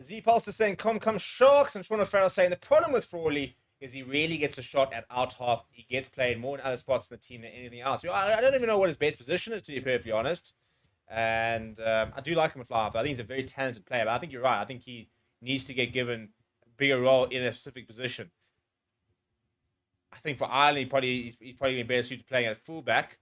Z Pulse is saying, come Sharks. And Sean O'Farrell saying, the problem with Frawley is he really gets a shot at out half. He gets played more in other spots in the team than anything else. I don't even know what his best position is, to be perfectly honest. And I do like him at fly half. I think he's a very talented player, but I think you're right. I think he needs to get given a bigger role in a specific position. I think for Ireland, he's probably better suited playing at fullback.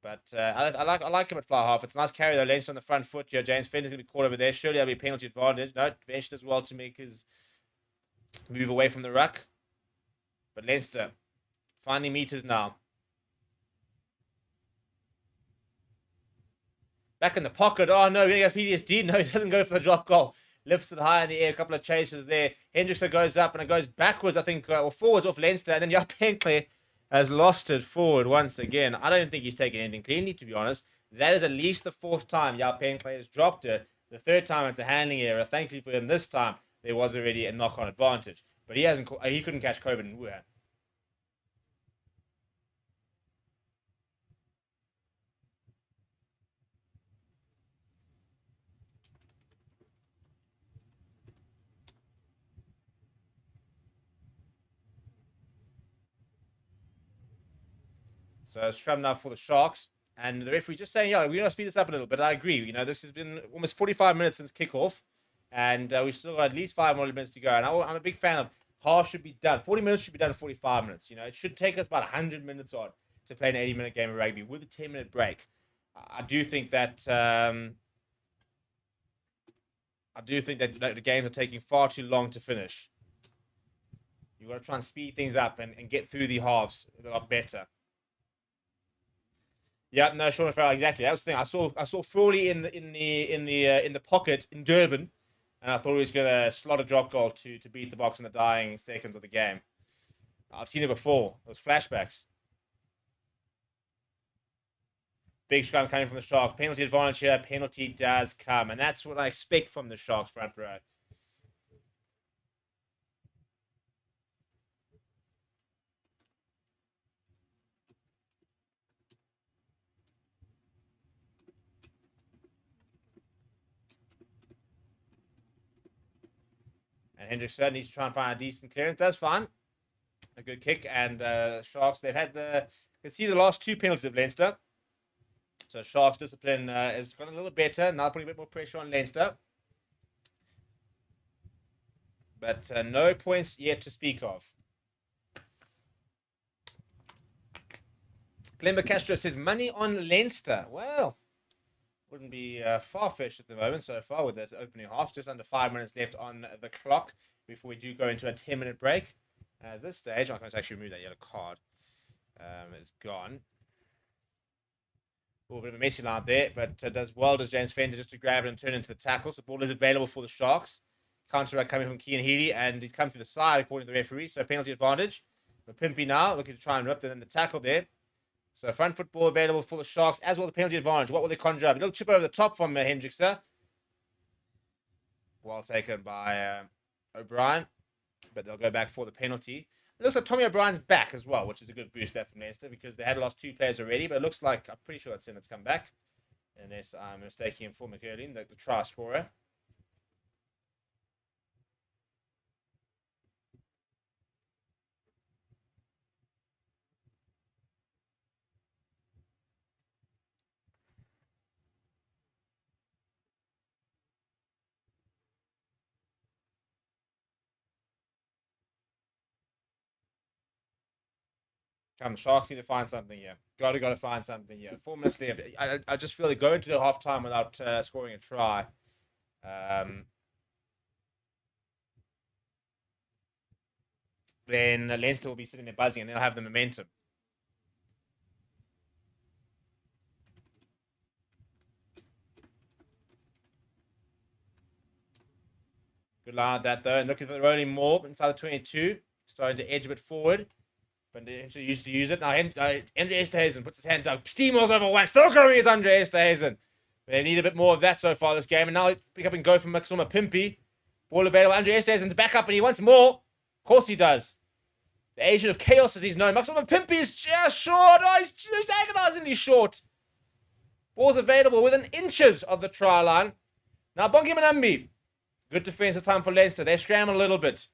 But I like him at fly half. It's a nice carry though. Leinster on the front foot. Yeah, James Fenton's going to be caught over there. Surely that'll be a penalty advantage. No, benched as well to make his move away from the ruck. But Leinster finding meters now. Back in the pocket. Oh no, we're going to get PTSD. No, he doesn't go for the drop goal. Lifts it high in the air. A couple of chases there. Hendrickson goes up and it goes backwards, I think, or forwards off Leinster. And then Jaap Penkler has lost it forward once again. I don't think he's taken anything cleanly, to be honest. That is at least the fourth time Jaap Penkler has dropped it. The third time it's a handling error. Thankfully for him, this time there was already a knock-on advantage. But he couldn't catch Coburn in Wuhan. So scrum now for the Sharks. And the referee just saying, yeah, we're going to speed this up a little bit. I agree. You know, this has been almost 45 minutes since kickoff. And we've still got at least 5 more minutes to go. And I'm a big fan of half should be done. 40 minutes should be done in 45 minutes. You know, it should take us about 100 minutes on to play an 80-minute game of rugby with a 10-minute break. I do think that the games are taking far too long to finish. You've got to try and speed things up and get through the halves a lot better. Yeah, no, Sean O'Farrell, exactly. That was the thing. I saw Frawley in the pocket in Durban, and I thought he was gonna slot a drop goal to beat the Boks in the dying seconds of the game. I've seen it before. Those flashbacks. Big scrum coming from the Sharks. Penalty advantage here. Penalty does come, and that's what I expect from the Sharks front row. And Hendrickson needs to try and find a decent clearance. Does fine. A good kick. And Sharks, they've had you can see the last two penalties of Leinster. So Sharks' discipline has got a little bit better. Now putting a bit more pressure on Leinster. But no points yet to speak of. Glenn Castro says, money on Leinster. Well, wouldn't be far-fetched at the moment so far with that opening half. Just under 5 minutes left on the clock before we do go into a 10-minute break. At this stage, I can actually remove that yellow card. It's gone. A little bit of a messy line there, but does James Fender just to grab it and turn into the tackle. So the ball is available for the Sharks. Counter coming from Cian Healy, and he's come through the side according to the referee. So penalty advantage. But Pimpy now looking to try and rip them in the tackle there. So front football available for the Sharks, as well as the penalty advantage. What will they conjure up? A little chip over the top from Hendrickson. Well taken by O'Brien. But they'll go back for the penalty. It looks like Tommy O'Brien's back as well, which is a good boost there from Leinster because they had lost 2 players already. But it looks like, I'm pretty sure it's him that's come back. Unless I'm mistaking him for McCurley, the try scorer. Come, Sharks need to find something here. Got to find something here. 4 minutes left. I just feel they go into the half time without scoring a try. Then Leinster will be sitting there buzzing and they'll have the momentum. Good line at that though. And looking for the rolling more inside the 22. Starting to edge a bit forward. But they used to use it. Now, Andre Esterhuizen puts his hand down. Steamrolls over one. Still going is Andre Esterhuizen. They need a bit more of that so far this game. And now pick up and go from Maxuma Pimpy. Ball available. Andre Esterhuizen's back up and he wants more. Of course he does. The agent of chaos, as he's known. Maximum Pimpy is just short. Oh, he's agonizingly short. Ball's available within inches of the try line. Now, Bongi Manambi. Good defensive time for Leinster. They've scrambled a little bit.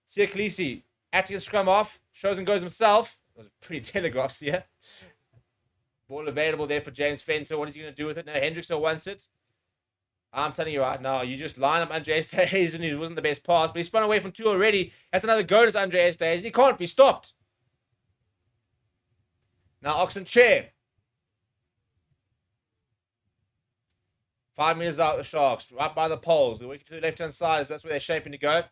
Sia Khaleesi acting a scrum off. Shows and goes himself. It was pretty telegraphs here. Ball available there for James Fenter. What is he going to do with it? No, Hendrickson wants it. I'm telling you right now, you just line up Andre Esterhuizen, who wasn't the best pass, but he spun away from 2 already. That's another go to Andre Esterhuizen. He can't be stopped. Now Oxen Chair. 5 meters out the Sharks, right by the poles. They're working to the left-hand side, so that's where they're shaping to go.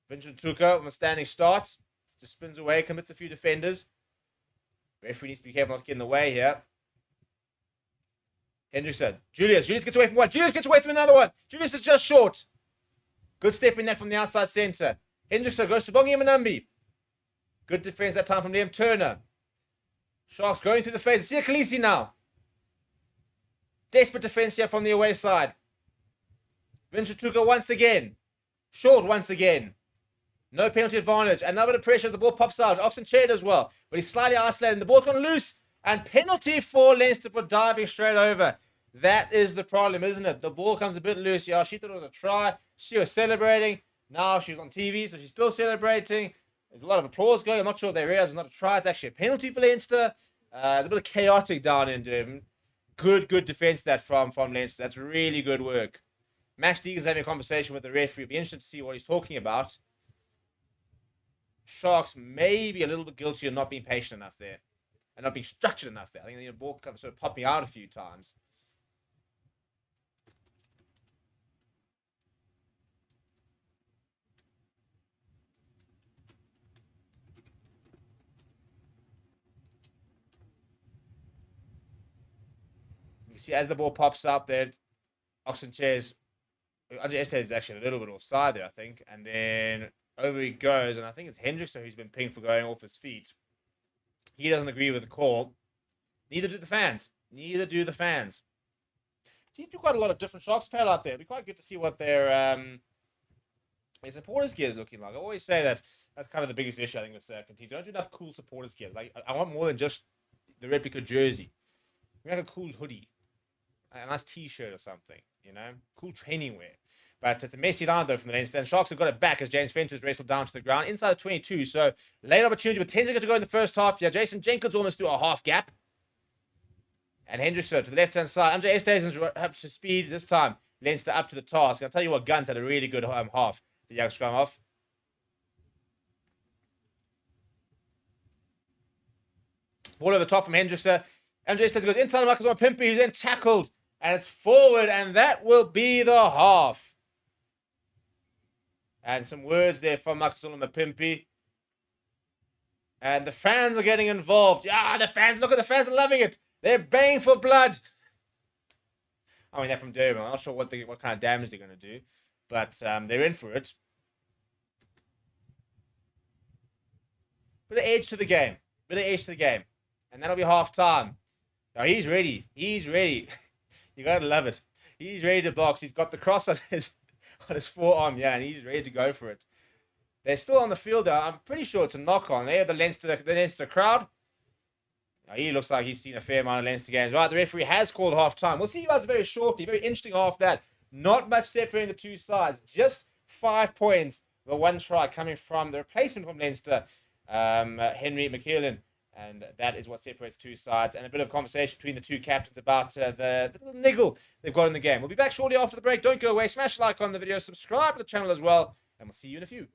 Vincent Tuka from a standing start. Just spins away, commits a few defenders. Referee needs to be careful not to get in the way here. Hendrickson. Julius gets away from one. Julius gets away from another one. Julius is just short. Good step in that from the outside centre. Hendrickson goes to Bongi Manambi. Good defence that time from Liam Turner. Sharks going through the phase. Sia Khaleesi now. Desperate defence here from the away side. Vincent Tuka once again. Short once again. No penalty advantage. Another bit of pressure. The ball pops out. Oxen Chair as well. But he's slightly isolated. The ball's gone loose. And penalty for Leinster for diving straight over. That is the problem, isn't it? The ball comes a bit loose. Yeah, she thought it was a try. She was celebrating. Now she's on TV, so she's still celebrating. There's a lot of applause going. I'm not sure if they realize it's not a try. It's actually a penalty for Leinster. It's a bit of chaotic down in Durban. Good defense that from Leinster. That's really good work. Max Deegan's having a conversation with the referee. It'll be interesting to see what he's talking about. Sharks may be a little bit guilty of not being patient enough there. And not being structured enough there. I think the ball sort of popping out a few times. You see, as the ball pops up there, Oxen Chairs, Andre Esterhuizen is actually a little bit offside there, I think. And then over he goes, and I think it's Hendrickson who's been pinged for going off his feet. He doesn't agree with the call. Neither do the fans. Neither do the fans. Seems to be quite a lot of different Sharks apparel out there. It'd be quite good to see what their supporters gear is looking like. I always say that that's kind of the biggest issue I think with Conti. Don't do enough cool supporters gear. Like I want more than just the replica jersey. We like a cool hoodie, a nice T-shirt or something. You know, cool training wear. But it's a messy line though from the Leinster. And Sharks have got it back as James Fenter's wrestled down to the ground inside the 22. So late opportunity with 10 seconds to go in the first half. Yeah, Jason Jenkins almost threw a half gap. And Hendrickson to the left-hand side. Andre Esterhuizen's up to speed this time. Leinster up to the task. I'll tell you what, Guns had a really good half. The young scrum off. Ball over the top from Hendrickson. Andre Esterhuizen goes inside Marcus on Pimpy, who's then tackled. And it's forward, and that will be the half. And some words there from Marcus Mapimpi. And the fans are getting involved. Yeah, the fans, look at the fans are loving it. They're baying for blood. I mean, they're from Durban. I'm not sure what kind of damage they're going to do. But they're in for it. Bit of edge to the game. And that'll be half time. Oh, he's ready. You got to love it. He's ready to box. He's got the cross on his forearm. Yeah, and he's ready to go for it. They're still on the field, though. I'm pretty sure it's a knock-on. They have the Leinster crowd. Now, he looks like he's seen a fair amount of Leinster games. Right, the referee has called half-time. We'll see you guys very shortly. Very interesting half that. Not much separating the two sides. Just 5 points. The one try coming from the replacement from Leinster, Henry McKeown. And that is what separates two sides. And a bit of conversation between the two captains about the little niggle they've got in the game. We'll be back shortly after the break. Don't go away. Smash a like on the video. Subscribe to the channel as well. And we'll see you in a few.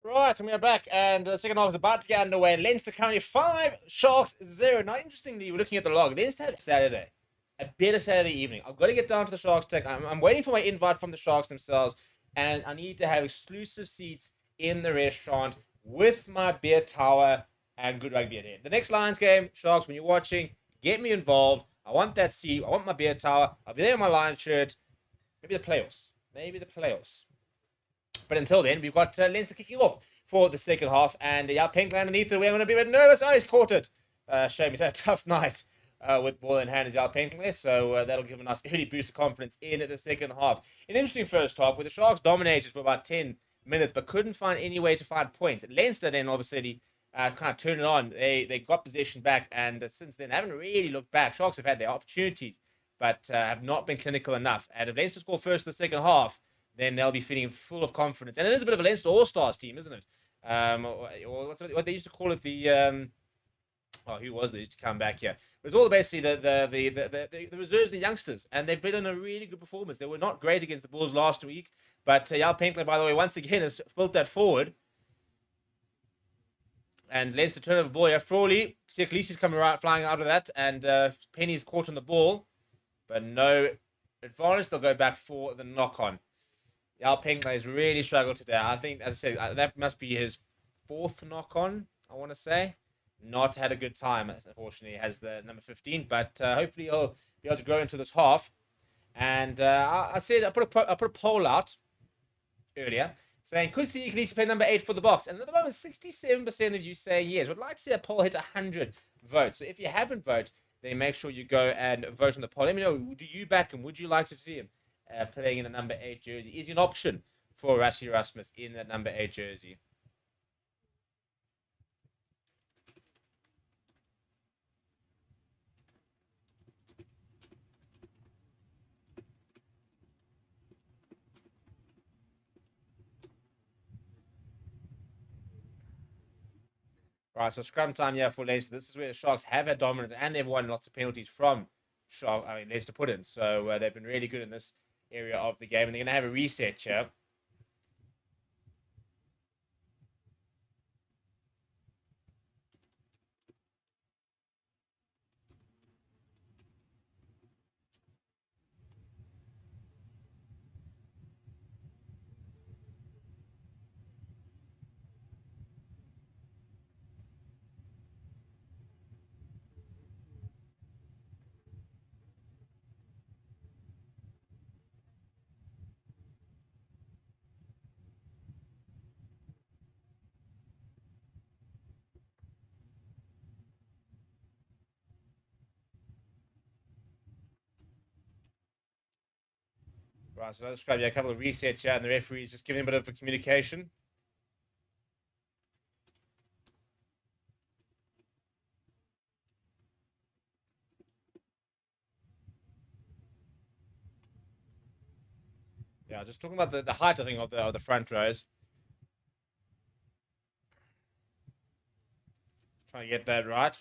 Right, and we are back, and the second half is about to get underway. Leinster currently 5, Sharks 0. Now, interestingly, we're looking at the log. Leinster have Saturday, a better Saturday evening. I've got to get down to the Sharks tech. I'm waiting for my invite from the Sharks themselves, and I need to have exclusive seats in the restaurant with my beer tower and good rugby at hand. The next Lions game, Sharks, when you're watching, get me involved. I want that seat. I want my beer tower. I'll be there in my Lions shirt. Maybe the playoffs. But until then, we've got Leinster kicking off for the second half. And Pink underneath it. We're going to be a bit nervous. Oh, he's caught it. Shame. He's had a tough night with ball in hand as Pink. So that'll give a nice early boost of confidence in the second half. An interesting first half where the Sharks dominated for about 10 minutes but couldn't find any way to find points. Leinster then obviously kind of turned it on. They got possession back. And since then, they haven't really looked back. Sharks have had their opportunities but have not been clinical enough. And if Leinster score first in the second half, then they'll be feeling full of confidence. And it is a bit of a Leinster All-Stars team, isn't it? Or what they used to call it, who was they used to come back here? It was all basically the reserves, the youngsters, and they've been in a really good performance. They were not great against the Bulls last week, but Pinkler, by the way, once again has built that forward. And Leinster turnover ball here. Frawley, Siakalisi's coming flying out of that, and Penny's caught on the ball, but no advantage. They'll go back for the knock-on. Pinkler has really struggled today. I think, as I said, that must be his 4th knock-on, I want to say. Not had a good time, unfortunately, has the number 15. But hopefully he'll be able to grow into this half. And I put a poll out earlier saying, could Siakalisi play number 8 for the Box? And at the moment, 67% of you saying yes. Would like to see that poll hit 100 votes. So if you haven't voted, then make sure you go and vote on the poll. Let me know, do you back him? Would you like to see him playing in the number 8 jersey? Is he an option for Rassie Erasmus in the number 8 jersey? Right, so scrum time here for Leinster. This is where the Sharks have had dominance and they've won lots of penalties from Leinster put in. So they've been really good in this area of the game, and they're going to have a reset here. Right, so let's grab a couple of resets here, and the referee's just giving a bit of a communication. Yeah, just talking about the height, I think, of the front rows. Trying to get that right.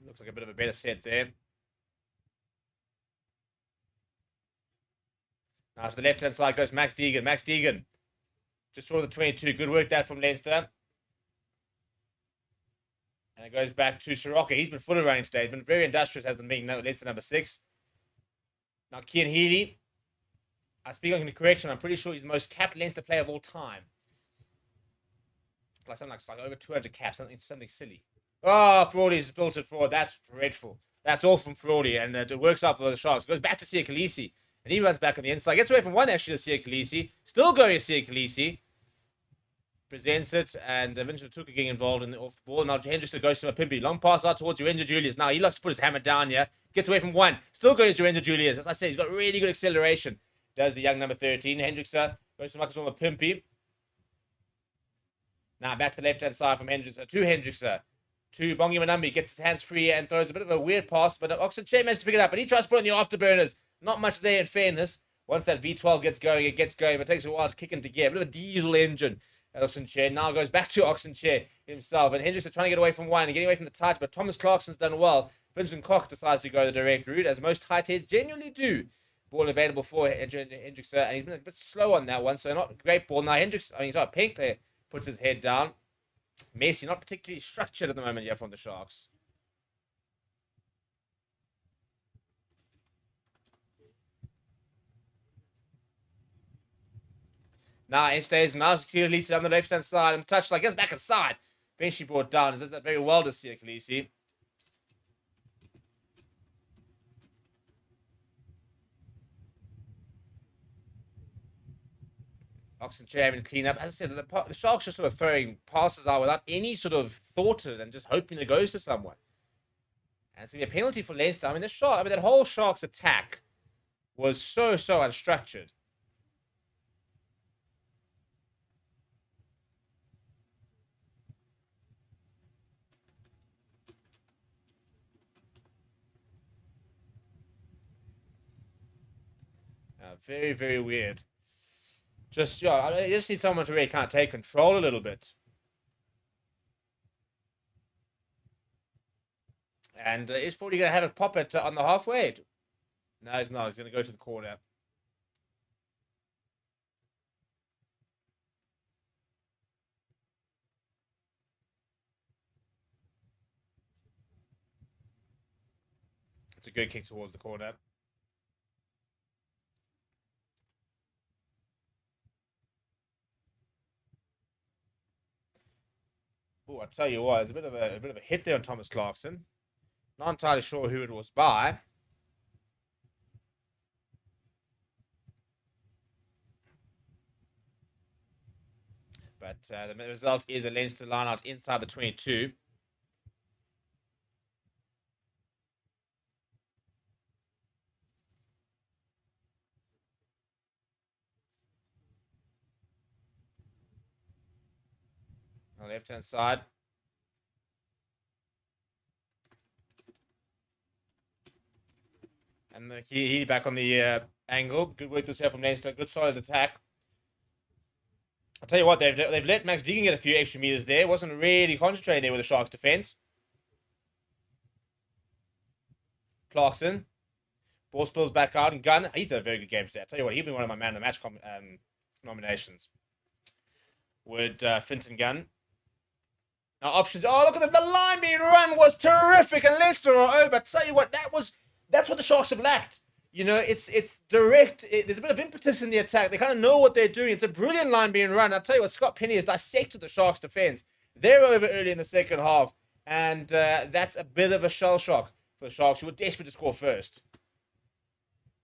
Looks like a bit of a better set there. Now to the left-hand side goes Max Deegan. Max Deegan just saw the 22. Good work that from Leinster. And it goes back to Soroka. He's been full of running today. He's been very industrious as the being Leinster number 6. Now Cian Healy. I speak on the correction. I'm pretty sure he's the most capped Leinster player of all time. Like something like over 200 caps. Something silly. Oh, Frawley's built it forward. That's dreadful. That's all from Frawley. And it works out for the Sharks. Goes back to Siakalisi. And he runs back on the inside. Gets away from one actually to Siakalisi. Still going to Siakalisi. Presents it. And Vincent Tuka getting involved off the ball. Now Hendrickson goes to Mapimpi. Long pass out towards Jorenza Julius. Now he likes to put his hammer down here. Gets away from one. Still goes to Jorenza Julius. As I say, he's got really good acceleration. Does the young number 13. Hendrickson goes to Marcus Mapimpi. Now back to the left-hand side from Hendrickson. To Hendrickson. To Bongi Manambi, gets his hands free and throws a bit of a weird pass, but Oxenche managed to pick it up, and he tries to put it in the afterburners. Not much there in fairness. Once that V12 gets going, it gets going, but it takes a while to kick into gear. A bit of a diesel engine. Oxenchair now goes back to Oxenchair himself, and Hendricks are trying to get away from one and getting away from the tight, but Thomas Clarkson's done well. Vincent Koch decides to go the direct route, as most tight heads genuinely do. Ball available for Hendricks, and he's been a bit slow on that one, so not a great ball. Now Hendricks, Pink there puts his head down. Messi not particularly structured at the moment yet from the Sharks. Now it stays. Now Khaleesi on the left-hand side, and the touchline gets back inside. Eventually brought down. Does that very well to see Khaleesi. Oxenchair having to clean up. As I said, the Sharks just sort of throwing passes out without any sort of thought to it and just hoping it goes to someone. And it's going to be a penalty for Leinster. That whole Sharks attack was so unstructured. Very, very weird. I just need someone to really kind of take control a little bit. And is Forty going to have a pop it on the halfway? No, he's not. He's going to go to the corner. It's a good kick towards the corner. Oh, I tell you what, there's a bit of a hit there on Thomas Clarkson. Not entirely sure who it was by. But the result is a Leinster line out inside the 22. On the left-hand side. And he back on the angle. Good work this here from Leinster. Good solid attack. I'll tell you what, they've let Max Deegan get a few extra meters there. Wasn't really concentrating there with the Sharks' defense. Clarkson. Ball spills back out, and Gunn. He's had a very good game today. I'll tell you what, he's been one of my man of the match nominations. With Finton Gunn. Now options. Oh, look at the line being run was terrific, and Leinster are over. I'll tell you what, that's what the Sharks have lacked. It's direct. There's a bit of impetus in the attack. They kind of know what they're doing. It's a brilliant line being run. I'll tell you what, Scott Penny has dissected the Sharks' defense. They're over early in the second half, and that's a bit of a shell shock for the Sharks, who were desperate to score first.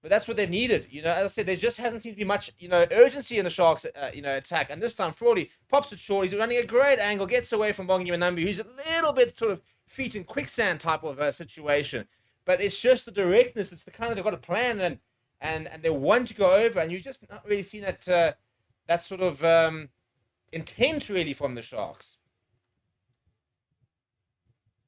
But that's what they've needed. As I said, there just hasn't seemed to be much, urgency in the Sharks, attack. And this time, Frawley pops it short. He's running a great angle, gets away from Bongi Manambi, who's a little bit sort of feet in quicksand type of situation. But it's just the directness. It's the kind of they've got a plan and they want to go over, and you've just not really seen that sort of intent really from the Sharks.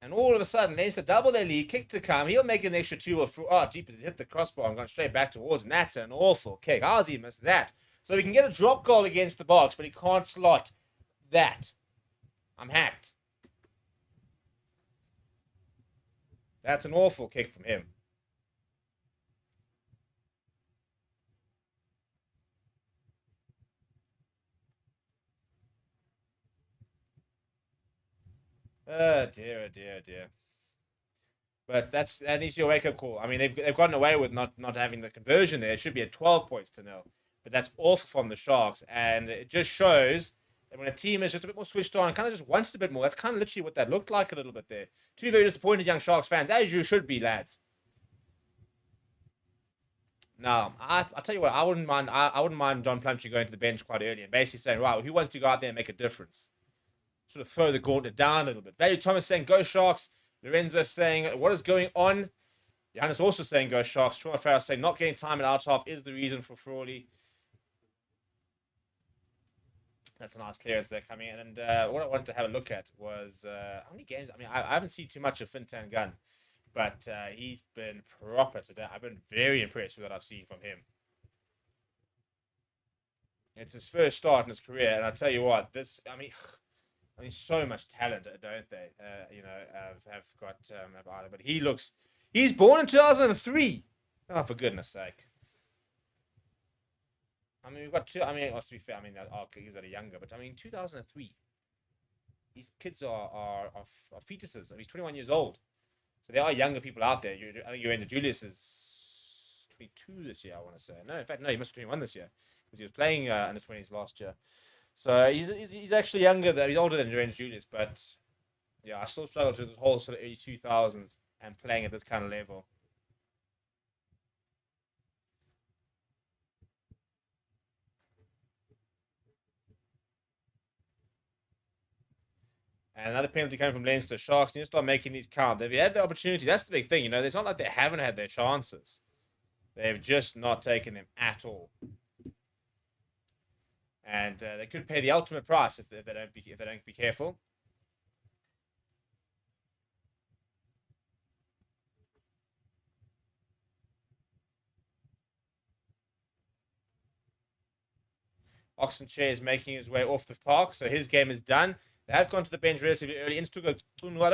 And all of a sudden, Leinster double their lead, kick to come. He'll make an extra 2 or deep as he hit the crossbar and gone straight back towards him. That's an awful kick. How's he missed that? So he can get a drop goal against the box, but he can't slot that. I'm hacked. That's an awful kick from him. Oh dear, oh dear, oh dear. But that needs to be a wake-up call. I mean, they've gotten away with not having the conversion there. It should be at 12 points to 0. But that's awful from the Sharks. And it just shows that when a team is just a bit more switched on and kind of just wants it a bit more, that's kind of literally what that looked like a little bit there. Two very disappointed young Sharks fans, as you should be, lads. Now, I'll tell you what, I wouldn't mind John Plumtree going to the bench quite early and basically saying, right, who wants to go out there and make a difference? Sort of throw the gauntlet down a little bit. Value Thomas saying, go Sharks. Lorenzo saying, what is going on? Johannes also saying, go Sharks. Troy Farrell saying, not getting time at out half is the reason for Frawley. That's a nice clearance there coming in. And what I wanted to have a look at was how many games. I mean, I haven't seen too much of Fintan Gunn. But he's been proper today. I've been very impressed with what I've seen from him. It's his first start in his career, and I tell you what, I mean, so much talent, don't they? Have got have Ireland, but he's born in 2003. Oh, for goodness sake! I mean, we've got two. I mean, to be fair, I mean, our kids are younger, but I mean, 2003. These kids are fetuses. He's 21 years old, so there are younger people out there. I think Lorenzo Julius is 22 this year. I want to say no. In fact, no, he must be 21 this year because he was playing under 20s last year. So he's actually younger than he's older than Lorenzo Julius, but yeah, I still struggle to this whole sort of early 2000s and playing at this kind of level. And another penalty coming from Leinster. Sharks need to start making these count. They've had the opportunity. That's the big thing, you know. It's not like they haven't had their chances. They've just not taken them at all. And they could pay the ultimate price if they don't be careful. Oxenchair is making his way off the park, so his game is done. They have gone to the bench relatively early. I don't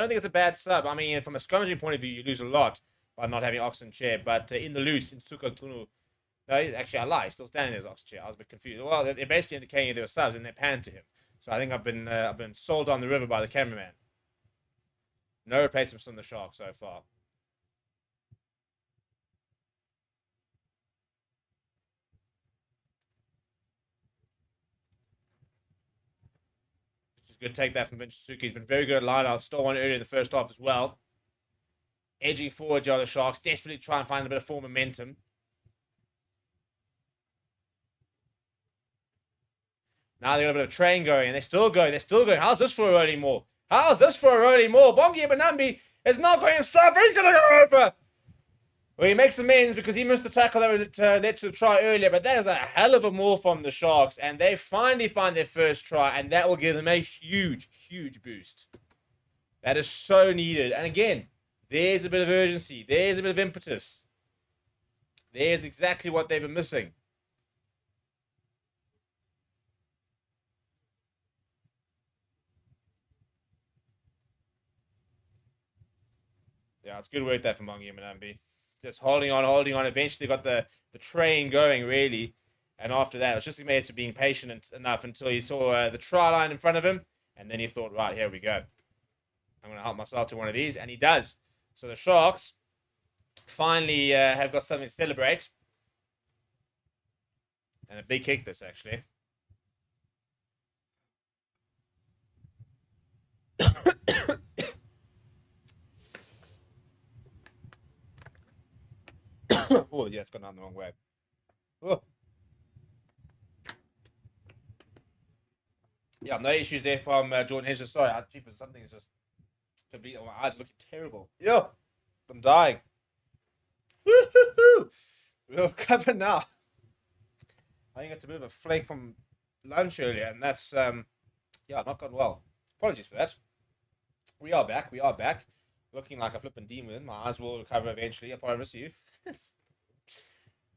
think it's a bad sub. I mean, from a scrummaging point of view, you lose a lot by not having Oxenchair, but in the loose, Instuko Tunu. No, actually, I lie. He's still standing there as Oxenchair. I was a bit confused. Well, they're basically indicating there were subs, and they're panned to him. So I think I've been sold down the river by the cameraman. No replacements from the Sharks so far. Good take that from Vince Suzuki. He's been very good at line-out. Stole one earlier in the first half as well. Edging forward, Joe, the Sharks desperately try and find a bit of form momentum. Now they've got a bit of train going, and they're still going. They're still going. How's this for a rolling maul? How's this for a rolling maul? Bongi Banambi is not going himself. He's going to go over. Well, he makes amends because he missed the tackle that led to the try earlier, but that is a hell of a maul from the Sharks, and they finally find their first try, and that will give them a huge, huge boost. That is so needed. And again, there's a bit of urgency. There's a bit of impetus. There's exactly what they've been missing. Yeah, it's good work there from Bongi Manambi. Just holding on, holding on. Eventually got the train going, really. And after that, it was just a case of being patient enough until he saw the try line in front of him. And then he thought, right, here we go. I'm going to help myself to one of these. And he does. So the Sharks finally have got something to celebrate. And a big kick this, actually. Oh, yeah, it's gone down the wrong way. Oh. Yeah, no issues there from Jordan Hedges. Sorry, something is just completely. My eyes are looking terrible. Yeah, I'm dying. Woo-hoo-hoo. We'll cover now. I think it's a bit of a flake from lunch earlier, and that's yeah, not gone well. Apologies for that. We are back. We are back. Looking like a flipping demon. My eyes will recover eventually. I promise you.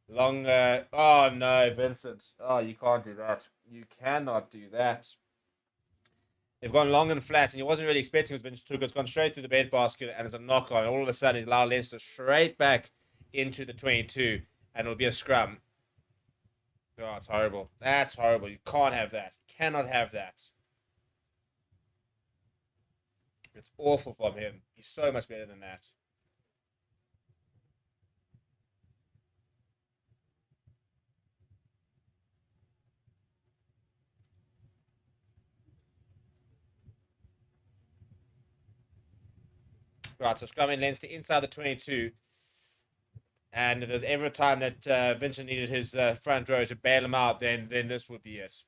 Long. Oh no, Vincent. Oh, you can't do that. You cannot do that. They've gone long and flat, and he wasn't really expecting it. Vincent Tuka. It's gone straight through the bed basket, and it's a knock on. And all of a sudden, he's allowed Leinster straight back into the 22, and it'll be a scrum. Oh, it's horrible. That's horrible. You can't have that. Cannot have that. It's awful from him. He's so much better than that. Right, so scrum in Leinster inside the 22. And if there's ever a time that Vincent needed his front row to bail him out, then this would be it.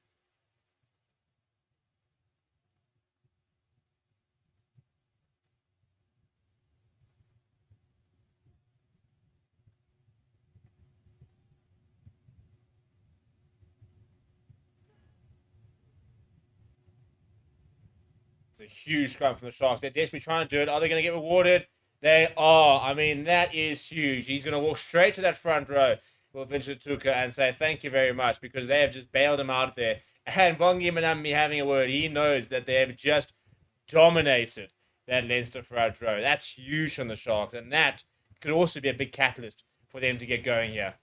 It's a huge scrum from the Sharks. They're desperately trying to do it. Are they going to get rewarded? They are. I mean, that is huge. He's going to walk straight to that front row with Vincent Tuka and say thank you very much because they have just bailed him out there. And Bongi Manambi having a word, he knows that they have just dominated that Leinster front row. That's huge on the Sharks, and that could also be a big catalyst for them to get going here.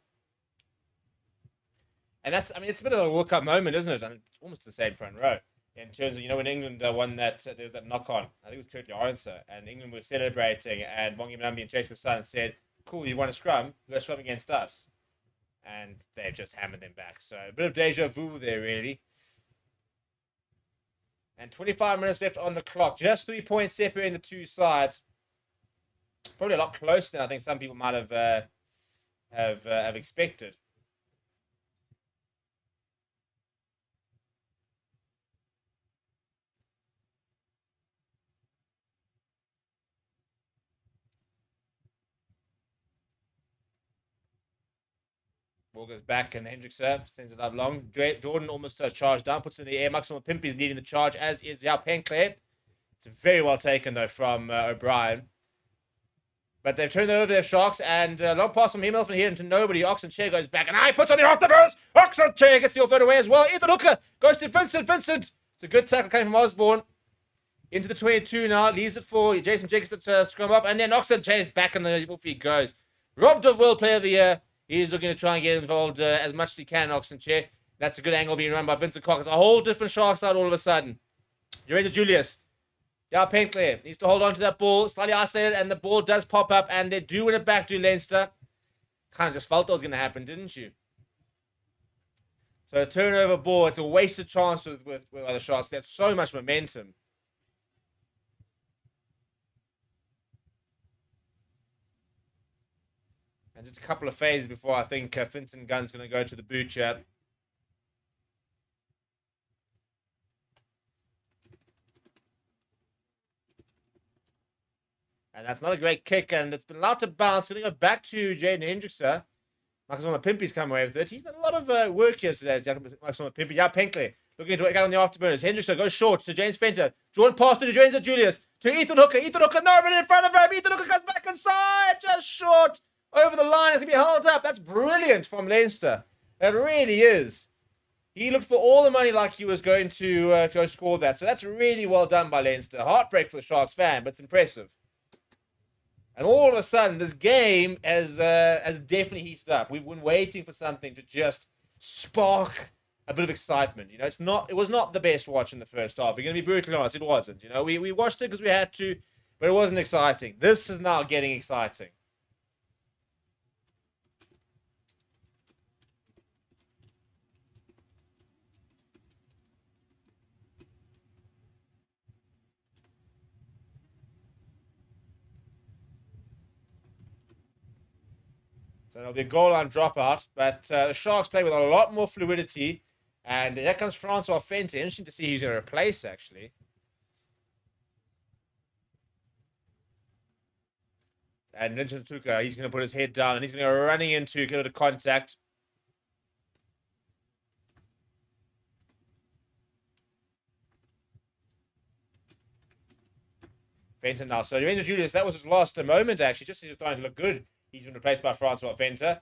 And that's, I mean, it's a bit of a World Cup moment, isn't it? I mean, it's almost the same front row in terms of, when England won that, there was that knock on. I think it was Currie answer, and England was celebrating, and Bongi Manambi and Jason Sun said, cool, you won a scrum, go scrum against us. And they've just hammered them back. So a bit of deja vu there, really. And 25 minutes left on the clock. Just 3 points separating the two sides. Probably a lot closer than I think some people might have expected. Ball goes back and Hendricks sends it up long. Jordan almost charged down, puts it in the air. Maximum Pimpy is leading the charge, as is Yao Penclair. It's very well taken, though, from O'Brien. But they've turned over their Sharks, and long pass from himself here into nobody. Oxenchair goes back, and he puts on the afterburners. Oxenchair gets the offload away as well. Ethan Hooker goes to Vincent. Vincent. It's a good tackle coming from Osborne. Into the 22 now. Leaves it for Jason Jacobs to scrum up, and then Oxenchair is back, and off he goes. Robbed of World Player of the Year. He's looking to try and get involved as much as he can, Oxenchair. That's a good angle being run by Vincent Cox. A whole different Shark side all of a sudden. You're into Julius. Yeah, Penclair needs to hold on to that ball. Slightly isolated, and the ball does pop up, and they do win it back to Leinster. Kind of just felt that was going to happen, didn't you? So a turnover ball. It's a wasted chance with other Sharks. They have so much momentum. And just a couple of phases before I think Finton Gunn's going to go to the butcher. And that's not a great kick, and it's been allowed to bounce. Going to go back to Jaden Hendricks. Marcus on the Pimpy's come away with it. He's done a lot of work here today. Marcus on the Pimpy. Yeah, Penckley looking to work out on the afterburners. Hendricks goes short to James Fenter. Drawn past to James and Julius. To Ethan Hooker. Ethan Hooker, nobody in front of him. Ethan Hooker comes back inside. Just short. Over the line. It's going to be held up. That's brilliant from Leinster. That really is. He looked for all the money like he was going to go score that. So that's really well done by Leinster. Heartbreak for the Sharks fan, but it's impressive. And all of a sudden, this game has definitely heated up. We've been waiting for something to just spark a bit of excitement. It was not the best watch in the first half. We're going to be brutally honest, it wasn't. We watched it because we had to, but it wasn't exciting. This is now getting exciting. So there'll be a goal line dropout, but the Sharks play with a lot more fluidity. And here comes Francois Fenter. Interesting to see who's going to replace, actually. And Vincent Tuka, he's going to put his head down, and he's going to go running into get a contact. Fenter now. So Lorenzo Julius, that was his last moment, actually, just as he was starting to look good. He's been replaced by Francois Fenter.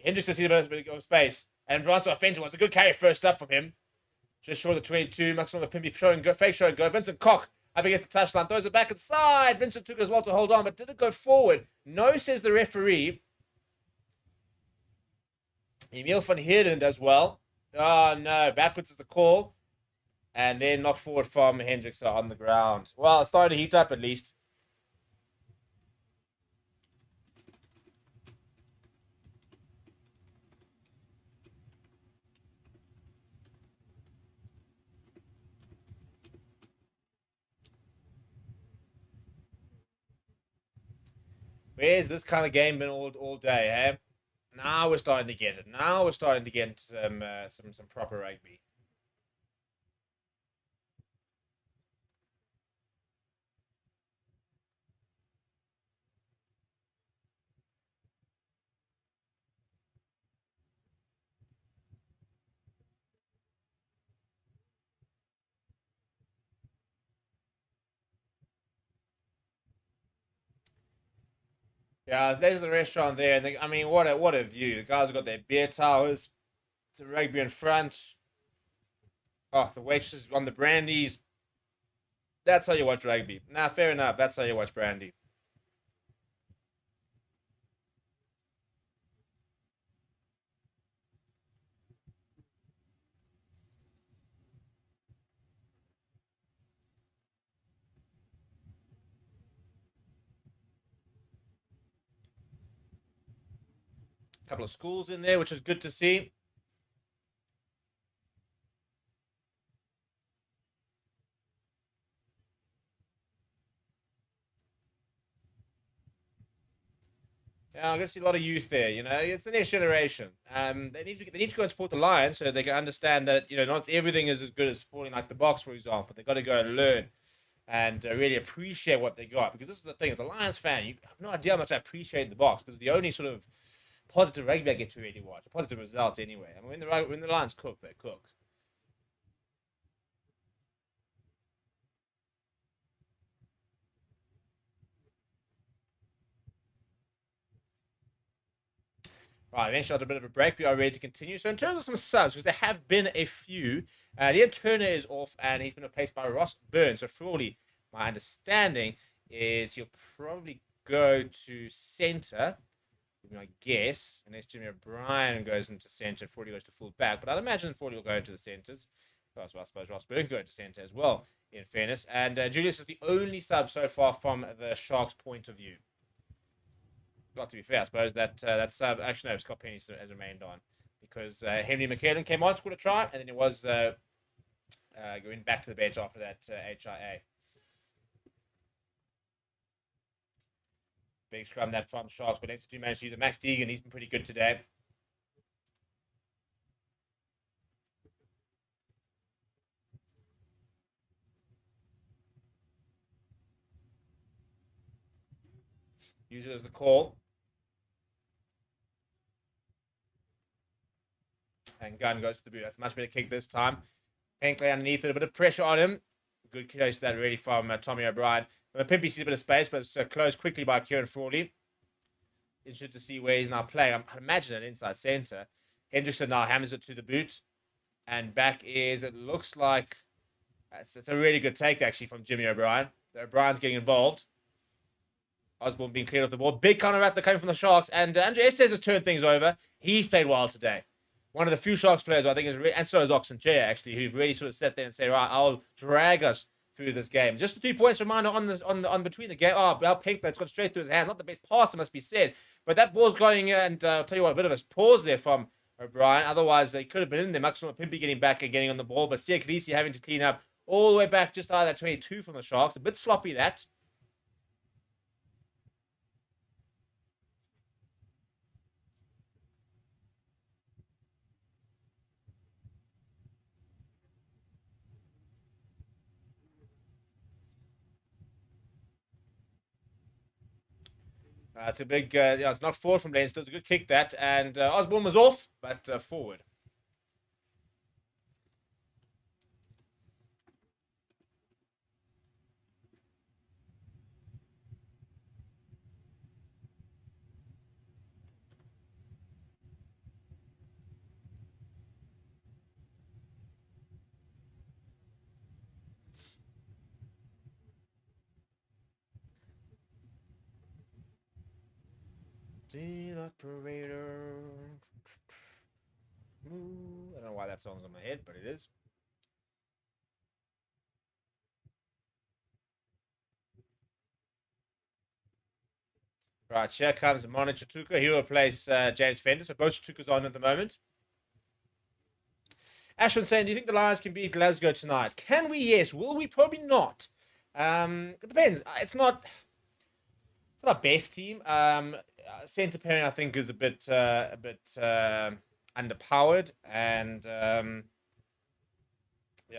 Hendricks sees a bit of space. And Francois Fenter wants a good carry first up from him. Just short of the 22. Max on the Pimpy showing go. Fake showing go. Vincent Koch up against the touchline. Throws it back inside. Vincent took it as well to hold on, but didn't go forward. No, says the referee. Emil van Heerden does well. Oh, no. Backwards is the call. And then knocked forward from Hendricks on the ground. Well, it's starting to heat up at least. Where's this kind of game been all day, eh? Now we're starting to get it. Now we're starting to get some proper rugby. Yeah, there's the restaurant there, and I mean, what a view! The guys have got their beer towers, some rugby in front. Oh, the waitresses on the brandies. That's how you watch rugby. Nah, fair enough. That's how you watch brandy. A couple of schools in there, which is good to see. Yeah, I'm going to see a lot of youth there. You know, it's the next generation. They need to go and support the Lions so they can understand that not everything is as good as supporting like the Box, for example. They got to go and learn and really appreciate what they got, because this is the thing. As a Lions fan, you have no idea how much I appreciate the Box, because the only sort of positive rugby I get to really watch, positive results anyway. I mean, when the Lions cook, they cook. Right, eventually after a bit of a break, we are ready to continue. So in terms of some subs, because there have been a few, Liam Turner is off and he's been replaced by Ross Burns. So Frawley, my understanding is he'll probably go to centre, I guess, unless Jimmy O'Brien goes into centre, Frawley goes to full back. But I'd imagine Frawley will go into the centres. Well, so I suppose Ross Burns will go into centre as well, in fairness. And Julius is the only sub so far from the Sharks' point of view. Well, to be fair, I suppose that sub. Actually, no, Scott Penny has remained on because Henry McKellen came on, scored a try, and then it was going back to the bench after that HIA. Big scrum that from Sharks, but Leinster do manage to use it. Max Deegan, he's been pretty good today. Use it as the call. And Gunn goes to the boot. That's a much better kick this time. Hinkley underneath it, a bit of pressure on him. Good case that really from Tommy O'Brien. Pimpy sees a bit of space, but it's closed quickly by Kieran Frawley. Interested to see where he's now playing. I imagine it inside centre. Hendrickson now hammers it to the boot. And back is, it looks like, it's a really good take actually from Jimmy O'Brien. O'Brien's getting involved. Osborne being cleared off the ball. Big counter at the coming from the Sharks. And Andrew Estes has turned things over. He's played well today. One of the few Sharks players I think is, and so is Oxen Jay actually, who've really sort of sat there and say, right, I'll drag us through this game. Just the 2 points reminder on between the game. Oh, Bell Pinklet's got straight through his hand. Not the best passer, must be said, but that ball's going in, and I'll tell you what, a bit of a pause there from O'Brien. Otherwise, he could have been in there. Maximum Pimpy getting back and getting on the ball, but Sia Khaleesi having to clean up all the way back just out of that 22 from the Sharks. A bit sloppy that. It's a big, it's not forward from Leinster. It's a good kick that, and Osborne was off, but forward. The operator. I don't know why that song's on my head, but it is. Right, here comes Manu Chatuka. He will replace James Fender. So both Chatukas on at the moment. Ashwin saying, do you think the Lions can beat Glasgow tonight? Can we? Yes. Will we? Probably not. It depends. It's not our best team. Centre pairing, I think, is a bit underpowered, and yeah,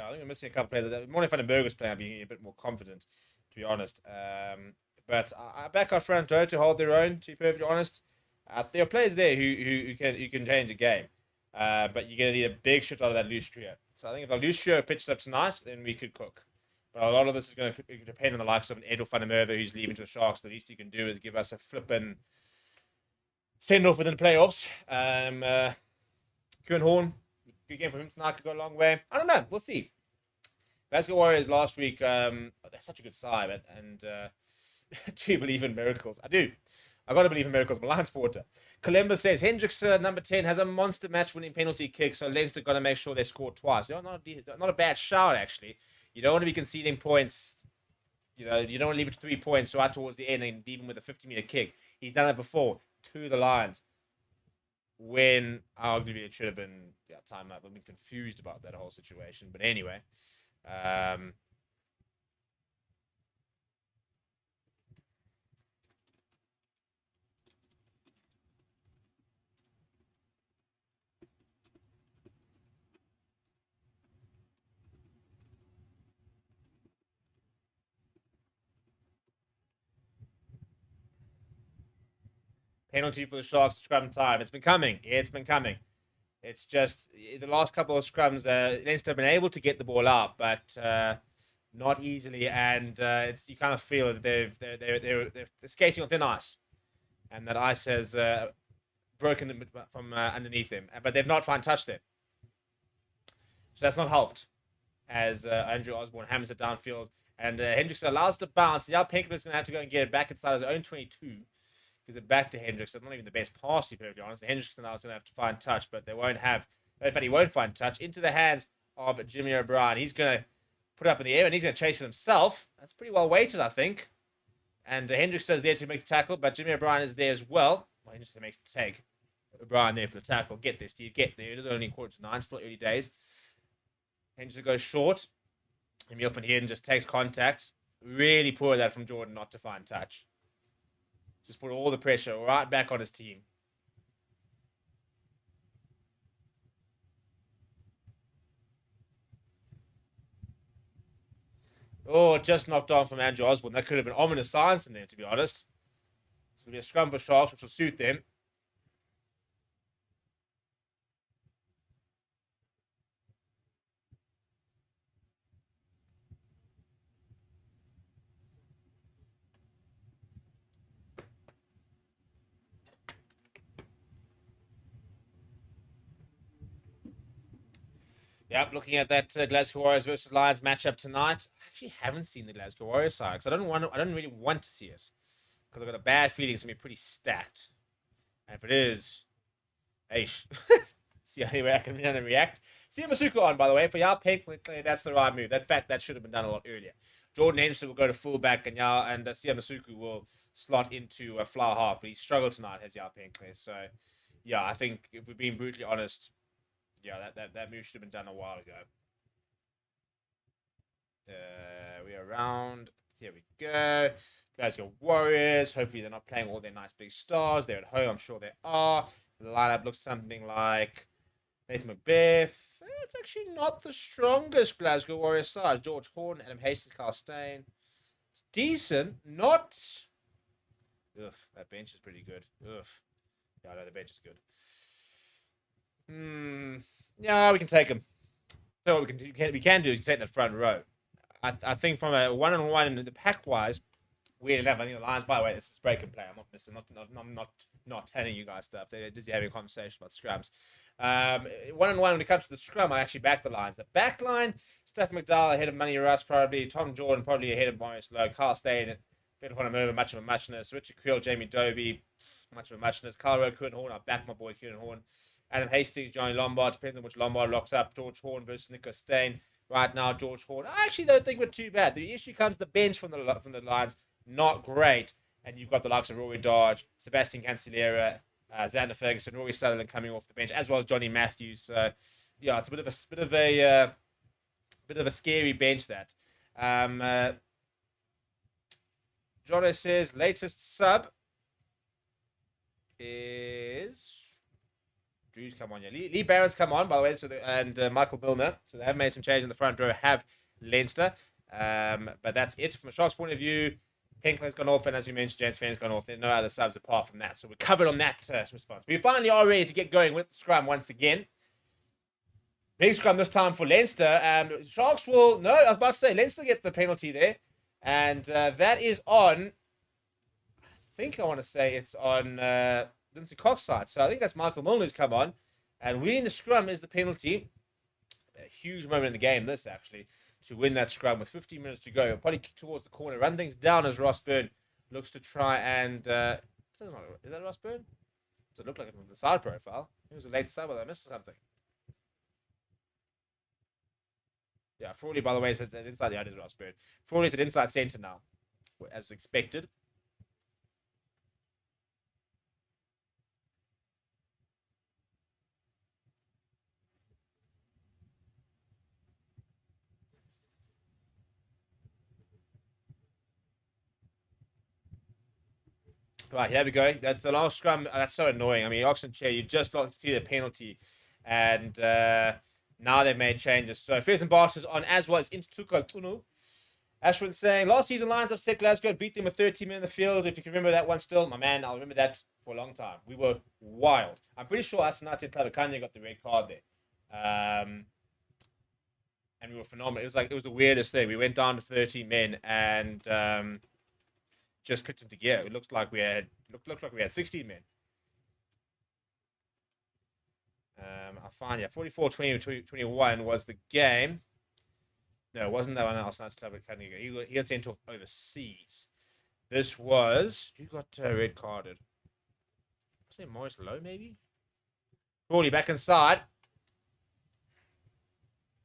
I think we're missing a couple of players. More if Van den Berg was playing, I'd be a bit more confident, to be honest. But I back our front row to hold their own. To be perfectly honest, there are players there who can change a game, but you're gonna need a big shift out of that loose trio. So I think if the loose trio pitches up tonight, then we could cook. But a lot of this is going to depend on the likes of an Edel van der Merwe who's leaving to the Sharks. The least you can do is give us a flippin' send-off within the playoffs. Kieran Horn, good game for him tonight, could go a long way. I don't know. We'll see. Glasgow Warriors last week, they're such a good side, and do you believe in miracles? I do. I got to believe in miracles. I'm a Lions supporter. Columbus says Hendrickson, number 10, has a monster match-winning penalty kick, so Leinster got to make sure they score twice. Not a bad shout, actually. You don't want to be conceding points. You don't want to leave it to 3 points right towards the end, and even with a 50-meter kick. He's done it before to the Lions. When arguably it should have been time out. I've been confused about that whole situation. But anyway. Penalty for the Sharks, scrum time. It's been coming. It's just the last couple of scrums, Leinster have been able to get the ball out, but not easily. And you kind of feel that they're skating on thin ice, and that ice has broken from underneath them. But they've not found touch there, so that's not helped. As Andrew Osborne hammers it downfield, and Hendrickson allows it to bounce. Now Pinkerton's going to have to go and get it back inside his own 22. Gives it back to Hendrickson. It's not even the best pass, to be perfectly honest. Hendrickson now is going to have to find touch, but they won't have. In fact, he won't find touch. Into the hands of Jimmy O'Brien. He's going to put it up in the air, and he's going to chase it himself. That's pretty well weighted, I think. And Hendrickson is there to make the tackle, but Jimmy O'Brien is there as well. Well, Hendrickson makes the take. O'Brien there for the tackle. Get this, Steve. Get there. It is only 8:45, still early days. Hendrickson goes short. Emil van Heerden just takes contact. Really poor at that from Jordan not to find touch. Just put all the pressure right back on his team. Oh, just knocked on from Andrew Osborne. That could have been ominous signs from them, to be honest. It's going to be a scrum for Sharks, which will suit them. Yep, looking at that Glasgow Warriors versus Lions matchup tonight. I actually haven't seen the Glasgow Warriors side because I don't really want to see it because I've got a bad feeling it's gonna be pretty stacked. And if it is, aish. See how I can react. See Masuku on, by the way, for Yao Pink. That's the right move. That should have been done a lot earlier. Jordan Henderson will go to fullback, and Sia Masuku will slot into a flower half, but he struggled tonight as Yao Pink. So, yeah, I think if we're being brutally honest. Yeah, that move should have been done a while ago. We're around. Here we go. Glasgow Warriors. Hopefully they're not playing all their nice big stars. They're at home. I'm sure they are. The lineup looks something like Nathan Macbeth. It's actually not the strongest Glasgow Warriors side. George Horn, Adam Hastings, Carl Steyn. It's decent. Not... Ugh, that bench is pretty good. Ugh. Yeah, I know the bench is good. Yeah, we can take them. So what we can do is take that front row. I think from a one-on-one in the pack-wise, weird enough. I think the Lions, by the way, it's break and play. I'm not telling you guys stuff. They're busy having a conversation about scrums. One-on-one when it comes to the scrum, I actually back the Lions. The back line, Steph McDowell ahead of Money Russ, probably. Tom Jordan probably ahead of Maurice Lowe. Carl Steyn, Phil van der Merwe, much of a muchness. Richard Creel, Jamie Dobie, much of a muchness. Carl Rowe, Kieran Horn. I back my boy Kieran Horn. Adam Hastings, Johnny Lombard, depends on which Lombard locks up. George Horn versus Nico Steyn. Right now, George Horn. I actually don't think we're too bad. The issue comes the bench from the Lions, not great. And you've got the likes of Rory Dodge, Sebastian Cancelliera, Xander Ferguson, Rory Sutherland coming off the bench, as well as Johnny Matthews. So, yeah, it's a bit of a scary bench that. Jono says latest sub is. Drew's come on, yeah. Lee Barron's come on, by the way, and Michael Milner. So they have made some change in the front row, have Leinster. But that's it from a Sharks point of view. Pinkler's gone off, and as we mentioned, James Fann's gone off. There are no other subs apart from that. So we're covered on that response. We finally are ready to get going with the scrum once again. Big scrum this time for Leinster. Sharks will... No, I was about to say, Leinster get the penalty there. And that is on... I think I want to say it's on Lindsay Cox's side. So I think that's Michael Milner who's come on. And winning the scrum is the penalty. A huge moment in the game, this actually, to win that scrum with 15 minutes to go. He'll probably kick towards the corner, run things down as Ross Byrne looks to try and... is that Ross Byrne? Does it look like it from the side profile? It was a late sub, but I missed something. Yeah, Frawley, by the way, says that inside the is Ross Byrne. Frawley's at inside centre now, as expected. Right, here we go. That's the last scrum. That's so annoying. I mean, Oxen Chair, you just got to see the penalty. And now they've made changes. So, Fairs and Barks is on as well as Intutuka Tunu. Ashwin saying, last season Lions upset Glasgow and beat them with 13 men in the field. If you can remember that one still, my man, I'll remember that for a long time. We were wild. I'm pretty sure us United Clavicania got the red card there. And we were phenomenal. It was the weirdest thing. We went down to 13 men and just clicked into gear. It looked like we had 16 men. I find 44-20-21 was the game. No, it wasn't that one else. He got sent off overseas. This was who got red carded? Was it Maurice Lowe maybe? Crawley back inside.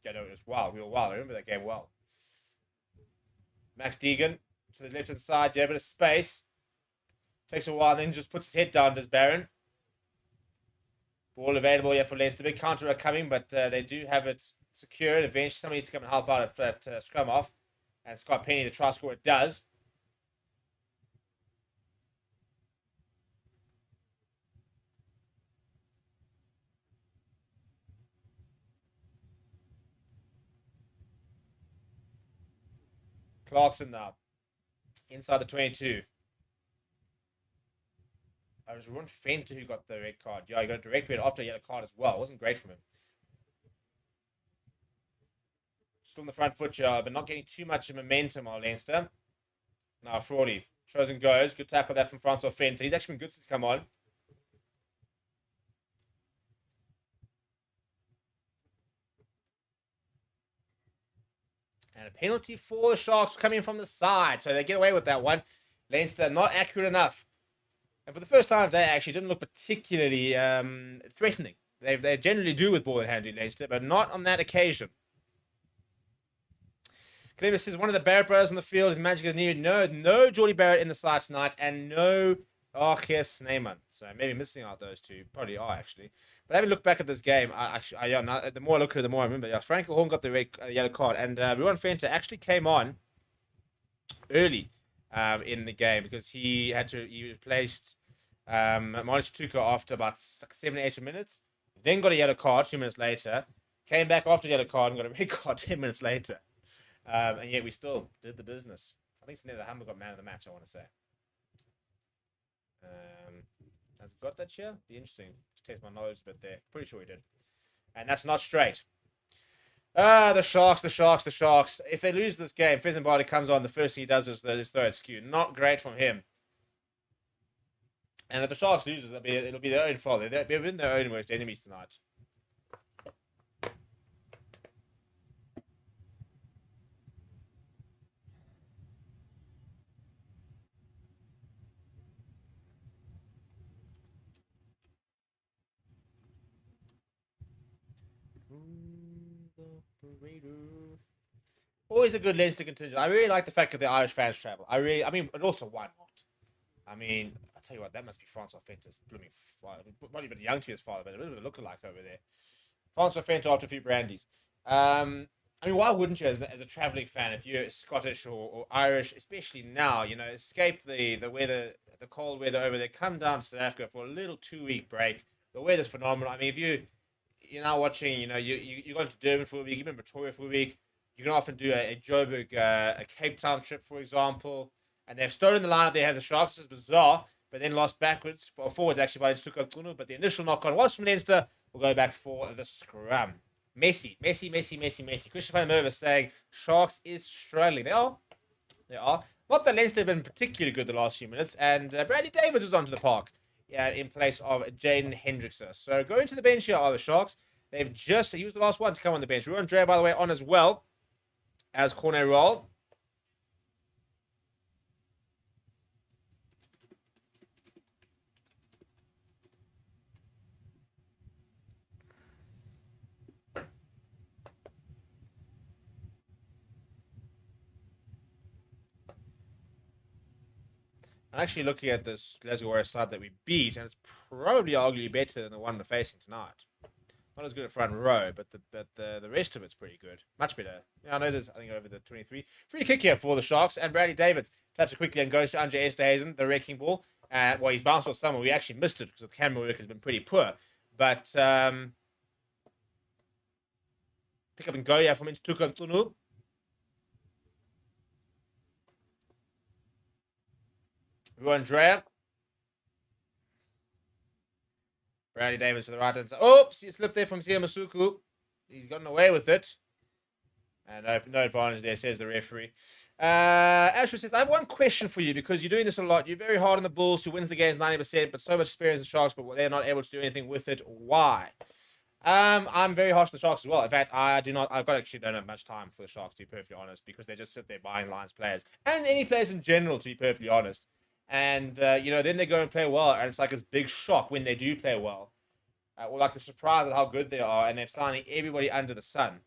Yeah, no, it was wild. We were wild. I remember that game well. Max Deegan to the left hand side. Yeah, a bit of space. Takes a while, and then just puts his head down. Does Barron? Ball available for Leinster. Big counter coming, but they do have it secured. Eventually, somebody needs to come and help out at scrum off. And Scott Penny, the try scorer, does. Clarkson now. Inside the 22. It was Ron Fenter who got the red card. Yeah, he got a direct red after a yellow card as well. It wasn't great from him. Still in the front foot, but not getting too much momentum on Leinster. Now, Frawley. Shows and goes. Good tackle that from Francois Fenter. He's actually been good since he's come on. And a penalty for the Sharks coming from the side. So they get away with that one. Leinster not accurate enough. And for the first time today, actually didn't look particularly threatening. They generally do with ball in hand in Leinster, but not on that occasion. Clemens says one of the Barrett brothers on the field is magic as needed. No Geordie Barrett in the side tonight, and no Arceus Neyman. So maybe missing out those two. Probably are, actually. But having looked back at this game, the more I look at it, the more I remember. Yeah, Franco Horn got the yellow card, and Ruan Fenter actually came on early in the game because he replaced Monica Tuka after about 7-8 minutes. Then got a yellow card 2 minutes later. Came back after the yellow card and got a red card 10 minutes later. And yet we still did the business. I think Sneha Humber got man of the match, I want to say. Has it got that share? Be interesting to test my knowledge a bit there. Pretty sure he did. And that's not straight. The Sharks. If they lose this game, Fezenbadi comes on. The first thing he does is throw it skew. Not great from him. And if the Sharks lose, it'll be their own fault. They've been their own worst enemies tonight. Always a good Leinster contingent. I really like the fact that the Irish fans travel. But also why not? I mean, I'll tell you what, that must be Francois Fenter's blooming father. Probably a bit young to be his father, but a little bit of a lookalike over there. Francois Fenter after a few brandies. Why wouldn't you, as a traveling fan, if you're Scottish or Irish, especially now, escape the weather, the cold weather over there, come down to South Africa for a little 2-week break. The weather's phenomenal. I mean, if you're now watching, you're going to Durban for a week, you've been in Pretoria for a week, you can often do a Joburg, a Cape Town trip, for example. And they've stolen the lineup. They have the Sharks. It's bizarre, but then lost backwards, or forwards actually, by Tsuko Tunu. But the initial knock on was from Leinster. We'll go back for the scrum. Messi, Messi, Messi, Messi, Messi. Christian van der Merwe saying Sharks is struggling. They are. They are. Not that Leinster have been particularly good the last few minutes, and Bradley Davids was onto the park in place of Jaden Hendrickson. So going to the bench here are the Sharks. They've just, he was the last one to come on the bench. Ruan Drea, by the way, on as well as Corne Roll. I'm actually looking at this Glasgow Warriors side that we beat, and it's probably arguably better than the one we're facing tonight. Not as good at front row, but the rest of it's pretty good. Much better. Yeah, I know there's, I think, over the 23. Free kick here for the Sharks, and Bradley Davids taps it quickly and goes to Andre Esterhazen, the wrecking ball. Well, he's bounced off somewhere. We actually missed it because the camera work has been pretty poor. But pick up and go here from Tuka Mtunu. Ruan Drea. Bradley Davids to the right hand side. Oops, he slipped there from Sia Masuku. He's gotten away with it. And no advantage there, says the referee. Ashwood says, I have one question for you because you're doing this a lot. You're very hard on the Bulls, who wins the games 90%, but so much experience in Sharks, but they're not able to do anything with it. Why? I'm very harsh on the Sharks as well. In fact, I've actually don't have much time for the Sharks, to be perfectly honest, because they just sit there buying Lions players. And any players in general, to be perfectly honest. And, then they go and play well, and it's like this big shock when they do play well. Or like the surprise at how good they are, and they're signing everybody under the sun.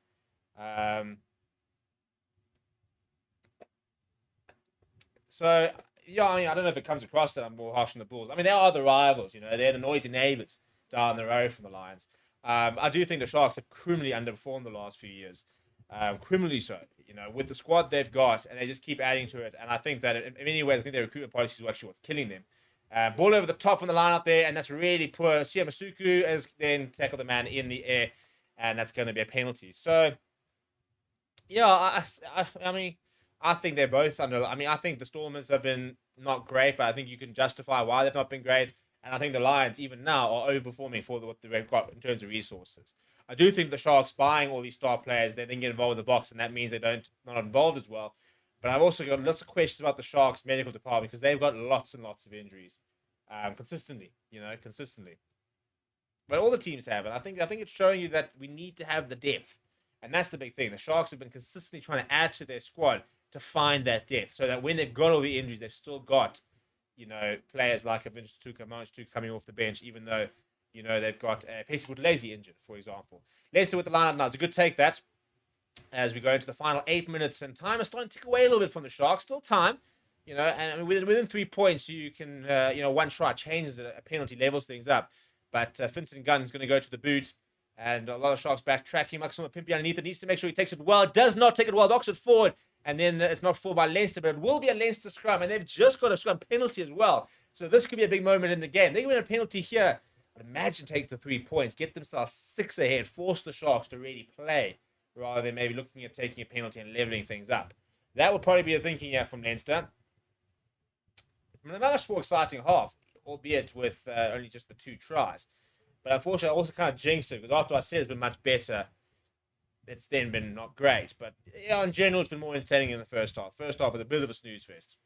So, yeah, I mean, I don't know if it comes across that I'm more harsh on the Bulls. I mean, they are the rivals, they're the noisy neighbours down the road from the Lions. I do think the Sharks have criminally underperformed the last few years. Criminally so, with the squad they've got, and they just keep adding to it. And I think that in many ways, I think their recruitment policies are actually what's killing them. Ball over the top from the line up there, and that's really poor. Sia Masuku has then tackled the man in the air, and that's going to be a penalty. So, yeah, I mean, I think they're both under. I mean, I think the Stormers have been not great, but I think you can justify why they've not been great. And I think the Lions, even now, are overperforming for what they've got in terms of resources. I do think the Sharks buying all these star players, they then get involved in the box, and that means they not involved as well. But I've also got lots of questions about the Sharks medical department because they've got lots and lots of injuries, consistently. But all the teams have, and I think it's showing you that we need to have the depth, and that's the big thing. The Sharks have been consistently trying to add to their squad to find that depth, so that when they've got all the injuries, they've still got, players like Vince Tuka, Manch Tuka coming off the bench, even though, they've got Pacey Lazy injured, for example. Leicester with the line now. It's a good take, that, as we go into the final 8 minutes, and time is starting to tick away a little bit from the Sharks. Still time, and I mean, within 3 points, you can, one try changes a penalty, levels things up. But Finton Gunn is going to go to the boot, and a lot of Sharks backtracking. Maximo Pimpy underneath it, needs to make sure he takes it well. It does not take it well. Knocks it forward, and then it's not forward by Leinster, but it will be a Leinster scrum, and they've just got a scrum penalty as well. So this could be a big moment in the game. They win a penalty here. I'd imagine take the 3 points, get themselves 6 ahead, force the Sharks to really play, rather than maybe looking at taking a penalty and leveling things up. That would probably be the thinking here from Leinster. I mean, a much more exciting half, albeit with only just the 2 tries. But unfortunately, I also kind of jinxed it, because after I said it's been much better, it's then been not great. But yeah, in general, it's been more entertaining in the first half. First half was a bit of a snooze fest.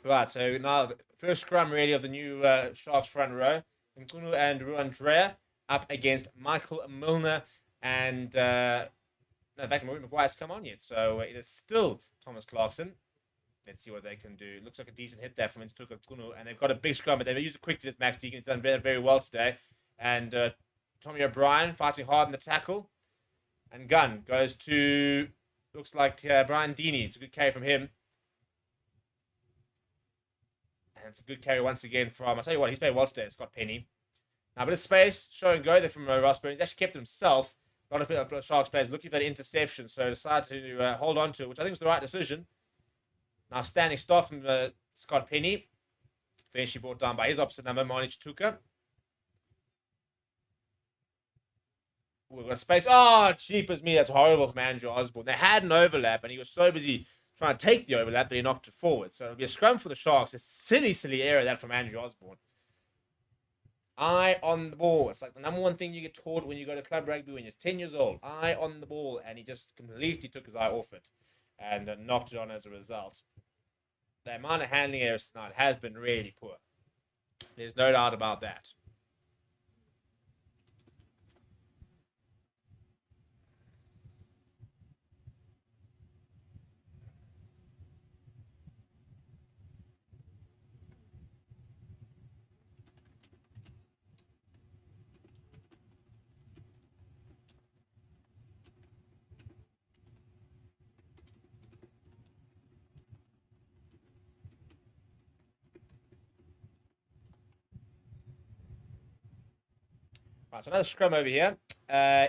Right, so now the first scrum really of the new Sharks front row. Nkunu and Ruan Drea up against Michael Milner and no, in fact, Maureen Maguire's come on yet, so it is still Thomas Clarkson. Let's see what they can do. Looks like a decent hit there from Nkunu, and they've got a big scrum, but they've used it quickly. This Max Deacon has done very, very well today, and Tommy O'Brien fighting hard in the tackle, and Gunn goes to, looks like Brian Deeney. It's a good carry from him. And it's a good carry once again from, I'll tell you what, he's played well today, Scott Penny. Now, a bit of space, show and go there from Ross Burns. He's actually kept it himself. A lot of Sharks players looking for that interception, so decided to hold on to it, which I think was the right decision. Now, standing start from Scott Penny. Eventually brought down by his opposite number, Manich Tuka. We've got space. Oh, cheapers me. That's horrible from Andrew Osborne. They had an overlap, and he was so busy trying to take the overlap that he knocked it forward. So it'll be a scrum for the Sharks. A silly, silly error that from Andrew Osborne. Eye on the ball. It's like the number one thing you get taught when you go to club rugby when you're 10 years old. Eye on the ball. And he just completely took his eye off it and knocked it on as a result. The amount of handling errors tonight has been really poor. There's no doubt about that. Right, so another scrum over here.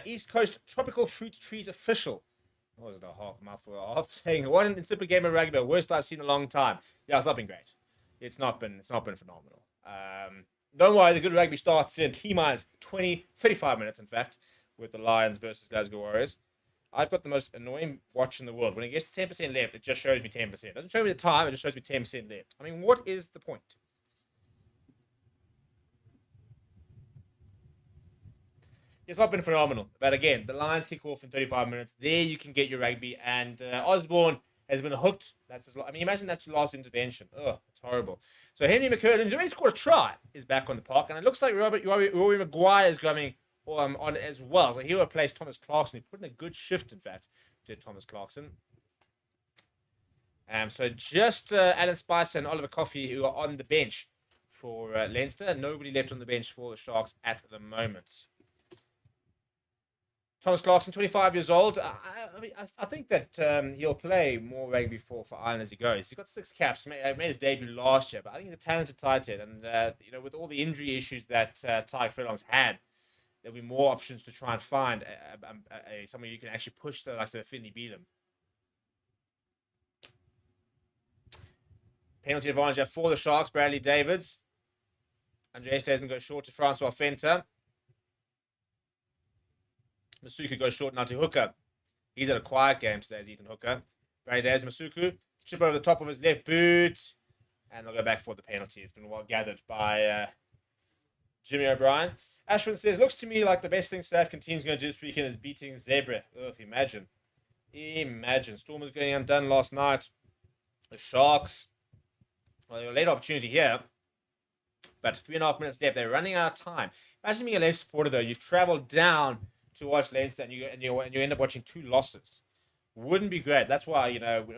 East Coast Tropical Fruit Trees official. What was it, a half mouthful off? Saying, what an insipid game of rugby, worst I've seen in a long time. Yeah, it's not been great. It's not been phenomenal. Don't worry, the good rugby starts in T-minus 35 minutes, in fact, with the Lions versus Glasgow Warriors. I've got the most annoying watch in the world. When it gets to 10% left, it just shows me 10%. It doesn't show me the time, it just shows me 10% left. I mean, what is the point? It's not been phenomenal. But again, the Lions kick off in 35 minutes. There you can get your rugby. And Osborne has been hooked. That's his. I mean, imagine that's your last intervention. Oh, it's horrible. So Henry McCurtain, who's already scored a try, is back on the park. And it looks like Rory Maguire is coming on as well. So he will replace Thomas Clarkson. He put in a good shift, in fact, to Thomas Clarkson. So just Alan Spicer and Oliver Coffey, who are on the bench for Leinster. Nobody left on the bench for the Sharks at the moment. Thomas Clarkson, 25 years old. I think that he'll play more rugby for Ireland as he goes. He's got 6 caps. Made his debut last year, but I think he's a talented tight end. And with all the injury issues that Tyke Furlong's had, there'll be more options to try and find someone you can actually push the likes of Finley Beelum. Penalty advantage for the Sharks. Bradley Davids. Andreas doesn't go short to Francois Fenter. Masuku goes short now to Hooker. He's had a quiet game today as Ethan Hooker. Bradley Davids, Masuku. Chip over the top of his left boot. And they'll go back for the penalty. It's been well gathered by Jimmy O'Brien. Ashwin says, looks to me like the best thing South African team's going to do this weekend is beating Zebra. Ugh, imagine. Stormers getting undone last night. The Sharks. Well, they got a late opportunity here. But 3.5 minutes left. They're running out of time. Imagine being a Leinster supporter, though. You've travelled down to watch Leinster and you end up watching 2 losses. Wouldn't be great. That's why,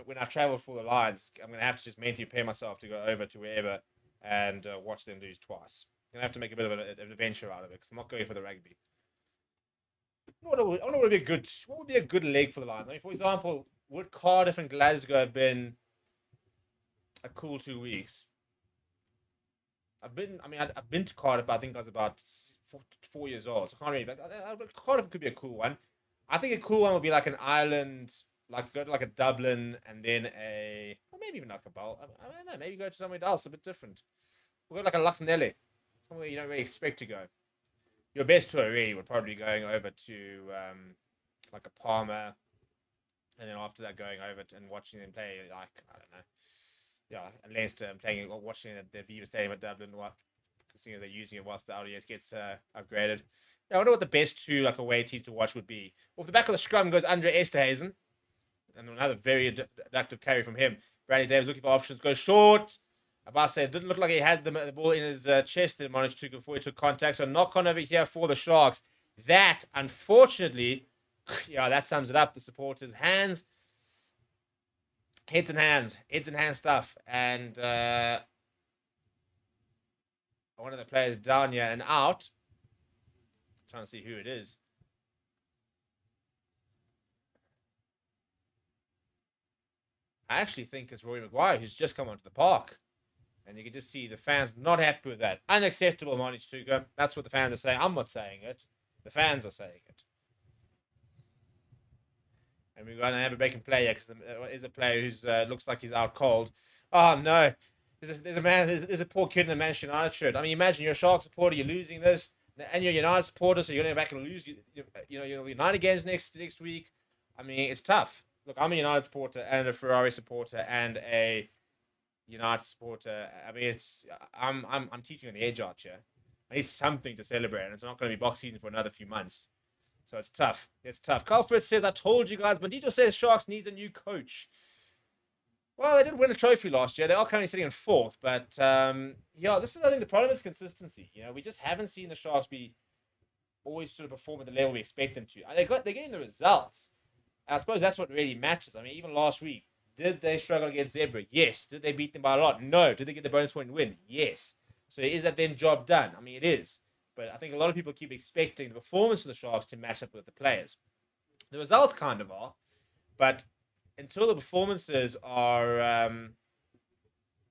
when I travel for the Lions, I'm going to have to just mentally prepare myself to go over to wherever and watch them lose twice. I'm going to have to make a bit of an adventure out of it because I'm not going for the rugby. What would be a good leg for the Lions? I mean, for example, would Cardiff and Glasgow have been a cool 2 weeks? I've been to Cardiff, but I think I was about 4 years old. So I can't really. Cardiff could be a cool one. I think a cool one would be like an island, like go to like a Dublin and then or maybe even like a Bowl. I don't know. Maybe go to somewhere else a bit different. We'll go to like a Lucknelly, somewhere you don't really expect to go. Your best tour really would probably be going over to like a Palmer, and then after that going over and watching them play like I don't know. Yeah, Leinster and playing or watching at the Viva Stadium at Dublin, seeing as they're using it whilst the LDS gets upgraded. Yeah, I wonder what the best 2 like away teams to watch would be. Off the back of the scrum goes Andre Esterhazen, and another very adaptive carry from him. Bradley Davis looking for options, goes short. About to say it didn't look like he had the ball in his chest that managed to before he took contact. So knock on over here for the Sharks. That unfortunately, yeah, that sums it up. The supporters' hands. Heads and hands stuff. And one of the players down here and out. Trying to see who it is. I actually think it's Rory Maguire who's just come onto the park. And you can just see the fans not happy with that. Unacceptable, Monich Tuka. That's what the fans are saying. I'm not saying it. The fans are saying it. And we're going to have a bacon player because there is a player who's looks like he's out cold. Oh, no. There's a poor kid in a Manchester United shirt. I mean, imagine you're a Shark supporter, you're losing this. and you're a United supporter, so you're going to go back and lose. Your United games next week. I mean, it's tough. Look, I'm a United supporter and a Ferrari supporter and a United supporter. I mean, I'm teaching on the edge out here. I need something to celebrate, and it's not going to be box season for another few months. So it's tough. It's tough. Carl Fritz says, I told you guys. Bandito says Sharks needs a new coach. Well, they did win a trophy last year. They are currently sitting in fourth. But, this is, I think, the problem is consistency. We just haven't seen the Sharks be always sort of perform at the level we expect them to. And they're getting the results. And I suppose that's what really matters. I mean, even last week, did they struggle against Zebra? Yes. Did they beat them by a lot? No. Did they get the bonus point and win? Yes. So is that then job done? I mean, it is. But I think a lot of people keep expecting the performance of the Sharks to match up with the players. The results kind of are. But until the performances are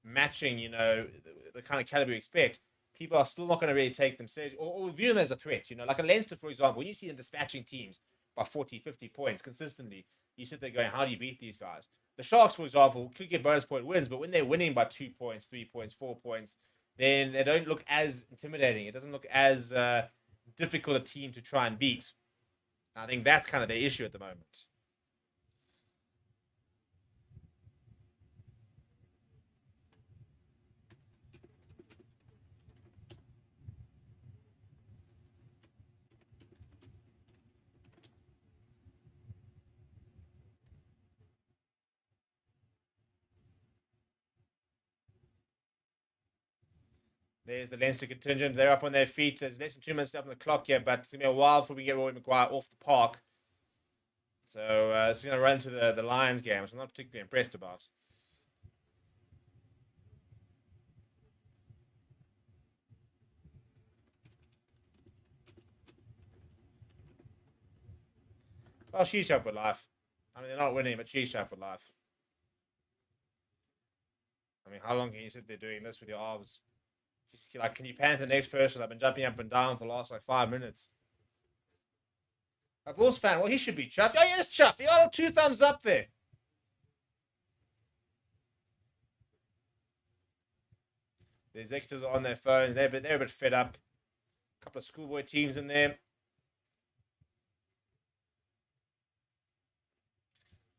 matching, the kind of caliber you expect, people are still not going to really take them seriously or view them as a threat. Like a Leinster, for example, when you see them dispatching teams by 40, 50 points consistently, you sit there going, how do you beat these guys? The Sharks, for example, could get bonus point wins, but when they're winning by 2 points, 3 points, 4 points, then they don't look as intimidating. It doesn't look as difficult a team to try and beat. I think that's kind of the issue at the moment. There's the Leinster contingent. They're up on their feet. There's less than 2 minutes left on the clock here, but it's going to be a while before we get Roy Maguire off the park. So it's going to run to the Lions game, which I'm not particularly impressed about. Well, she's sharp for life. I mean, they're not winning, but she's sharp for life. I mean, how long can you sit there doing this with your arms? Like, can you pan to the next person? I've been jumping up and down for the last 5 minutes. A Bulls fan, well, he should be chuffed. Oh, yes, chuffed. He got 2 thumbs up there. The executives are on their phones. They're a bit fed up. A couple of schoolboy teams in there.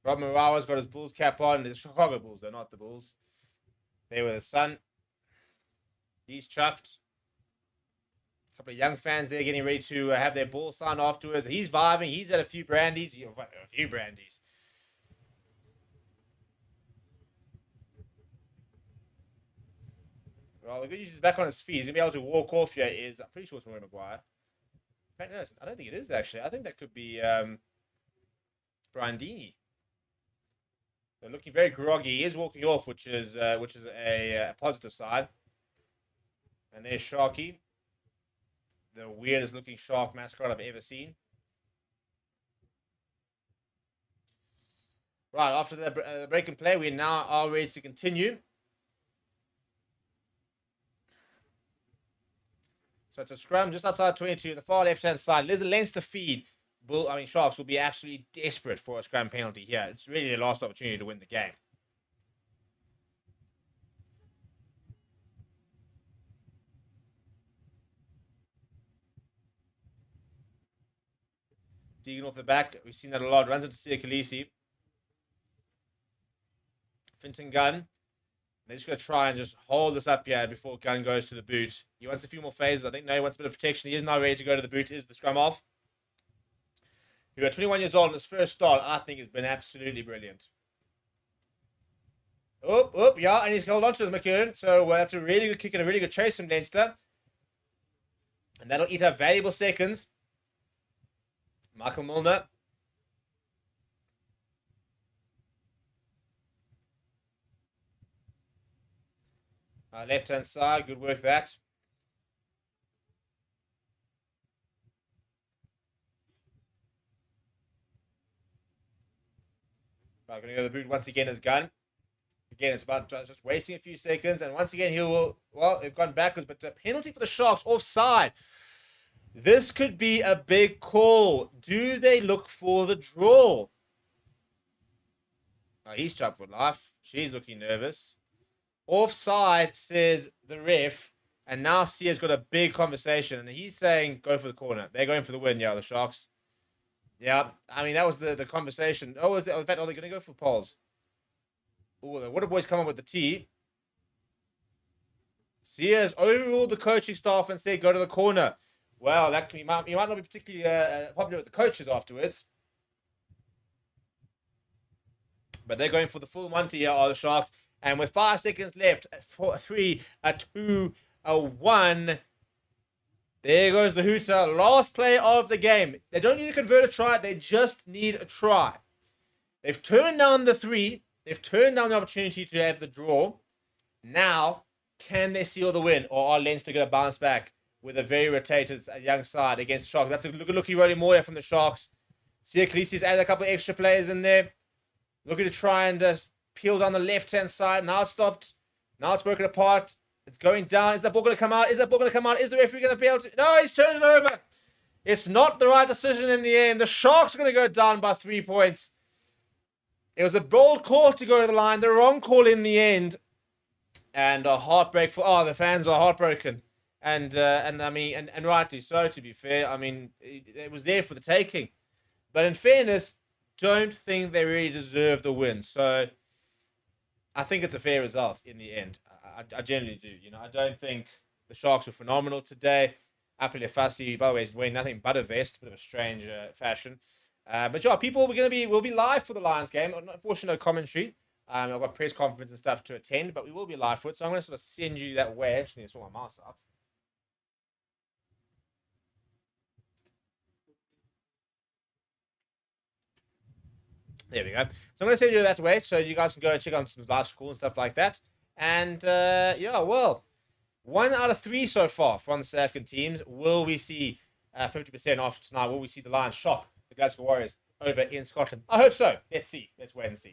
Rob Marawa's got his Bulls cap on. The Chicago Bulls, they're not the Bulls. They were the Sun. He's chuffed. A couple of young fans there getting ready to have their ball signed afterwards. He's vibing. He's had a few brandies. A few brandies. Well, the good news is back on his feet. He's going to be able to walk off here. I'm pretty sure it's Roy Maguire. In fact, no, I don't think it is, actually. I think that could be Brian Deeney. They're looking very groggy. He is walking off, which is a positive side. And there's Sharky, the weirdest looking shark mascot I've ever seen. Right, after the break and play, we now are ready to continue. So it's a scrum just outside 22 on the far left-hand side. There's a Leinster feed. Sharks will be absolutely desperate for a scrum penalty here. It's really their last opportunity to win the game. Deegan off the back. We've seen that a lot. Runs into Sia Khaleesi. Finton Gunn. They're just going to try and just hold this up here before Gunn goes to the boot. He wants a few more phases. I think no, he wants a bit of protection. He is now ready to go to the boot. Is the scrum off? Who at 21 years old in his first start, I think has been absolutely brilliant. Yeah, and he's held on to his McKeown. So that's a really good kick and a really good chase from Leinster. And that'll eat up valuable seconds. Michael Milner. Left-hand side, good work that. Right, going to go to the boot once again as Gunn. Again, it's about just wasting a few seconds. And once again, they've gone backwards, but a penalty for the Sharks, offside. This could be a big call. Do they look for the draw? Oh, he's chopped for life. She's looking nervous. Offside, says the ref. And now Sia's got a big conversation, and he's saying, go for the corner. They're going for the win, yeah, the Sharks. Yeah, I mean, that was the conversation. Oh, in fact, are they going to go for poles? Oh, the Water Boys come up with the T. Sia's overruled the coaching staff and said, go to the corner. Well, that you might not be particularly popular with the coaches afterwards. But they're going for the full Monty here, are the Sharks. And with 5 seconds left, 4, 3, 2, 1. There goes the hooter. Last play of the game. They don't need to convert a try. They just need a try. They've turned down the 3. They've turned down the opportunity to have the draw. Now, can they seal the win? Or are Leinster going to bounce back with a very rotated young side against the Sharks? That's a looky Rolly Moya from the Sharks. Sia Khaleesi's added a couple of extra players in there. Looking to try and peel down the left-hand side. Now it's stopped. Now it's broken apart. It's going down. Is that ball going to come out? Is that ball going to come out? Is the referee going to be able to... No, he's turned it over. It's not the right decision in the end. The Sharks are going to go down by 3 points. It was a bold call to go to the line. The wrong call in the end. And a heartbreak for... Oh, the fans are heartbroken. And I mean, and rightly so, to be fair. I mean, it was there for the taking. But in fairness, don't think they really deserve the win. So I think it's a fair result in the end. I generally do. You know, I don't think the Sharks were phenomenal today. Apple Varsity, by the way, is wearing nothing but a vest, bit of a strange fashion. But yeah, people, we'll be live for the Lions game. Unfortunately, no commentary. I've got press conference and stuff to attend, but we will be live for it. So I'm going to sort of send you that way. Actually, I sort my mouse out. There we go. So I'm going to send you that way so you guys can go and check out some live school and stuff like that. And, yeah, well, 1 out of 3 so far from the South African teams. Will we see 50% after tonight? Will we see the Lions shock the Glasgow Warriors over in Scotland? I hope so. Let's see. Let's wait and see.